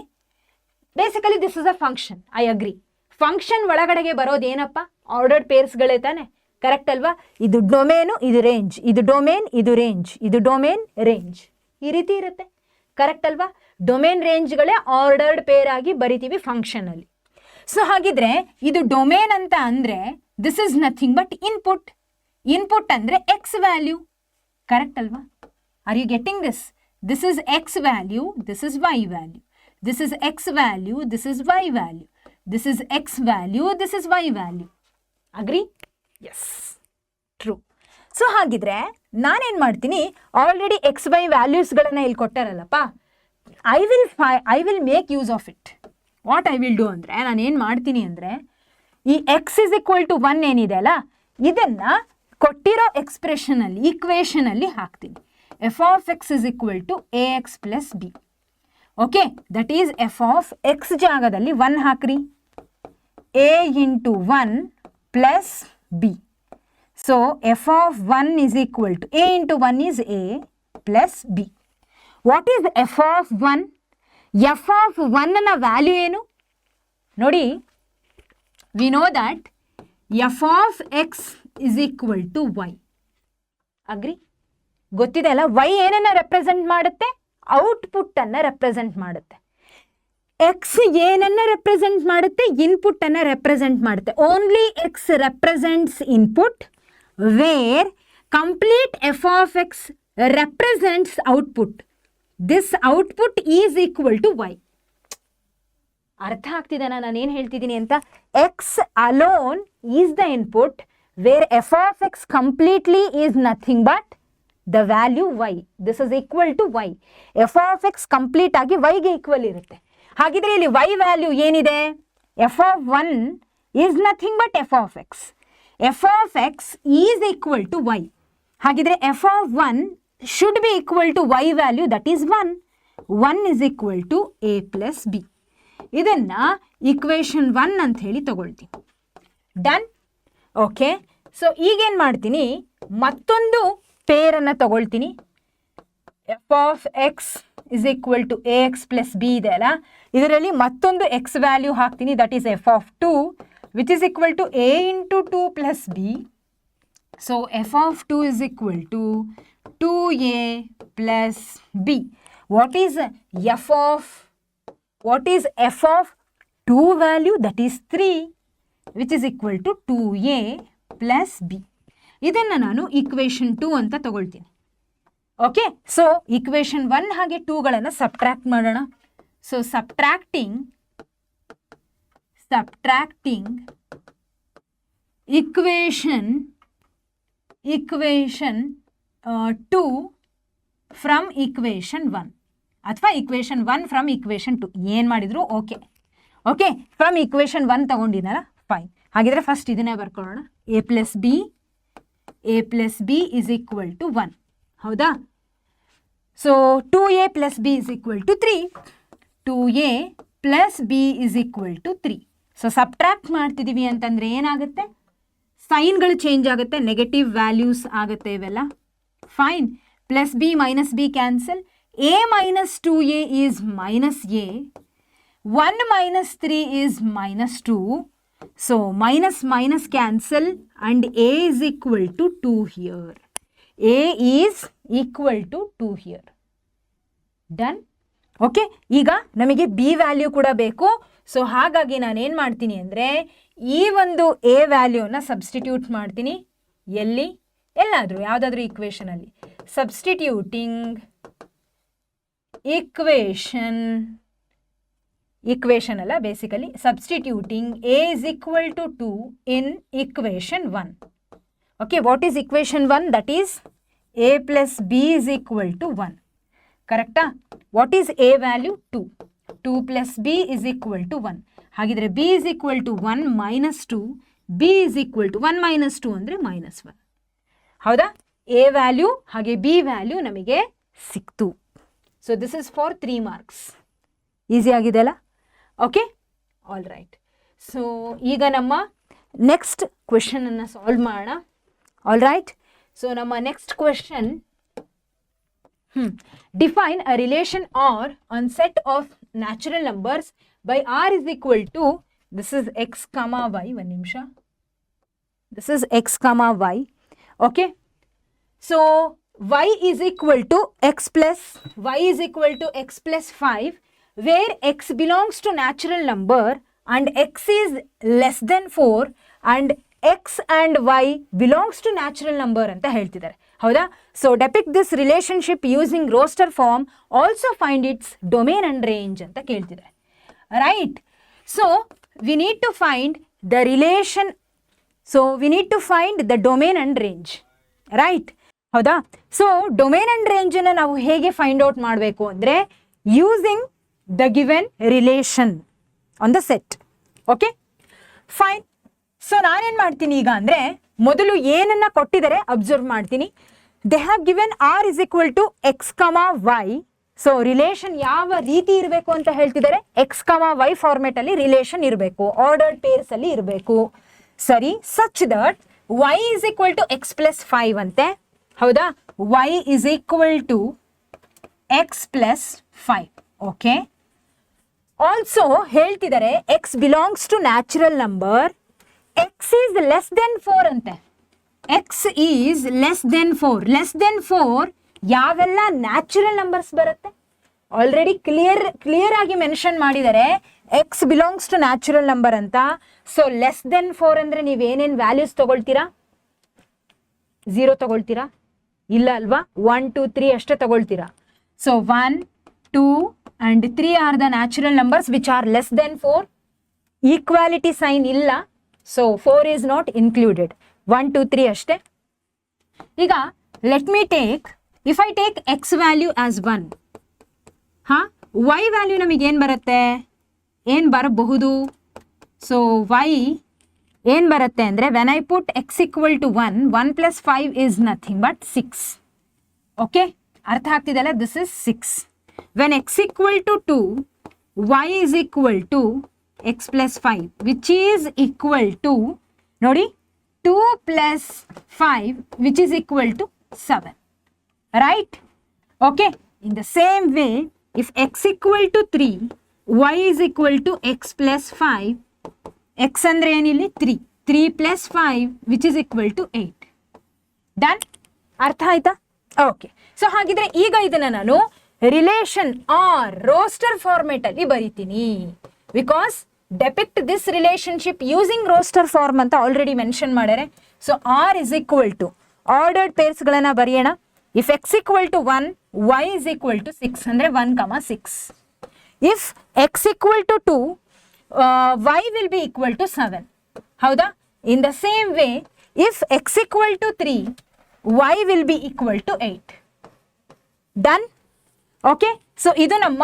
basically this is a function. I agree. Function ಒಳಗಡೆಗೆ ಬರೋದು ಏನಪ್ಪ? ಆರ್ಡರ್ಡ್ ಪೇರ್ಸ್ಗಳೇ ತಾನೆ? ಕರೆಕ್ಟ್ ಅಲ್ವಾ? ಇದು ಡೊಮೇನು, ಇದು ರೇಂಜ್, ಇದು ಡೊಮೇನ್, ಇದು ರೇಂಜ್, ಇದು ಡೊಮೇನ್, ರೇಂಜ್, ಈ ರೀತಿ ಇರುತ್ತೆ. ಕರೆಕ್ಟ್ ಅಲ್ವಾ? ಡೊಮೇನ್ ರೇಂಜ್ಗಳೇ ಆರ್ಡರ್ಡ್ ಪೇರ್ ಆಗಿ ಬರಿತೀವಿ ಫಂಕ್ಷನಲ್ಲಿ. ಸೊ ಹಾಗಿದ್ರೆ ಇದು ಡೊಮೇನ್ ಅಂತ ಅಂದರೆ this is nothing but input. Input ಅಂದರೆ ಎಕ್ಸ್ ವ್ಯಾಲ್ಯೂ. ಕರೆಕ್ಟ್ ಅಲ್ವಾ? Are you getting this? This is x value, this is y value, this is x value, this is y value, this is x value, this is y value. Agree? Yes, true. So ಹಾಗಿದ್ರೆ ನಾನೇನು ಮಾಡ್ತೀನಿ, already x y ವ್ಯಾಲ್ಯೂಸ್ಗಳನ್ನು ಇಲ್ಲಿ ಕೊಟ್ಟಾರಲ್ಲಪ್ಪ, I will make use of it. What I will do ಅಂದರೆ, ನಾನೇನು ಮಾಡ್ತೀನಿ ಅಂದರೆ, ಈ ಎಕ್ಸ್ ಇಸ್ ಈಕ್ವಲ್ ಟು 1 ಏನಿದೆ ಅಲ್ಲ, ಇದನ್ನು ಕೊಟ್ಟಿರೋ ಎಕ್ಸ್ಪ್ರೆಷನಲ್ಲಿ, ಈಕ್ವೇಷನಲ್ಲಿ ಹಾಕ್ತೀನಿ. F of x is equal to a x plus b. Okay, that is f of x ಜಾಗದಲ್ಲಿ 1 ಹಾಕ್ರಿ, a into 1 plus b. So F of 1 is equal to a into 1 is a plus b. What is f of 1? F of 1ನ value ಏನು ನೋಡಿ. We know that f of x is equal to y. Agree? ಗೊತ್ತಿದೆ ಅಲ್ಲ, y ಏನನ್ನು represent ಮಾಡುತ್ತೆ? ಔಟ್ಪುಟ್ಟನ್ನು represent ಮಾಡುತ್ತೆ. X ಏನನ್ನು represent ಮಾಡುತ್ತೆ? ಇನ್ಪುಟ್ಟನ್ನು ರೆಪ್ರೆಸೆಂಟ್ ಮಾಡುತ್ತೆ. Only x represents input, where complete f of x represents output. This output is equal to y. ಅರ್ಥ ಆಗ್ತಿದೆನಾ ನಾನು ಏನು ಹೇಳ್ತಿದ್ದೀನಿ ಅಂತ? X alone is the input where f of x completely is nothing but the value y. This is equal to y. F of x complete ಆಗಿ ವೈಗೆ equal ಇರುತ್ತೆ. ಹಾಗಿದ್ರೆ ಇಲ್ಲಿ ವೈ ವ್ಯಾಲ್ಯೂ ಏನಿದೆ? F of 1 is nothing but f of x. F of x is equal to y. ಹಾಗಿದ್ರೆ f of 1 should be equal to y value that is 1. 1 is equal to a plus b. ಇದನ್ನ equation 1 ಅಂತ ಹೇಳಿ ತಗೊಳ್ತೀನಿ. Done. Okay, so ಈಗೇನು ಮಾಡ್ತೀನಿ, ಮತ್ತೊಂದು ಪೇರನ್ನು ತಗೊಳ್ತೀನಿ. F of x is equal to a x plus b ಇದೆ ಅಲ್ಲ, ಇದರಲ್ಲಿ ಮತ್ತೊಂದು ಎಕ್ಸ್ ವ್ಯಾಲ್ಯೂ ಹಾಕ್ತೀನಿ, that is f of 2 which is equal to a into 2 plus b. So F of 2 is equal to 2a plus b. What is f of 2 value? That is 3 which is equal to 2a plus b. ಇದನ್ನು ನಾನು equation 2 ಅಂತ ತಗೊಳ್ತೀನಿ. Okay, so equation 1 ಹಾಗೆ 2ಗಳನ್ನು subtract ಮಾಡೋಣ. So subtracting equation 2 from equation 1 ಅಥವಾ equation 1 from equation 2 ಏನು ಮಾಡಿದ್ರು ಓಕೆ. ಓಕೆ, ಫ್ರಮ್ ಈಕ್ವೇಶನ್ 1 ತಗೊಂಡಿದ್ದಾರ, ಫೈನ್. ಹಾಗಿದ್ರೆ ಫಸ್ಟ್ ಇದನ್ನೇ ಬರ್ಕೊಳ್ಳೋಣ. A plus b is equal to 1. ಹೌದಾ? So 2a plus b is equal to 3. 2a plus b is equal to 3. So subtract ಮಾಡ್ತಿದ್ದೀವಿ ಅಂತಂದರೆ ಏನಾಗುತ್ತೆ? ಸೈನ್ಗಳು ಚೇಂಜ್ ಆಗುತ್ತೆ, ನೆಗೆಟಿವ್ ವ್ಯಾಲ್ಯೂಸ್ ಆಗುತ್ತೆ ಇವೆಲ್ಲ. Fine. Plus B minus B cancel. a minus 2a is minus a. 1 minus 3 is minus 2. So minus minus cancel and a is equal to 2 here. a is equal to 2 here. Done? Okay, ಈಗ ನಮಗೆ B value ಕೂಡ ಬೇಕು. So ಹಾಗಾಗಿ ನಾನು ಏನು ಮಾಡ್ತೀನಿ ಅಂದರೆ ಈ ಒಂದು ಎ ವ್ಯಾಲ್ಯೂನ ಸಬ್ಸ್ಟಿಟ್ಯೂಟ್ ಮಾಡ್ತೀನಿ. ಎಲ್ಲಿ? ಎಲ್ಲಾದರೂ ಯಾವುದಾದ್ರೂ ಈಕ್ವೇಷನಲ್ಲಿ ಸಬ್ಸ್ಟಿಟ್ಯೂಟಿಂಗ್ ಈಕ್ವೇಷನ್ ಅಲ್ಲ, basically substituting a is equal to 2 in equation 1. Okay, what is equation 1? That is a plus b is equal to 1. ಕರೆಕ್ಟಾ? What is a value? 2. 2 plus b is equal to 1. ಹಾಗಿದ್ರೆ b is equal to 1 minus 2, b is equal to 1 minus 2 ಅಂದರೆ minus 1. ಹೌದಾ? A value ಹಾಗೆ b value ನಮಗೆ ಸಿಕ್ತು. So this is for 3 marks. Easy ಆಗಿದೆ ಅಲ್ಲ? Okay, all right. So ಈಗ ನಮ್ಮ ನೆಕ್ಸ್ಟ್ ಕ್ವೆಶನನ್ನು ಸಾಲ್ವ್ ಮಾಡೋಣ. All right. ಸೊ ನಮ್ಮ next question, define a relation R on set of natural numbers by R is equal to, this is x comma y. ಒಂದು ನಿಮಿಷ, this is x comma y. Okay, so y is equal to x plus 5, where x belongs to natural number and x is less than 4 and x and y belongs to natural number ಅಂತ ಹೇಳ್ತಿದ್ದಾರೆ. ಹೌದಾ? So depict this relationship using roster form, also find its domain and range ಅಂತ ಕೇಳ್ತಿದ್ದಾರೆ. Right. So we need to find the relation, so we need to find the domain and range. Right. ಹೌದಾ? So domain and ರೇಂಜನ್ನು ನಾವು ಹೇಗೆ find out ಮಾಡಬೇಕು ಅಂದರೆ using the given relation on the set. Okay, fine. So ನಾನೇನು ಮಾಡ್ತೀನಿ ಈಗ ಅಂದರೆ ಮೊದಲು ಏನನ್ನು ಕೊಟ್ಟಿದ್ದಾರೆ ಅಬ್ಸರ್ವ್ ಮಾಡ್ತೀನಿ. They have given R is equal to x comma y. So relation ಯಾವ ರೀತಿ ಇರಬೇಕು ಅಂತ ಹೇಳ್ತಿದ್ದಾರೆ? ಎಕ್ಸ್ ಕಮಾ ವೈ ಫಾರ್ಮೆಟಲ್ಲಿ ರಿಲೇಷನ್ ಇರಬೇಕು, ಆರ್ಡರ್ಡ್ ಪೇರ್ಸಲ್ಲಿ ಇರಬೇಕು. ಸರಿ, such that Y is equal to X plus 5 ಅಂತೆ. ಹೌದಾ? y is equal to x plus 5. Okay, also ಹೇಳ್ತಿದ್ದಾರೆ x belongs to natural number, x is less than 4 ಅಂತೆ. x is less than 4. Less than 4 ಯಾವೆಲ್ಲ natural numbers ಬರುತ್ತೆ? Already clear ಆಗಿ mention ಮಾಡಿದ್ದಾರೆ x belongs to natural number ಅಂತ. So less than 4 ಅಂದರೆ ನೀವೇನೇನು values ತಗೊಳ್ತೀರಾ? 0 ತಗೊಳ್ತೀರಾ? ಇಲ್ಲ ಅಲ್ವಾ? 1 2 3 ಅಷ್ಟೇ ತಗೊಳ್ತೀರಾ. So 1 2 and 3 are the natural numbers which are less than 4. Equality sign ಇಲ್ಲ, so 4 is not included. 1 2 3 ಅಷ್ಟೇ. ಈಗ let me take, if I take x value as 1, y value ನಮಗೆ ಏನು ಬರುತ್ತೆ, ಏನು ಬರಬಹುದು? ಸೊ y ಏನು ಬರುತ್ತೆ ಅಂದರೆ, when I put x equal to 1, 1 plus 5 is nothing but 6. Okay, ಅರ್ಥ ಆಗ್ತಿದೆಯಲ್ಲ? This is 6. when x equal to 2, y is equal to x plus 5, which is equal to, ನೋಡಿ, 2 plus 5, which is equal to 7. Right? Okay. In the same way, if x equal to 3, y is equal to x plus 5, x andre ಏನಿಲ್ಲಿ 3, 3 plus 5, which is equal to 8. Done? ಅರ್ಥ ಆಯ್ತಾ? Okay. So ಹಾಗಿದ್ರೆ ಈಗ ಇದನ್ನ ನಾನು relation R roster format ಅಲ್ಲಿ ಬರೀತೀನಿ. Because depict this relationship using roster form ಅಂತ already mention ಮಾಡ್ಯಾರೆ. So R is equal to ordered ಪೇರ್ಸ್ಗಳನ್ನ ಬರೆಯೋಣ. If x equal to 1, y is equal to 6 ಅಂದರೆ 1,6. If x equal to 2, y will be equal to 7. ಹೌದಾ? In the same way, if x equal to 3, y will be equal to 8. Done? Okay. So ಇದು ನಮ್ಮ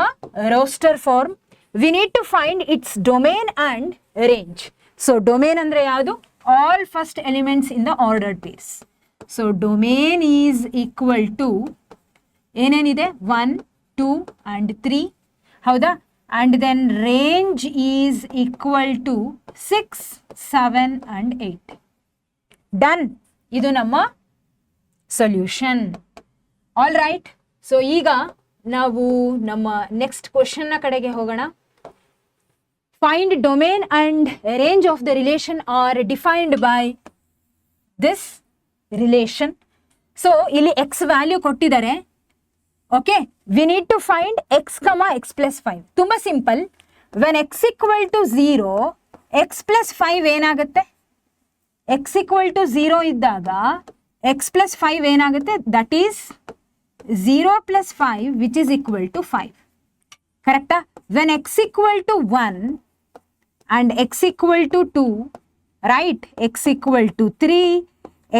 roster form. V need to find its domain and range. So domain ಅಂದರೆ ಯಾವುದು? All first elements in the ordered pairs. So domain is equal to ಏನೇನಿದೆ, 1 2 and 3. ಹೌದಾ? And then range is equal to 6 7 and 8. Done. ಇದು ನಮ್ಮ solution. All right. So ಈಗ ನಾವು ನಮ್ಮ next ಕ್ವಶನ್ನ ಕಡೆಗೆ ಹೋಗೋಣ. Find domain and range of the relation R defined by this relation. So ಇಲ್ಲಿ ಎಕ್ಸ್ ವ್ಯಾಲ್ಯೂ ಕೊಟ್ಟಿದ್ದಾರೆ. Okay, we need to find x comma x plus 5. ತುಂಬ simple. When X equal to 0, x plus 5 ಏನಾಗುತ್ತೆ? X equal to 0 ಇದ್ದಾಗ X plus 5 ಏನಾಗುತ್ತೆ? That is 0 plus 5, which is equal to 5. Correct? When x equal to 1 and x equal to 2, right? X equal to 3,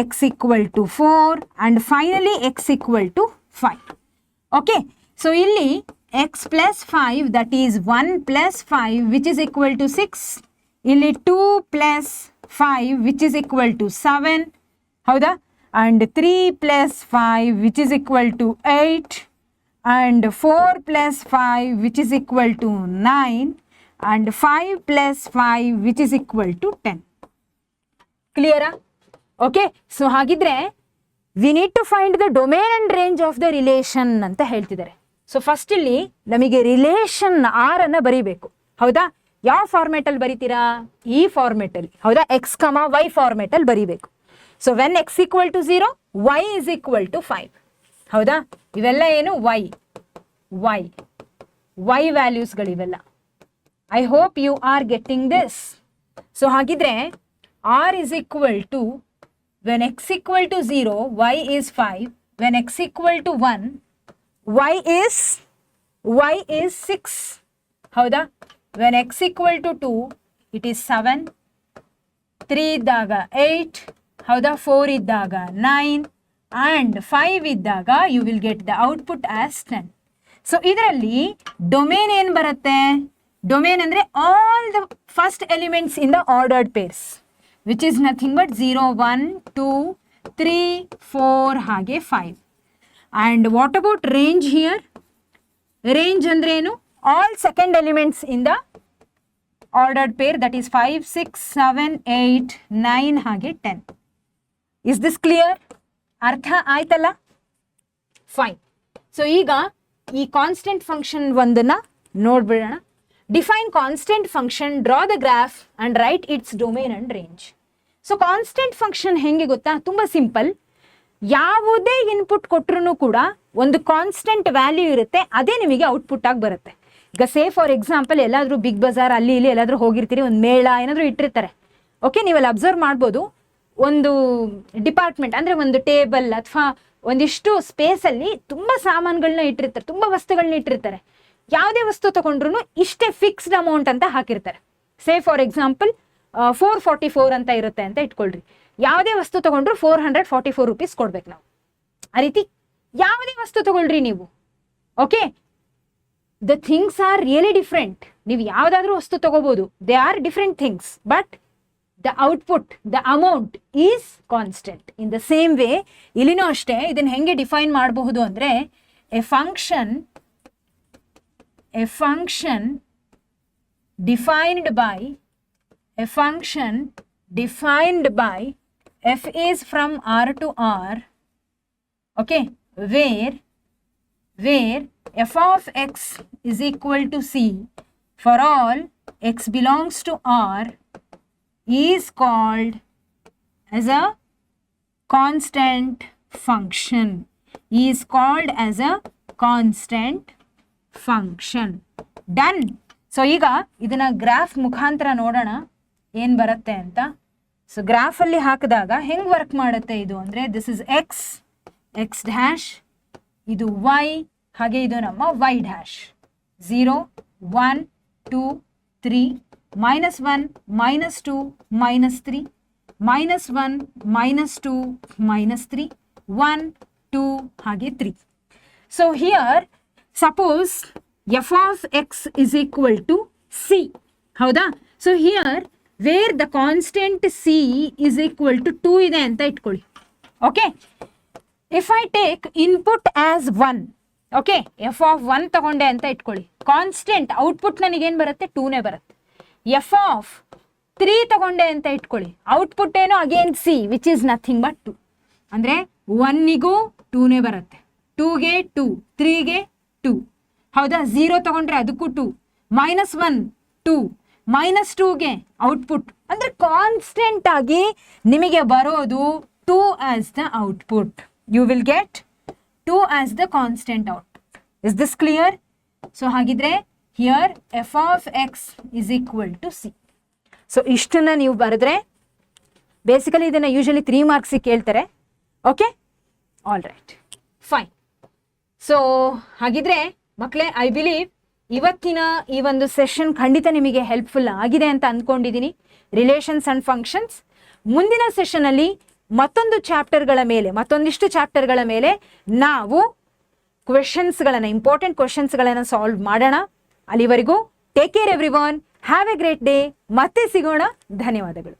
x equal to 4, and finally x equal to 5. Okay. So, illi x plus 5, that is 1 plus 5, which is equal to 6. Illi 2 plus 5, which is equal to 7. Howda? And 3 plus 5, which is equal to 8, and 4 plus 5, which is equal to 9, and 5 plus 5, which is equal to 10. Clear? Okay. So hagidre we need to find the domain and range of the relation anta ಹೇಳ್ತಿದ್ದಾರೆ. So first ಇಲ್ಲಿ ನಮಗೆ relation R ಅನ್ನ ಬರೀಬೇಕು. ಹೌದಾ? ಯಾವ format ಅಲ್ಲಿ ಬರೀತೀರಾ? ಈ format ಅಲ್ಲಿ. ಹೌದಾ? ಎಕ್ಸ್ ಕಮ ವೈ ಫಾರ್ಮೆಟ್ ಅಲ್ಲಿ ಬರೀಬೇಕು. So when X equal to 0, y is equal to 5. ಹೌದಾ? ಇವೆಲ್ಲ ಏನು? ವೈ ವ್ಯಾಲ್ಯೂಸ್ಗಳಿವೆಲ್ಲ. I hope you are getting this. So ಹಾಗಿದ್ರೆ r is equal to, when X equal to 0, y is 5. When X equal to 1, y is 6. ಹೌದಾ? When X equal to 2, it is 7. 3 ಇದ್ದಾಗ 8. ಹೌದಾ? 4 ಇದ್ದಾಗ 9 and 5 ಇದ್ದಾಗ you will get the output as 10. So ಇದರಲ್ಲಿ domain ಏನು ಬರುತ್ತೆ? Domain ಅಂದರೆ all the first elements in the ordered pairs, which is nothing but 0 1 2 3 4 ಹಾಗೆ 5. And what about range here? Range ಅಂದ್ರೆ ಏನು? All second elements in the ordered pair, that is 5 6 7 8 9 ಹಾಗೆ 10. Is this clear? ಅರ್ಥ ಆಯ್ತಲ್ಲ? Fine. So ಈಗ ಈ constant function ಒಂದನ್ನ ನೋಡ್ಬಿಡೋಣ. Define constant function, draw the graph and write its domain and range. So constant function ಹೆಂಗೆ ಗೊತ್ತಾ? ತುಂಬ ಸಿಂಪಲ್. ಯಾವುದೇ ಇನ್ಪುಟ್ ಕೊಟ್ಟರು ಕೂಡ ಒಂದು ಕಾನ್ಸ್ಟೆಂಟ್ ವ್ಯಾಲ್ಯೂ ಇರುತ್ತೆ, ಅದೇ ನಿಮಗೆ ಔಟ್ಪುಟ್ ಆಗಿ ಬರುತ್ತೆ. ಈಗ ಸೇ ಫಾರ್ ಎಕ್ಸಾಂಪಲ್ ಎಲ್ಲಾದರೂ ಬಿಗ್ ಬಜಾರ್ ಅಲ್ಲಿ ಇಲ್ಲಿ ಎಲ್ಲಾದರೂ ಹೋಗಿರ್ತೀರಿ, ಒಂದು ಮೇಳ ಏನಾದರೂ ಇಟ್ಟಿರ್ತಾರೆ. ಓಕೆ, ನೀವೆಲ್ಲ ಅಬ್ಸರ್ವ್ ಮಾಡ್ಬೋದು. ಒಂದು ಡಿಪಾರ್ಟ್ಮೆಂಟ್ ಅಂದರೆ ಒಂದು ಟೇಬಲ್ ಅಥವಾ ಒಂದಿಷ್ಟು ಸ್ಪೇಸಲ್ಲಿ ತುಂಬ ಸಾಮಾನುಗಳನ್ನ ಇಟ್ಟಿರ್ತಾರೆ, ತುಂಬ ವಸ್ತುಗಳನ್ನ ಇಟ್ಟಿರ್ತಾರೆ. ಯಾವುದೇ ವಸ್ತು ತಗೊಂಡ್ರು ಇಷ್ಟೇ ಫಿಕ್ಸ್ಡ್ ಅಮೌಂಟ್ ಅಂತ ಹಾಕಿರ್ತಾರೆ. ಸೇ ಫಾರ್ ಎಕ್ಸಾಂಪಲ್ 444 ಅಂತ ಇರುತ್ತೆ ಅಂತ ಇಟ್ಕೊಳ್ರಿ. ಯಾವುದೇ ವಸ್ತು ತಗೊಂಡ್ರು 444 rupees ಕೊಡ್ಬೇಕು ನಾವು. ಆ ರೀತಿ ಯಾವುದೇ ವಸ್ತು ತಗೊಳ್ರಿ ನೀವು, okay, the things are really different. ನೀವು ಯಾವುದಾದ್ರೂ ವಸ್ತು ತಗೋಬಹುದು, they are different things, but the output, the amount is constant. In the same way ಇಲ್ಲಿನೂ ಅಷ್ಟೇ. ಇದನ್ನ ಹೆಂಗೆ ಡಿಫೈನ್ ಮಾಡಬಹುದು ಅಂದ್ರೆ, A function defined by f is from R to R, okay, where f of x is equal to c for all x belongs to R is called as a constant function. Done. So ಈಗ ಇದನ್ನ graph ಮುಖಾಂತರ ನೋಡೋಣ ಏನ್ ಬರುತ್ತೆ ಅಂತ. So graph ಅಲ್ಲಿ ಹಾಕಿದಾಗ ಹೆಂಗ್ ವರ್ಕ್ ಮಾಡುತ್ತೆ ಇದು ಅಂದ್ರೆ, ದಿಸ್ ಇಸ್ x ಡ್ಯಾಶ್, ಇದು y, ಹಾಗೆ ಇದು ನಮ್ಮ y ಡ್ಯಾಶ್. 0 1 2 3 -1 -2 -3 -1 -2 -3 1 2 ಹಾಗೆ 3. So here suppose f of x is equal to c. ಹೌದಾ? So here wear the constant c is equal to 2 ಇದೆ ಅಂತ ಇಟ್ಕೊಳ್ಳಿ. Okay, if I take input as 1, okay, f of 1 ತಗೊಂಡೆ ಅಂತ ಇಟ್ಕೊಳ್ಳಿ. ಕಾನ್ಸ್ಟೆಂಟ್ ಔಟ್ಪುಟ್ ನನಗೇನು ಬರುತ್ತೆ? 2ನೇ ಬರುತ್ತೆ. f of 3 ತಗೊಂಡೆ ಅಂತ ಇಟ್ಕೊಳ್ಳಿ. ಔಟ್ಪುಟ್ ಏನು? Again c, which is nothing but 2. ಅಂದರೆ 1ಗೂ 2ನೇ ಬರುತ್ತೆ, 2ಗೆ 2, 3ಗೆ 2. ಹೌದಾ? 0 ತಗೊಂಡ್ರೆ ಅದಕ್ಕೂ 2, -1 2, -2ಗೆ ಔಟ್ಪುಟ್. ಅಂದ್ರೆ ಕಾನ್ಸ್ಟೆಂಟ್ ಆಗಿ ನಿಮಗೆ ಬರೋದು 2 as the output. You will get 2 as the constant output. Is this clear? So ಹಾಗಿದ್ರೆ here f of x is equal to c. So ಇಷ್ಟನ್ನ ನೀವು ಬರೆದ್ರೆ ಬೇಸಿಕಲಿ ಇದನ್ನ ಯೂಶಲಿ 3 marks ಕೇಳ್ತಾರೆ. Okay, all right, fine. So ಹಾಗಿದ್ರೆ ಮಕ್ಕಳೇ, I believe ಇವತ್ತಿನ ಈ ಒಂದು ಸೆಷನ್ ಖಂಡಿತ ನಿಮಗೆ ಹೆಲ್ಪ್ಫುಲ್ ಆಗಿದೆ ಅಂತ ಅಂದ್ಕೊಂಡಿದ್ದೀನಿ. Relations and functions. ಮುಂದಿನ ಸೆಷನಲ್ಲಿ ಮತ್ತೊಂದಿಷ್ಟು ಚಾಪ್ಟರ್ಗಳ ಮೇಲೆ ನಾವು ಕ್ವೆಶನ್ಸ್ಗಳನ್ನು, ಇಂಪಾರ್ಟೆಂಟ್ ಕ್ವೆಶನ್ಸ್ಗಳನ್ನು ಸಾಲ್ವ್ ಮಾಡೋಣ. ಅಲ್ಲಿವರೆಗೂ take care everyone, have A great day. ಮತ್ತೆ ಸಿಗೋಣ. ಧನ್ಯವಾದಗಳು.